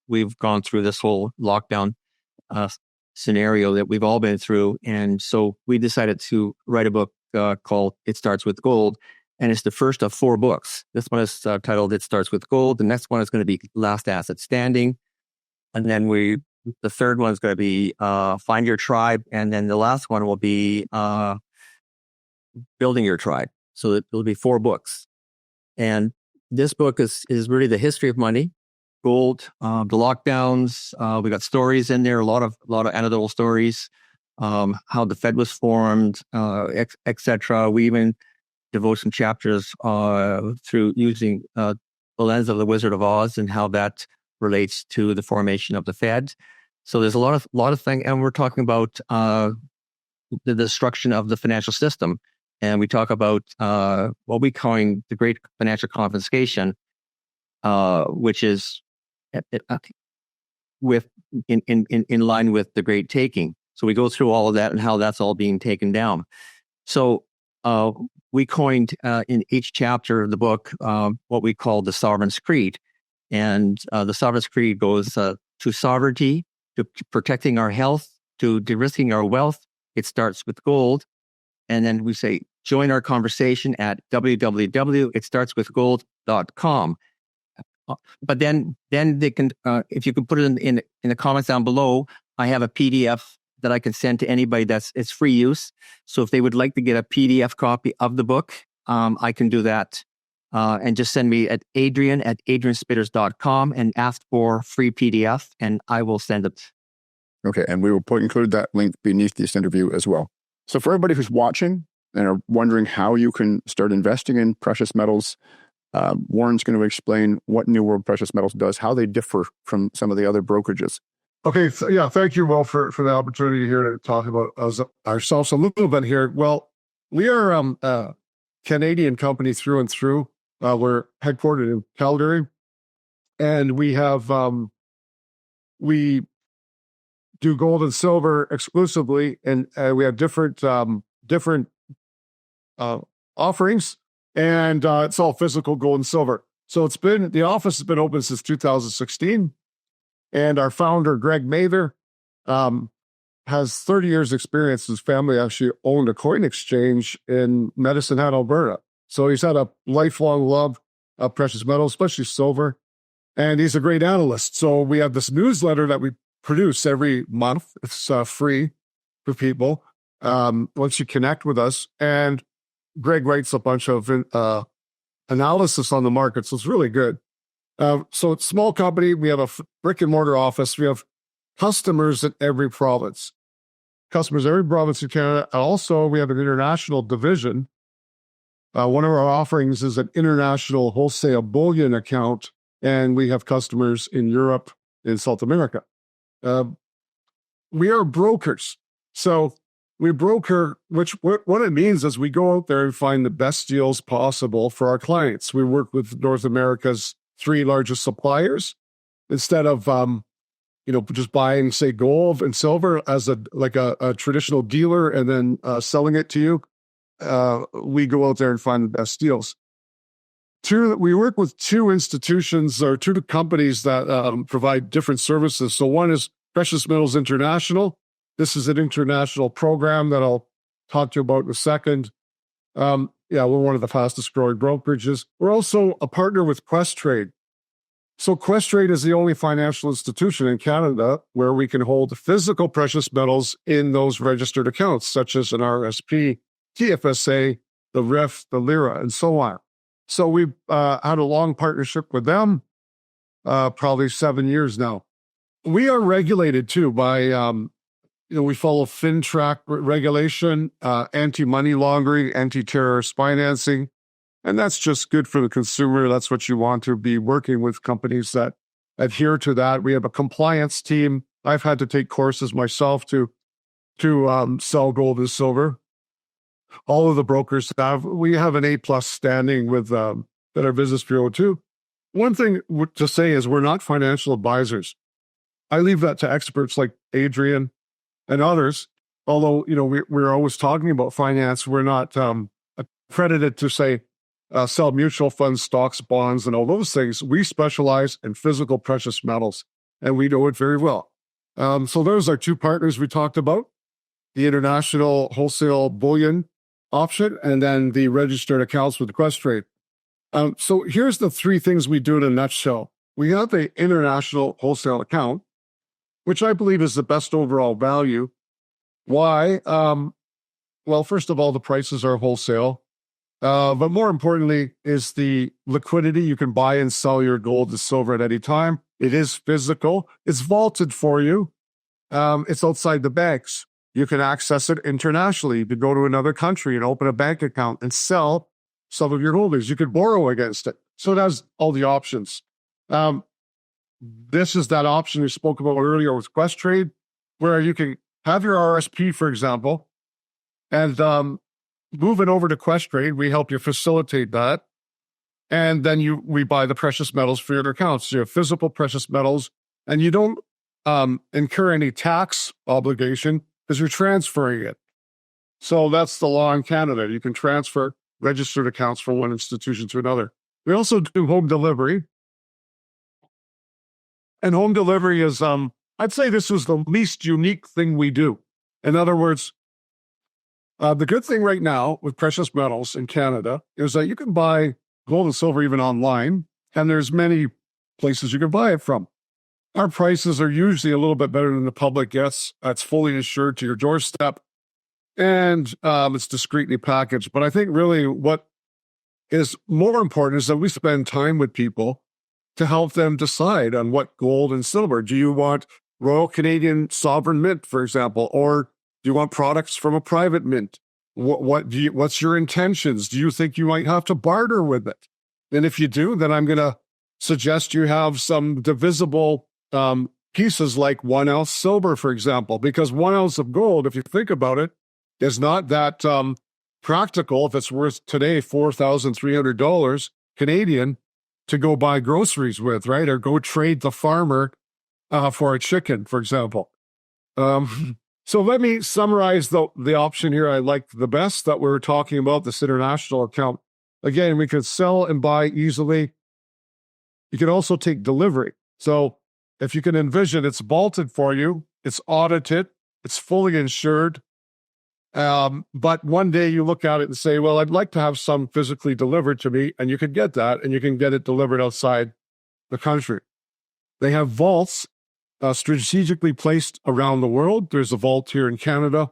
we've gone through this whole lockdown scenario that we've all been through, and so we decided to write a book called It Starts With Gold, and it's the first of 4 books. This one is titled It Starts With Gold. The next one is going to be Last Asset Standing. And then the third one is going to be Find Your Tribe. And then the last one will be Building Your Tribe. So it'll be 4 books. And this book is really the history of money, gold, the lockdowns. We got stories in there, a lot of anecdotal stories, how the Fed was formed, etc. We even devote some chapters through using the lens of the Wizard of Oz and how that relates to the formation of the Fed. So there's a lot of things, and we're talking about the destruction of the financial system, and we talk about what we calling the Great Financial Confiscation, which is in line with the Great Taking. So we go through all of that and how that's all being taken down. So we coined in each chapter of the book what we call the Sovereign's Creed. And the Sovereign's Creed goes to sovereignty, to protecting our health, to de-risking our wealth. It starts with gold. And then we say, join our conversation at www.itstartswithgold.com. But then they can, if you can put it in the comments down below, I have a PDF that I can send to anybody it's free use. So if they would like to get a PDF copy of the book, I can do that. And just send me at adrianspitters.com and ask for free PDF, and I will send it. Okay, and we will include that link beneath this interview as well. So for everybody who's watching and are wondering how you can start investing in precious metals, Warren's going to explain what New World Precious Metals does, how they differ from some of the other brokerages. Okay, so yeah, thank you, Will, for the opportunity here to talk about ourselves a little bit here. Well, we are a Canadian company through and through. We're headquartered in Calgary, and we have we do gold and silver exclusively, and we have different offerings, and it's all physical gold and silver. So the office has been open since 2016, and our founder Greg Mather has 30 years experience. His family actually owned a coin exchange in Medicine Hat, Alberta. So he's had a lifelong love of precious metals, especially silver, and he's a great analyst. So we have this newsletter that we produce every month. It's free for people once you connect with us. And Greg writes a bunch of analysis on the market, so it's really good. So it's a small company. We have a brick and mortar office. We have customers in every province. In Canada. And also, we have an international division. One of our offerings is an international wholesale bullion account, and we have customers in Europe and South America. We are brokers. So we broker, what it means is we go out there and find the best deals possible for our clients. We work with North America's 3 largest suppliers. Instead of just buying, say, gold and silver as a traditional dealer and then selling it to you, we go out there and find the best deals. We work with 2 institutions or 2 companies that provide different services. So one is Precious Metals International. This is an international program that I'll talk to you about in a second. We're one of the fastest growing brokerages. We're also a partner with Questrade. So Questrade is the only financial institution in Canada where we can hold physical precious metals in those registered accounts, such as an RSP, TFSA, the RIF, the Lira, and so on. So we've had a long partnership with them, probably 7 years now. We are regulated too by, we follow FinTrack regulation, anti-money laundering, anti-terrorist financing, and that's just good for the consumer. That's what you want to be working with companies that adhere to that. We have a compliance team I've had to take courses myself to sell gold and silver. All of the brokers have. We have an A+ standing with Better Business Bureau too. One thing to say is we're not financial advisors. I leave that to experts like Adrian and others. Although, we're always talking about finance, we're not accredited to say sell mutual funds, stocks, bonds, and all those things. We specialize in physical precious metals, and we know it very well. So those are two partners we talked about: the international wholesale bullion option, and then the registered accounts with Questrade. So here's the three things we do in a nutshell. We have the international wholesale account, which I believe is the best overall value. Why? Well, first of all, the prices are wholesale. But more importantly is the liquidity. You can buy and sell your gold and silver at any time. It is physical. It's vaulted for you. It's outside the banks. You can access it internationally. You could go to another country and open a bank account and sell some of your holdings. You could borrow against it. So it has all the options. This is that option we spoke about earlier with Questrade, where you can have your RSP, for example, and move it over to Questrade. We help you facilitate that. And then we buy the precious metals for your accounts. So you have physical precious metals, and you don't incur any tax obligation because you're transferring it. So that's the law in Canada. You can transfer registered accounts from one institution to another. We also do home delivery. And home delivery is, I'd say this was the least unique thing we do. In other words, the good thing right now with precious metals in Canada is that you can buy gold and silver even online, and there's many places you can buy it from. Our prices are usually a little bit better than the public gets. It's fully insured to your doorstep, and it's discreetly packaged. But I think really what is more important is that we spend time with people to help them decide on what gold and silver. Do you want Royal Canadian Sovereign Mint, for example, or do you want products from a private mint? What's your intentions? Do you think you might have to barter with it? And if you do, then I'm going to suggest you have some divisible pieces like 1 ounce silver, for example, because 1 ounce of gold, if you think about it, is not that practical if it's worth today $4,300 Canadian to go buy groceries with, right? Or go trade the farmer for a chicken, for example. So let me summarize the option here I like the best that we're talking about, this international account. Again, we could sell and buy easily. You can also take delivery. So if you can envision, it's vaulted for you, it's audited, it's fully insured. But one day you look at it and say, well, I'd like to have some physically delivered to me, and you can get that, and you can get it delivered outside the country. They have vaults strategically placed around the world. There's a vault here in Canada.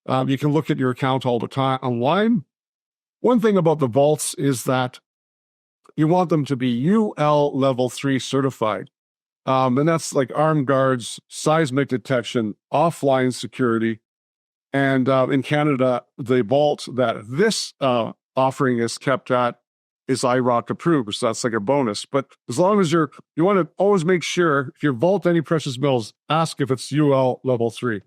You can look at your account all the time online. One thing about the vaults is that you want them to be UL level 3 certified. And that's like armed guards, seismic detection, offline security. And in Canada, the vault that this offering is kept at is IROC approved, so that's like a bonus. But as long as you want to always make sure, if you vault any precious metals, ask if it's UL level 3.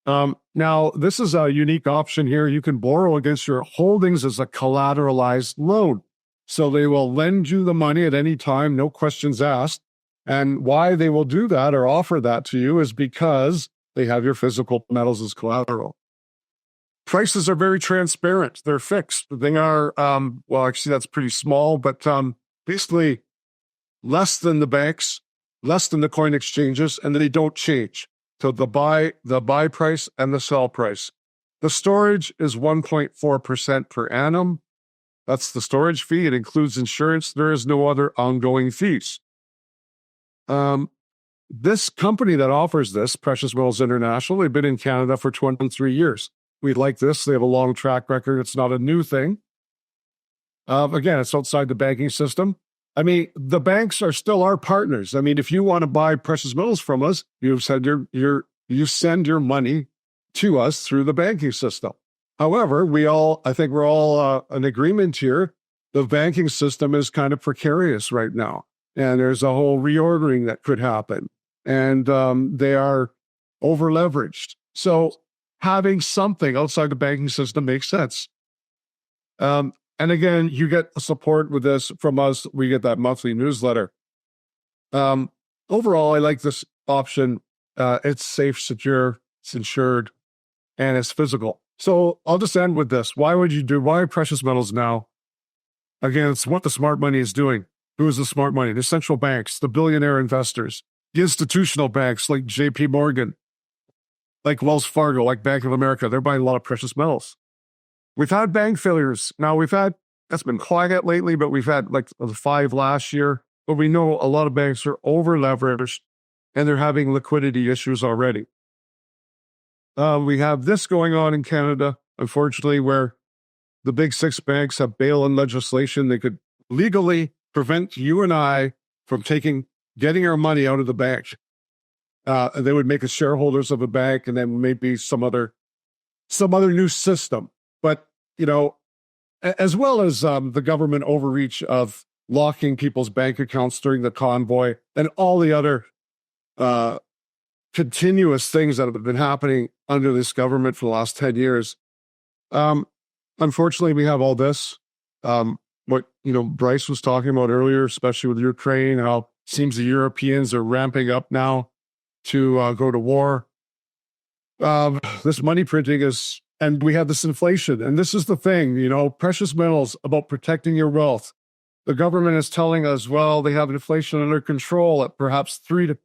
Now, this is a unique option here. You can borrow against your holdings as a collateralized loan. So they will lend you the money at any time, no questions asked. And why they will do that or offer that to you is because they have your physical metals as collateral. Prices are very transparent. They're fixed. They are, well, actually, that's pretty small, but basically less than the banks, less than the coin exchanges, and they don't change. So the buy price and the sell price. The storage is 1.4% per annum. That's the storage fee. It includes insurance. There is no other ongoing fees. This company that offers this, Precious Metals International, they've been in Canada for 23 years. We like this. They have a long track record. It's not a new thing. Again, it's outside the banking system. I mean, the banks are still our partners. I mean, if you want to buy precious metals from us, you send your money to us through the banking system. However, I think we're all in agreement here. The banking system is kind of precarious right now, and there's a whole reordering that could happen. and they are over leveraged. So having something outside the banking system makes sense. And again, you get support with this from us. We get that monthly newsletter. Overall, I like this option. It's safe, secure, it's insured, and it's physical. So I'll just end with this. Why precious metals now? Again, it's what the smart money is doing. Who is the smart money? The central banks, the billionaire investors, the institutional banks like JP Morgan, like Wells Fargo, like Bank of America. They're buying a lot of precious metals. We've had bank failures. Now that's been quiet lately, but we've had like the 5 last year. But we know a lot of banks are over leveraged and they're having liquidity issues already. We have this going on in Canada, unfortunately, where the big 6 banks have bail-in legislation. They could legally prevent you and I from getting our money out of the bank. They would make us shareholders of a bank, and then maybe some other new system. But, as well as the government overreach of locking people's bank accounts during the convoy and all the other continuous things that have been happening under this government for the last 10 years. Unfortunately, we have all this. What Bryce was talking about earlier, especially with Ukraine, how it seems the Europeans are ramping up now to go to war. This money printing and we have this inflation. And this is the thing, precious metals, about protecting your wealth. The government is telling us, well, they have inflation under control at perhaps 3%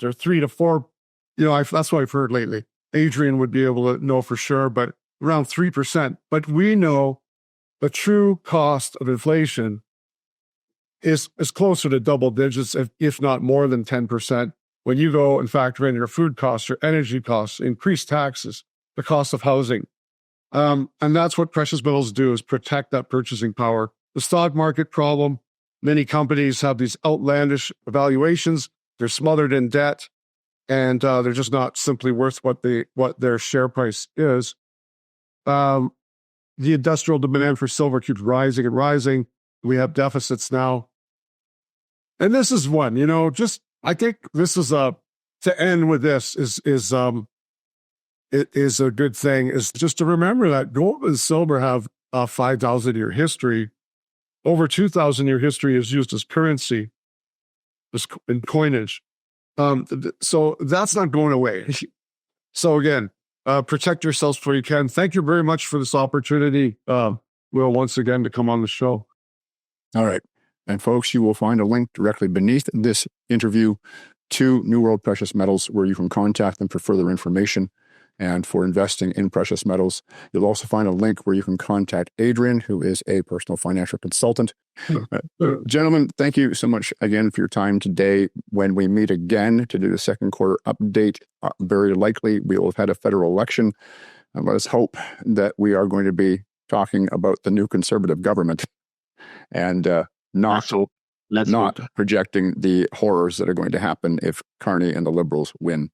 or 3 to 4. That's what I've heard lately. Adrian would be able to know for sure, but around 3%. But we know the true cost of inflation is closer to double digits, if not more than 10%. When you go and factor in your food costs, your energy costs, increased taxes, the cost of housing. And that's what precious metals do, is protect that purchasing power. The stock market problem, many companies have these outlandish valuations. They're smothered in debt, and they're just not simply worth what their share price is. The industrial demand for silver keeps rising and rising. We have deficits now. And this is one, I think this is to end with this it is a good thing, is just to remember that gold and silver have a 5,000-year history. Over 2,000-year history is used as currency, in coinage. So that's not going away. So again, protect yourselves where you can. Thank you very much for this opportunity, Will, once again, to come on the show. All right. And folks, you will find a link directly beneath this interview to New World Precious Metals, where you can contact them for further information and for investing in precious metals. You'll also find a link where you can contact Adrian, who is a personal financial consultant. Gentlemen, thank you so much again for your time today. When we meet again to do the second quarter update, very likely we will have had a federal election. And let us hope that we are going to be talking about the new conservative government and not projecting the horrors that are going to happen if Carney and the Liberals win.